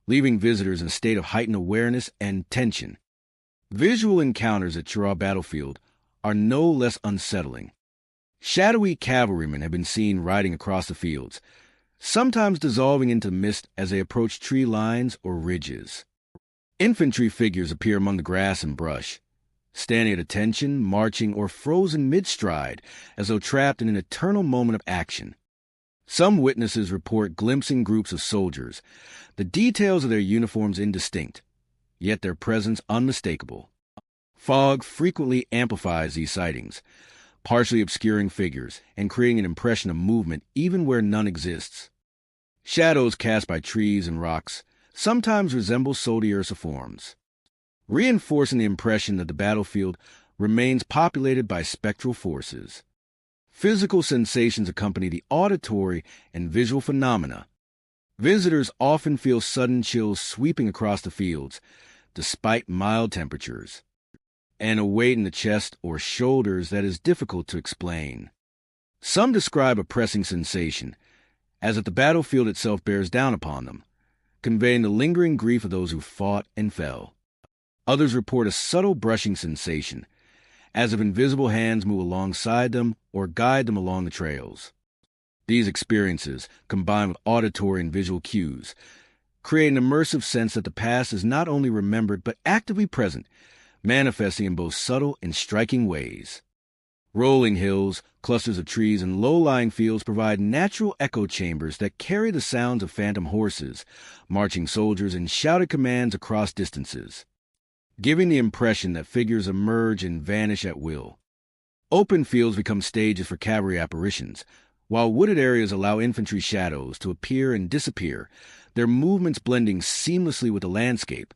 leaving visitors in a state of heightened awareness and tension. Visual encounters at Chiraw Battlefield are no less unsettling. Shadowy cavalrymen have been seen riding across the fields, sometimes dissolving into mist as they approach tree lines or ridges. Infantry figures appear among the grass and brush, standing at attention, marching, or frozen mid-stride, as though trapped in an eternal moment of action. Some witnesses report glimpsing groups of soldiers, the details of their uniforms indistinct, yet their presence unmistakable. Fog frequently amplifies these sightings, partially obscuring figures and creating an impression of movement even where none exists. Shadows cast by trees and rocks sometimes resemble soldiers' forms, reinforcing the impression that the battlefield remains populated by spectral forces. Physical sensations accompany the auditory and visual phenomena. Visitors often feel sudden chills sweeping across the fields, despite mild temperatures, and a weight in the chest or shoulders that is difficult to explain. Some describe a pressing sensation, as if the battlefield itself bears down upon them, conveying the lingering grief of those who fought and fell. Others report a subtle brushing sensation, as if invisible hands move alongside them or guide them along the trails. These experiences, combined with auditory and visual cues, create an immersive sense that the past is not only remembered but actively present, manifesting in both subtle and striking ways. Rolling hills, clusters of trees, and low-lying fields provide natural echo chambers that carry the sounds of phantom horses, marching soldiers, and shouted commands across distances, giving the impression that figures emerge and vanish at will. Open fields become stages for cavalry apparitions, while wooded areas allow infantry shadows to appear and disappear, their movements blending seamlessly with the landscape.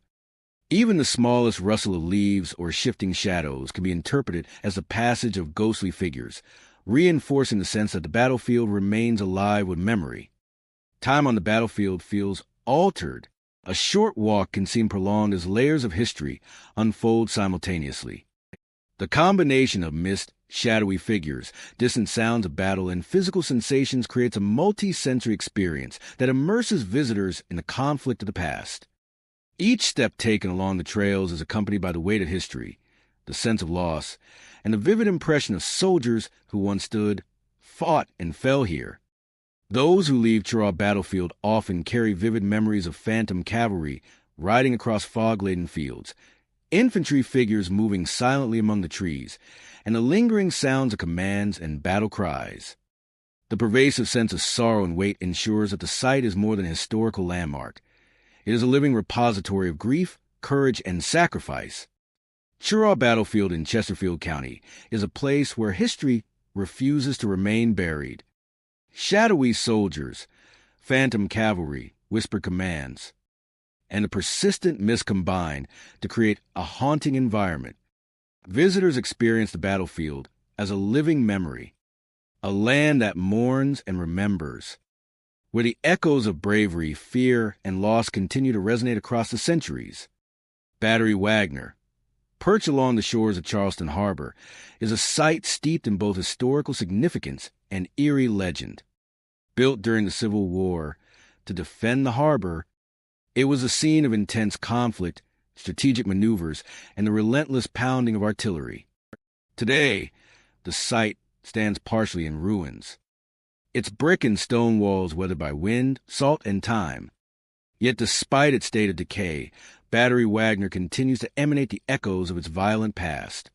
Even the smallest rustle of leaves or shifting shadows can be interpreted as the passage of ghostly figures, reinforcing the sense that the battlefield remains alive with memory. Time on the battlefield feels altered. A short walk can seem prolonged as layers of history unfold simultaneously. The combination of mist, shadowy figures, distant sounds of battle, and physical sensations creates a multi-sensory experience that immerses visitors in the conflict of the past. Each step taken along the trails is accompanied by the weight of history, the sense of loss, and the vivid impression of soldiers who once stood, fought, and fell here. Those who leave Chiraw Battlefield often carry vivid memories of phantom cavalry riding across fog-laden fields, infantry figures moving silently among the trees, and the lingering sounds of commands and battle cries. The pervasive sense of sorrow and weight ensures that the site is more than a historical landmark. It is a living repository of grief, courage, and sacrifice. Cheraw Battlefield in Chesterfield County is a place where history refuses to remain buried. Shadowy soldiers, phantom cavalry, whispered commands, and the persistent mist combine to create a haunting environment. Visitors experience the battlefield as a living memory, a land that mourns and remembers, where the echoes of bravery, fear, and loss continue to resonate across the centuries. Battery Wagner, perched along the shores of Charleston Harbor, is a site steeped in both historical significance and eerie legend. Built during the Civil War to defend the harbor, it was a scene of intense conflict, strategic maneuvers, and the relentless pounding of artillery. Today, the site stands partially in ruins, its brick and stone walls weathered by wind, salt, and time. Yet despite its state of decay, Battery Wagner continues to emanate the echoes of its violent past.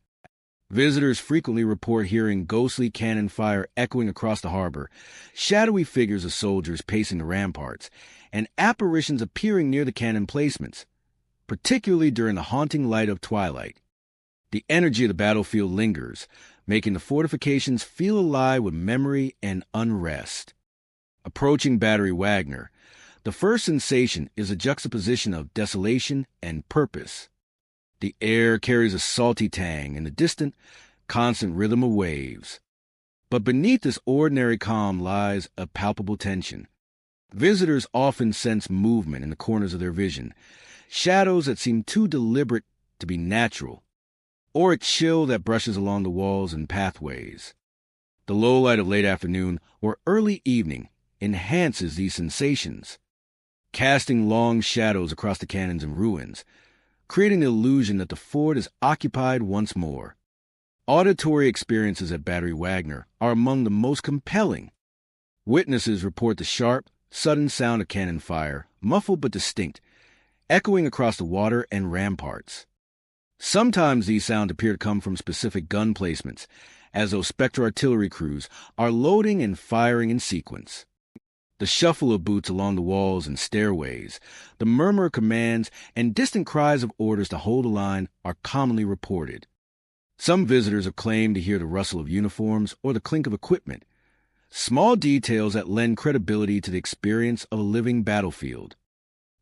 Visitors frequently report hearing ghostly cannon fire echoing across the harbor, shadowy figures of soldiers pacing the ramparts, and apparitions appearing near the cannon placements, particularly during the haunting light of twilight. The energy of the battlefield lingers, making the fortifications feel alive with memory and unrest. Approaching Battery Wagner, the first sensation is a juxtaposition of desolation and purpose. The air carries a salty tang and the distant, constant rhythm of waves. But beneath this ordinary calm lies a palpable tension. Visitors often sense movement in the corners of their vision, shadows that seem too deliberate to be natural, or a chill that brushes along the walls and pathways. The low light of late afternoon or early evening enhances these sensations, casting long shadows across the cannons and ruins, creating the illusion that the fort is occupied once more. Auditory experiences at Battery Wagner are among the most compelling. Witnesses report the sharp, sudden sound of cannon fire, muffled but distinct, echoing across the water and ramparts. Sometimes these sounds appear to come from specific gun placements, as though Spectre artillery crews are loading and firing in sequence. The shuffle of boots along the walls and stairways, the murmur of commands, and distant cries of orders to hold the line are commonly reported. Some visitors have claimed to hear the rustle of uniforms or the clink of equipment, small details that lend credibility to the experience of a living battlefield.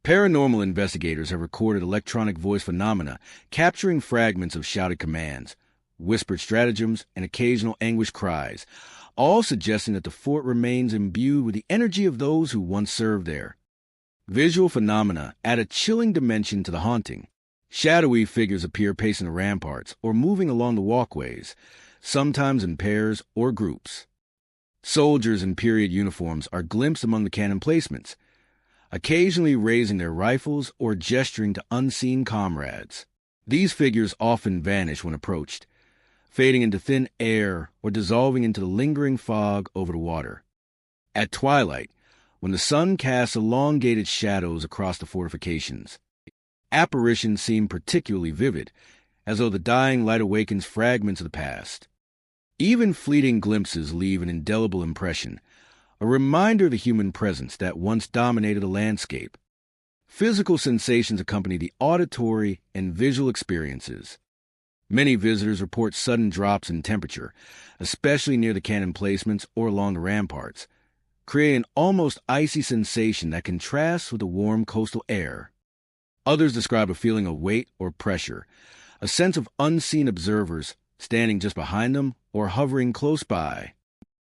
Paranormal investigators have recorded electronic voice phenomena capturing fragments of shouted commands, whispered stratagems, and occasional anguished cries, all suggesting that the fort remains imbued with the energy of those who once served there. Visual phenomena add a chilling dimension to the haunting. Shadowy figures appear pacing the ramparts or moving along the walkways, sometimes in pairs or groups. Soldiers in period uniforms are glimpsed among the cannon placements, occasionally raising their rifles or gesturing to unseen comrades. These figures often vanish when approached, fading into thin air or dissolving into the lingering fog over the water. At twilight, when the sun casts elongated shadows across the fortifications, apparitions seem particularly vivid, as though the dying light awakens fragments of the past. Even fleeting glimpses leave an indelible impression, a reminder of the human presence that once dominated the landscape. Physical sensations accompany the auditory and visual experiences. Many visitors report sudden drops in temperature, especially near the cannon placements or along the ramparts, creating an almost icy sensation that contrasts with the warm coastal air. Others describe a feeling of weight or pressure, a sense of unseen observers standing just behind them or hovering close by.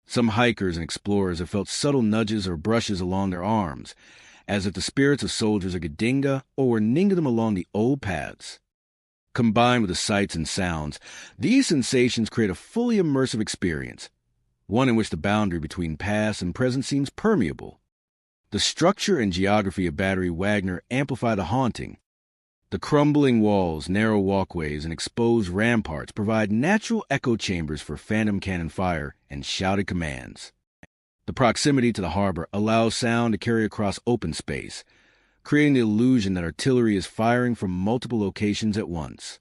Some hikers and explorers have felt subtle nudges or brushes along their arms, as if the spirits of soldiers are Gadinga or were ninging them along the old paths. Combined with the sights and sounds, these sensations create a fully immersive experience, one in which the boundary between past and present seems permeable. The structure and geography of Battery Wagner amplify the haunting. The crumbling walls, narrow walkways, and exposed ramparts provide natural echo chambers for phantom cannon fire and shouted commands. The proximity to the harbor allows sound to carry across open space, creating the illusion that artillery is firing from multiple locations at once.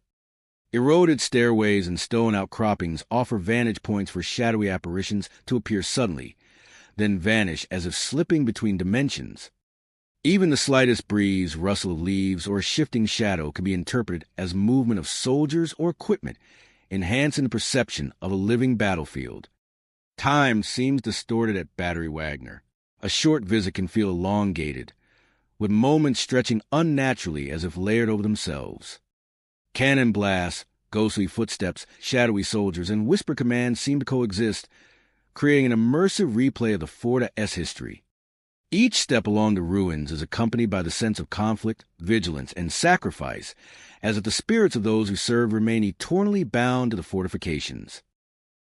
Eroded stairways and stone outcroppings offer vantage points for shadowy apparitions to appear suddenly, then vanish as if slipping between dimensions. Even the slightest breeze, rustle of leaves, or shifting shadow can be interpreted as movement of soldiers or equipment, enhancing the perception of a living battlefield. Time seems distorted at Battery Wagner. A short visit can feel elongated, with moments stretching unnaturally as if layered over themselves. Cannon blasts, ghostly footsteps, shadowy soldiers, and whisper commands seem to coexist, creating an immersive replay of the Fort's history. Each step along the ruins is accompanied by the sense of conflict, vigilance, and sacrifice, as if the spirits of those who serve remain eternally bound to the fortifications.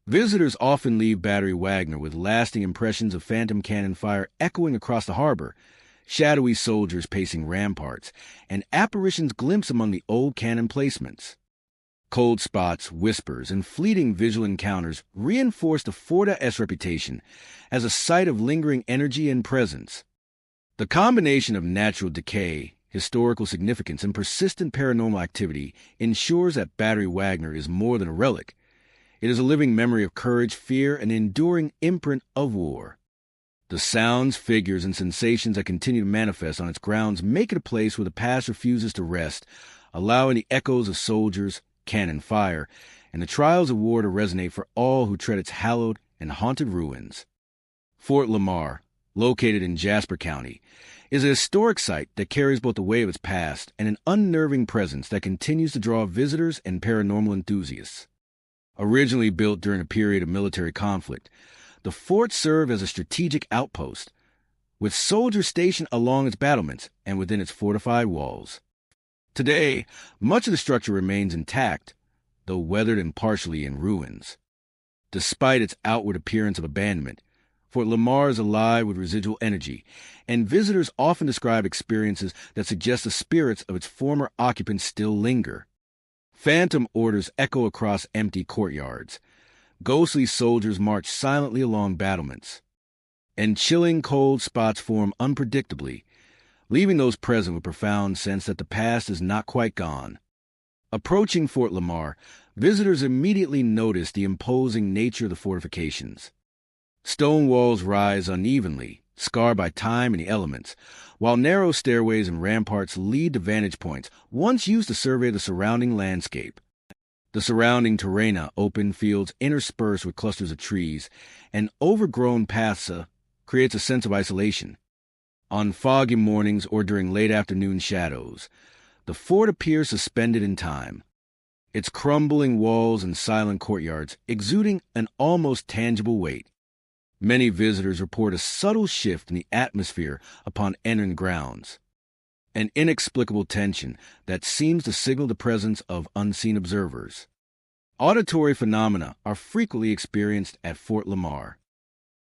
Visitors often leave Battery Wagner with lasting impressions of phantom cannon fire echoing across the harbor, shadowy soldiers pacing ramparts, and apparitions glimpsed among the old cannon placements. Cold spots, whispers, and fleeting visual encounters reinforce the Fort's reputation as a site of lingering energy and presence. The combination of natural decay, historical significance, and persistent paranormal activity ensures that Battery Wagner is more than a relic. It is a living memory of courage, fear, and enduring imprint of war. The sounds, figures, and sensations that continue to manifest on its grounds make it a place where the past refuses to rest, allowing the echoes of soldiers, cannon fire, and the trials of war to resonate for all who tread its hallowed and haunted ruins. Fort Lamar, located in Jasper County, is a historic site that carries both the weight of its past and an unnerving presence that continues to draw visitors and paranormal enthusiasts. Originally built during a period of military conflict, the fort served as a strategic outpost, with soldiers stationed along its battlements and within its fortified walls. Today, much of the structure remains intact, though weathered and partially in ruins. Despite its outward appearance of abandonment, Fort Lamar is alive with residual energy, and visitors often describe experiences that suggest the spirits of its former occupants still linger. Phantom orders echo across empty courtyards. Ghostly soldiers march silently along battlements. And chilling cold spots form unpredictably, leaving those present with profound sense that the past is not quite gone. Approaching Fort Lamar, visitors immediately notice the imposing nature of the fortifications. Stone walls rise unevenly, scarred by time and the elements, while narrow stairways and ramparts lead to vantage points once used to survey the surrounding landscape. The surrounding terrain, open fields interspersed with clusters of trees, and overgrown paths creates a sense of isolation. On foggy mornings or during late afternoon shadows, the fort appears suspended in time, its crumbling walls and silent courtyards exuding an almost tangible weight. Many visitors report a subtle shift in the atmosphere upon entering grounds, an inexplicable tension that seems to signal the presence of unseen observers. Auditory phenomena are frequently experienced at Fort Lamar.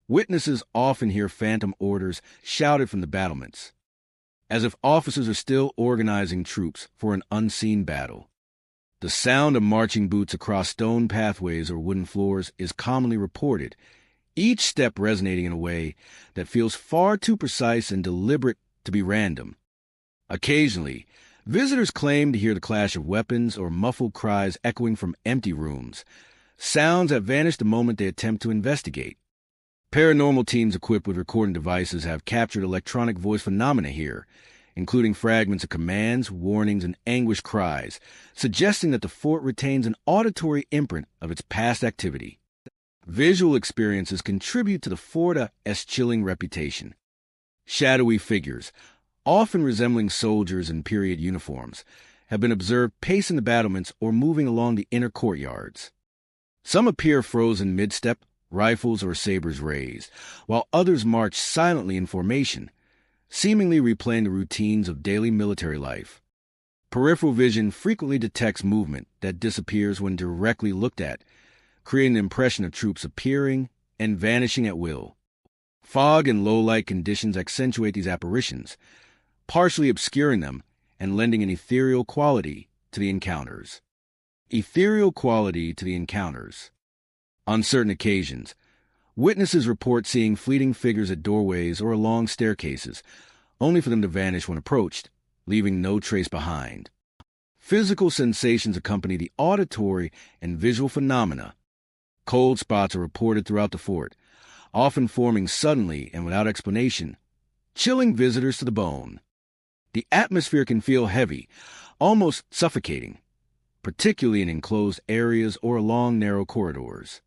Witnesses often hear phantom orders shouted from the battlements, as if officers are still organizing troops for an unseen battle. The sound of marching boots across stone pathways or wooden floors is commonly reported, each step resonating in a way that feels far too precise and deliberate to be random. Occasionally, visitors claim to hear the clash of weapons or muffled cries echoing from empty rooms, sounds that vanish the moment they attempt to investigate. Paranormal teams equipped with recording devices have captured electronic voice phenomena here, including fragments of commands, warnings, and anguished cries, suggesting that the fort retains an auditory imprint of its past activity. Visual experiences contribute to the Fort's chilling reputation. Shadowy figures, often resembling soldiers in period uniforms, have been observed pacing the battlements or moving along the inner courtyards. Some appear frozen mid-step, rifles or sabers raised, while others march silently in formation, seemingly replaying the routines of daily military life. Peripheral vision frequently detects movement that disappears when directly looked at, creating an impression of troops appearing and vanishing at will. Fog and low-light conditions accentuate these apparitions, partially obscuring them and lending an ethereal quality to the encounters. On certain occasions, witnesses report seeing fleeting figures at doorways or along staircases, only for them to vanish when approached, leaving no trace behind. Physical sensations accompany the auditory and visual phenomena. Cold spots are reported throughout the fort, often forming suddenly and without explanation, chilling visitors to the bone. The atmosphere can feel heavy, almost suffocating, particularly in enclosed areas or along narrow corridors.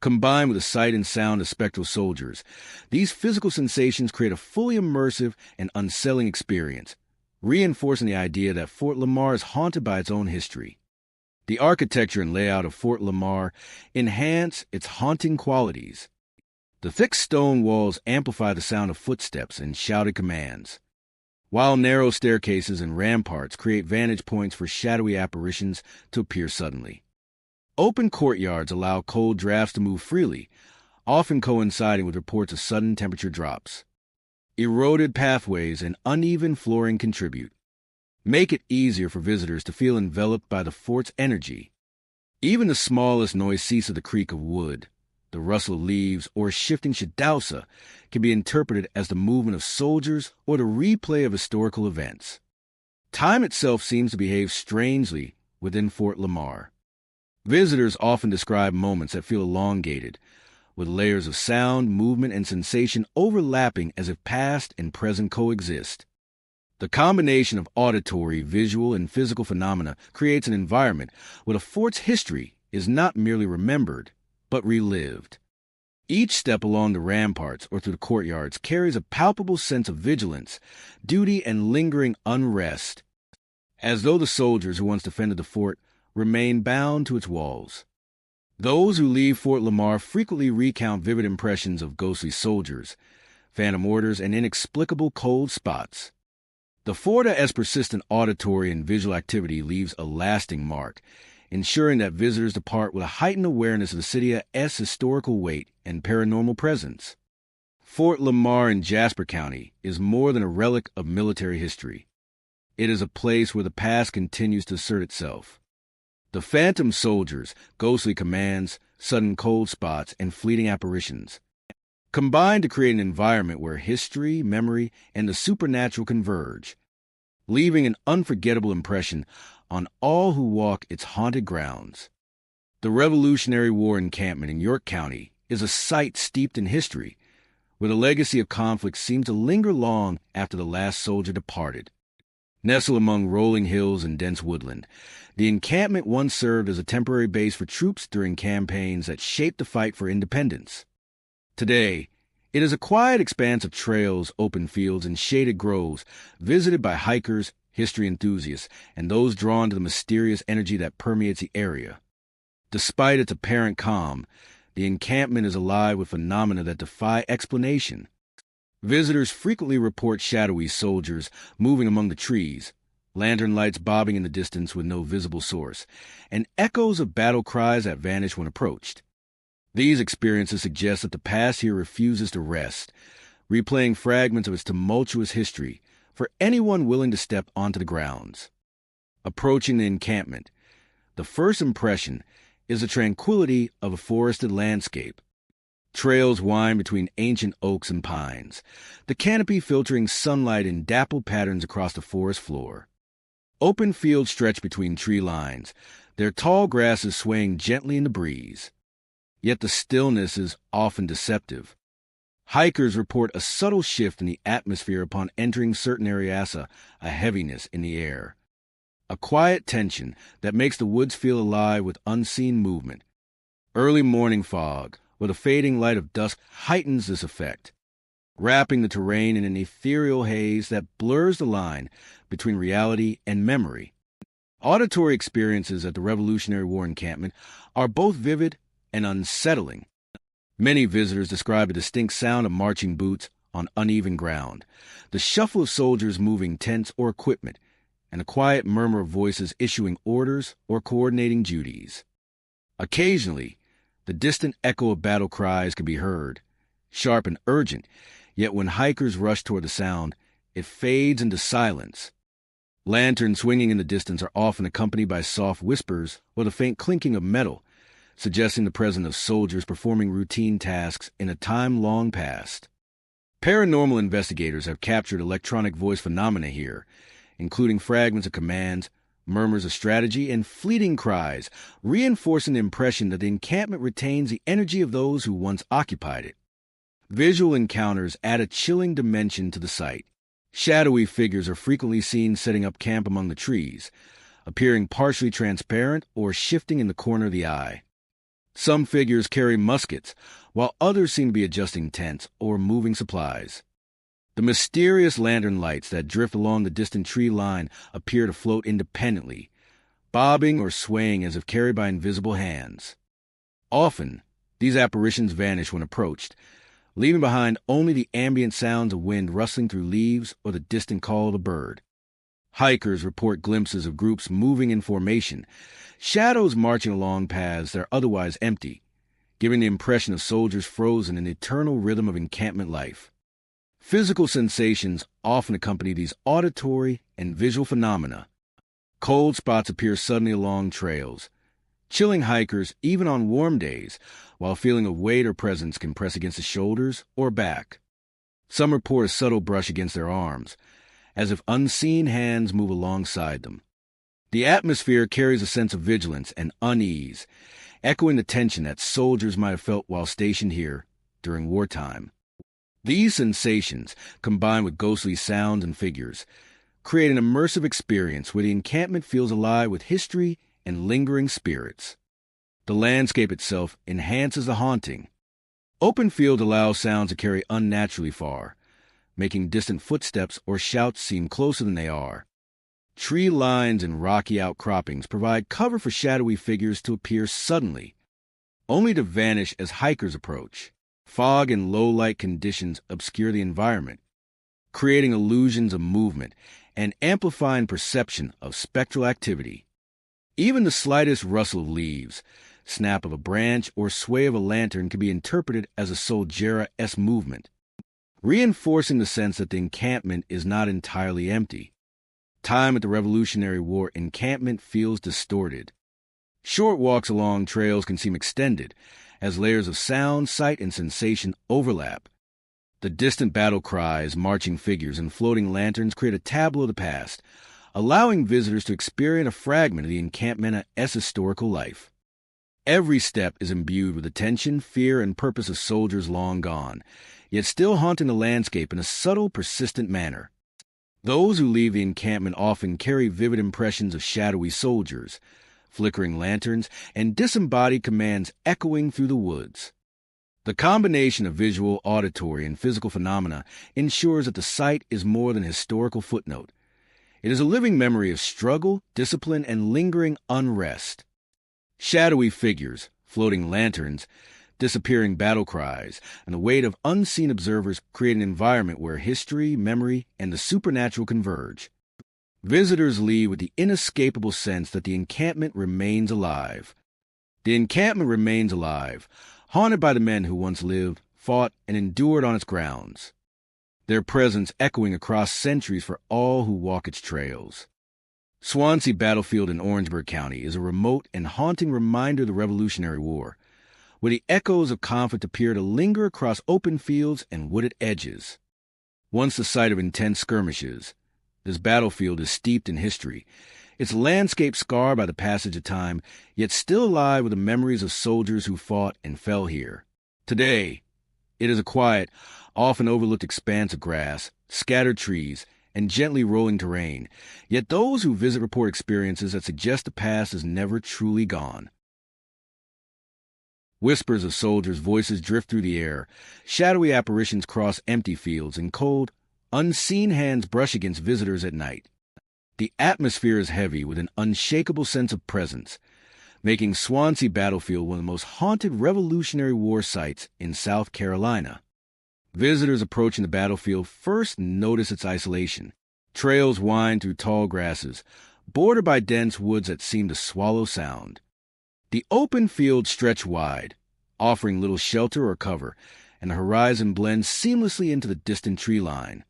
Combined with the sight and sound of spectral soldiers, these physical sensations create a fully immersive and unsettling experience, reinforcing the idea that Fort Lamar is haunted by its own history. The architecture and layout of Fort Lamar enhance its haunting qualities. The thick stone walls amplify the sound of footsteps and shouted commands, while narrow staircases and ramparts create vantage points for shadowy apparitions to appear suddenly. Open courtyards allow cold drafts to move freely, often coinciding with reports of sudden temperature drops. Eroded pathways and uneven flooring contribute, make it easier for visitors to feel enveloped by the fort's energy. Even the smallest noise ceases the creak of wood, the rustle of leaves, or shifting shadowsa can be interpreted as the movement of soldiers or the replay of historical events. Time itself seems to behave strangely within Fort Lamar. Visitors often describe moments that feel elongated, with layers of sound, movement, and sensation overlapping as if past and present coexist. The combination of auditory, visual, and physical phenomena creates an environment where the fort's history is not merely remembered, but relived. Each step along the ramparts or through the courtyards carries a palpable sense of vigilance, duty, and lingering unrest, as though the soldiers who once defended the fort remain bound to its walls. Those who leave Fort Lamar frequently recount vivid impressions of ghostly soldiers, phantom orders, and inexplicable cold spots. The fort as persistent auditory and visual activity leaves a lasting mark, ensuring that visitors depart with a heightened awareness of the city's historical weight and paranormal presence. Fort Lamar in Jasper County is more than a relic of military history. It is a place where the past continues to assert itself. The phantom soldiers, ghostly commands, sudden cold spots, and fleeting apparitions combine to create an environment where history, memory, and the supernatural converge, leaving an unforgettable impression on all who walk its haunted grounds. The Revolutionary War encampment in York County is a site steeped in history, where the legacy of conflict seems to linger long after the last soldier departed. Nestled among rolling hills and dense woodland, the encampment once served as a temporary base for troops during campaigns that shaped the fight for independence. Today, it is a quiet expanse of trails, open fields, and shaded groves, visited by hikers, history enthusiasts, and those drawn to the mysterious energy that permeates the area. Despite its apparent calm, the encampment is alive with phenomena that defy explanation. Visitors frequently report shadowy soldiers moving among the trees, lantern lights bobbing in the distance with no visible source, and echoes of battle cries that vanish when approached. These experiences suggest that the past here refuses to rest, replaying fragments of its tumultuous history for anyone willing to step onto the grounds. Approaching the encampment, the first impression is the tranquility of a forested landscape. Trails wind between ancient oaks and pines, the canopy filtering sunlight in dappled patterns across the forest floor. Open fields stretch between tree lines, their tall grasses swaying gently in the breeze. Yet the stillness is often deceptive. Hikers report a subtle shift in the atmosphere upon entering certain areas, a heaviness in the air. A quiet tension that makes the woods feel alive with unseen movement. Early morning fog, or the fading light of dusk, heightens this effect, wrapping the terrain in an ethereal haze that blurs the line between reality and memory. Auditory experiences at the Revolutionary War encampment are both vivid and unsettling. Many visitors describe a distinct sound of marching boots on uneven ground, the shuffle of soldiers moving tents or equipment, and a quiet murmur of voices issuing orders or coordinating duties. Occasionally, the distant echo of battle cries can be heard, sharp and urgent, yet when hikers rush toward the sound, it fades into silence. Lanterns swinging in the distance are often accompanied by soft whispers or the faint clinking of metal, suggesting the presence of soldiers performing routine tasks in a time long past. Paranormal investigators have captured electronic voice phenomena here, including fragments of commands, murmurs of strategy, and fleeting cries, reinforcing the impression that the encampment retains the energy of those who once occupied it. Visual encounters add a chilling dimension to the site. Shadowy figures are frequently seen setting up camp among the trees, appearing partially transparent or shifting in the corner of the eye. Some figures carry muskets, while others seem to be adjusting tents or moving supplies. The mysterious lantern lights that drift along the distant tree line appear to float independently, bobbing or swaying as if carried by invisible hands. Often, these apparitions vanish when approached, leaving behind only the ambient sounds of wind rustling through leaves or the distant call of a bird. Hikers report glimpses of groups moving in formation, shadows marching along paths that are otherwise empty, giving the impression of soldiers frozen in the eternal rhythm of encampment life. Physical sensations often accompany these auditory and visual phenomena. Cold spots appear suddenly along trails, chilling hikers even on warm days, while a feeling of weight or presence can press against the shoulders or back. Some report a subtle brush against their arms, as if unseen hands move alongside them. The atmosphere carries a sense of vigilance and unease, echoing the tension that soldiers might have felt while stationed here during wartime. These sensations, combined with ghostly sounds and figures, create an immersive experience where the encampment feels alive with history and lingering spirits. The landscape itself enhances the haunting. Open field allows sounds to carry unnaturally far, making distant footsteps or shouts seem closer than they are. Tree lines and rocky outcroppings provide cover for shadowy figures to appear suddenly, only to vanish as hikers approach. Fog and low-light conditions obscure the environment, creating illusions of movement and amplifying perception of spectral activity. Even the slightest rustle of leaves, snap of a branch, or sway of a lantern can be interpreted as a soldiera-esque movement, reinforcing the sense that the encampment is not entirely empty. Time at the Revolutionary War encampment feels distorted. Short walks along trails can seem extended, as layers of sound, sight, and sensation overlap. The distant battle cries, marching figures, and floating lanterns create a tableau of the past, allowing visitors to experience a fragment of the encampment's historical life. Every step is imbued with the tension, fear, and purpose of soldiers long gone, yet still haunting the landscape in a subtle, persistent manner. Those who leave the encampment often carry vivid impressions of shadowy soldiers, flickering lanterns, and disembodied commands echoing through the woods. The combination of visual, auditory, and physical phenomena ensures that the site is more than a historical footnote. It is a living memory of struggle, discipline, and lingering unrest. Shadowy figures, floating lanterns, disappearing battle cries, and the weight of unseen observers create an environment where history, memory, and the supernatural converge. Visitors leave with the inescapable sense that the encampment remains alive. The encampment remains alive, haunted by the men who once lived, fought, and endured on its grounds, their presence echoing across centuries for all who walk its trails. Swansea Battlefield in Orangeburg County is a remote and haunting reminder of the Revolutionary War, where the echoes of conflict appear to linger across open fields and wooded edges. Once the site of intense skirmishes, this battlefield is steeped in history, its landscape scarred by the passage of time, yet still alive with the memories of soldiers who fought and fell here. Today, it is a quiet, often overlooked expanse of grass, scattered trees, and gently rolling terrain, yet those who visit report experiences that suggest the past is never truly gone. Whispers of soldiers' voices drift through the air, shadowy apparitions cross empty fields, and cold, unseen hands brush against visitors at night. The atmosphere is heavy with an unshakable sense of presence, making Swansea Battlefield one of the most haunted Revolutionary War sites in South Carolina. Visitors approaching the battlefield first notice its isolation. Trails wind through tall grasses, bordered by dense woods that seem to swallow sound. The open fields stretch wide, offering little shelter or cover, and the horizon blends seamlessly into the distant tree line.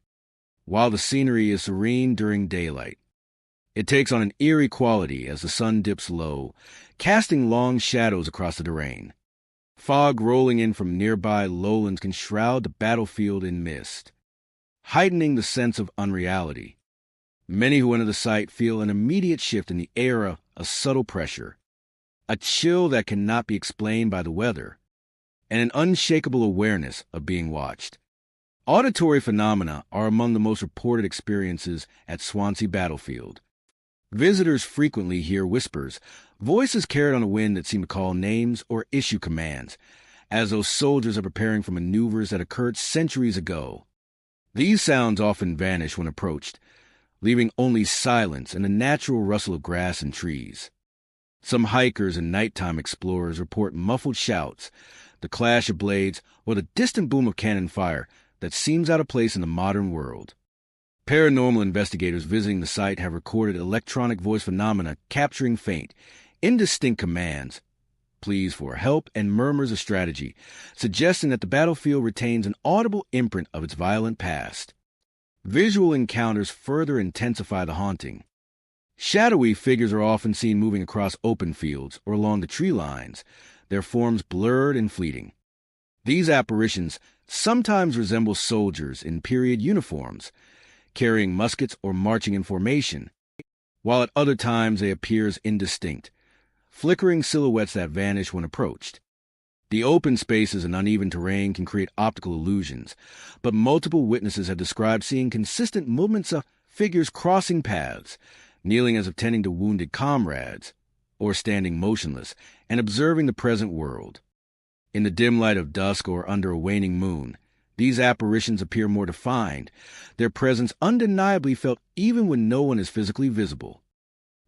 While the scenery is serene during daylight, it takes on an eerie quality as the sun dips low, casting long shadows across the terrain. Fog rolling in from nearby lowlands can shroud the battlefield in mist, heightening the sense of unreality. Many who enter the site feel an immediate shift in the air, a subtle pressure, a chill that cannot be explained by the weather, and an unshakable awareness of being watched. Auditory phenomena are among the most reported experiences at Swansea Battlefield. Visitors frequently hear whispers, voices carried on a wind that seem to call names or issue commands, as though soldiers are preparing for maneuvers that occurred centuries ago. These sounds often vanish when approached, leaving only silence and the natural rustle of grass and trees. Some hikers and nighttime explorers report muffled shouts, the clash of blades, or the distant boom of cannon fire that seems out of place in the modern world. Paranormal investigators visiting the site have recorded electronic voice phenomena capturing faint, indistinct commands, pleas for help, and murmurs of strategy, suggesting that the battlefield retains an audible imprint of its violent past. Visual encounters further intensify the haunting. Shadowy figures are often seen moving across open fields or along the tree lines, their forms blurred and fleeting. These apparitions sometimes resemble soldiers in period uniforms, carrying muskets or marching in formation, while at other times they appear as indistinct, flickering silhouettes that vanish when approached. The open spaces and uneven terrain can create optical illusions, but multiple witnesses have described seeing consistent movements of figures crossing paths, kneeling as if tending to wounded comrades, or standing motionless and observing the present world. In the dim light of dusk or under a waning moon, these apparitions appear more defined, their presence undeniably felt even when no one is physically visible.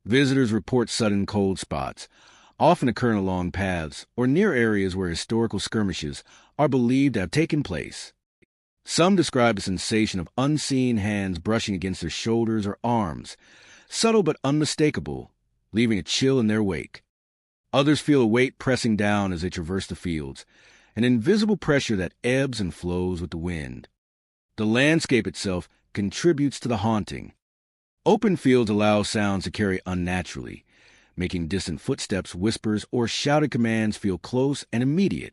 Visitors report sudden cold spots, often occurring along paths or near areas where historical skirmishes are believed to have taken place. Some describe a sensation of unseen hands brushing against their shoulders or arms, subtle but unmistakable, leaving a chill in their wake. Others feel a weight pressing down as they traverse the fields, an invisible pressure that ebbs and flows with the wind. The landscape itself contributes to the haunting. Open fields allow sounds to carry unnaturally, making distant footsteps, whispers, or shouted commands feel close and immediate.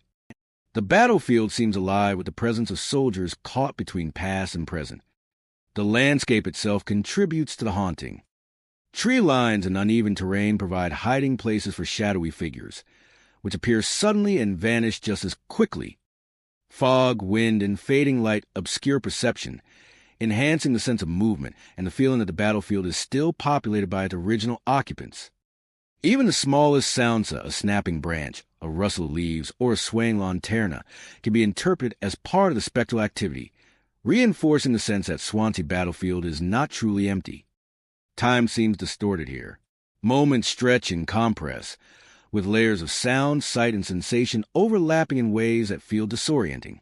The battlefield seems alive with the presence of soldiers caught between past and present. The landscape itself contributes to the haunting. Tree lines and uneven terrain provide hiding places for shadowy figures, which appear suddenly and vanish just as quickly. Fog, wind, and fading light obscure perception, enhancing the sense of movement and the feeling that the battlefield is still populated by its original occupants. Even the smallest sound, a snapping branch, a rustle of leaves, or a swaying lanterna, can be interpreted as part of the spectral activity, reinforcing the sense that Swansea Battlefield is not truly empty. Time seems distorted here. Moments stretch and compress, with layers of sound, sight, and sensation overlapping in ways that feel disorienting.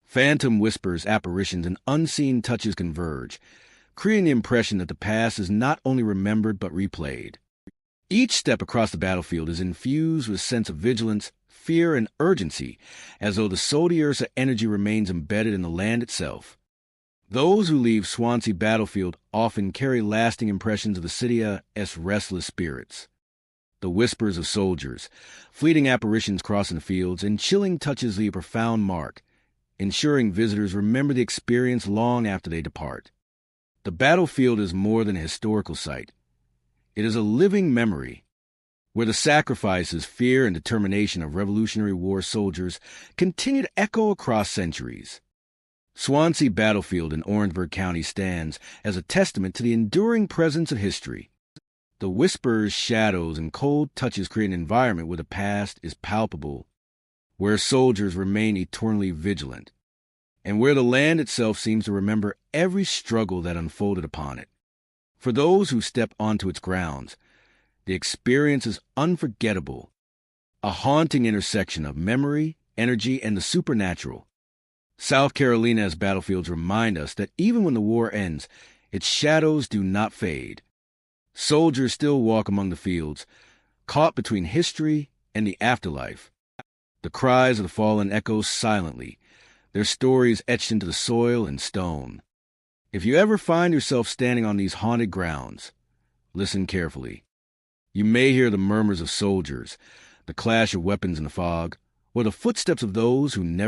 Phantom whispers, apparitions, and unseen touches converge, creating the impression that the past is not only remembered but replayed. Each step across the battlefield is infused with a sense of vigilance, fear, and urgency, as though the Sodiersa energy remains embedded in the land itself. Those who leave Swansea Battlefield often carry lasting impressions of the city's restless spirits. The whispers of soldiers, fleeting apparitions crossing the fields, and chilling touches leave a profound mark, ensuring visitors remember the experience long after they depart. The battlefield is more than a historical site. It is a living memory, where the sacrifices, fear, and determination of Revolutionary War soldiers continue to echo across centuries. Swansea Battlefield in Orangeburg County stands as a testament to the enduring presence of history. The whispers, shadows, and cold touches create an environment where the past is palpable, where soldiers remain eternally vigilant, and where the land itself seems to remember every struggle that unfolded upon it. For those who step onto its grounds, the experience is unforgettable, a haunting intersection of memory, energy, and the supernatural. South Carolina's battlefields remind us that even when the war ends, its shadows do not fade. Soldiers still walk among the fields, caught between history and the afterlife. The cries of the fallen echo silently, their stories etched into the soil and stone. If you ever find yourself standing on these haunted grounds, listen carefully. You may hear the murmurs of soldiers, the clash of weapons in the fog, were the footsteps of those who never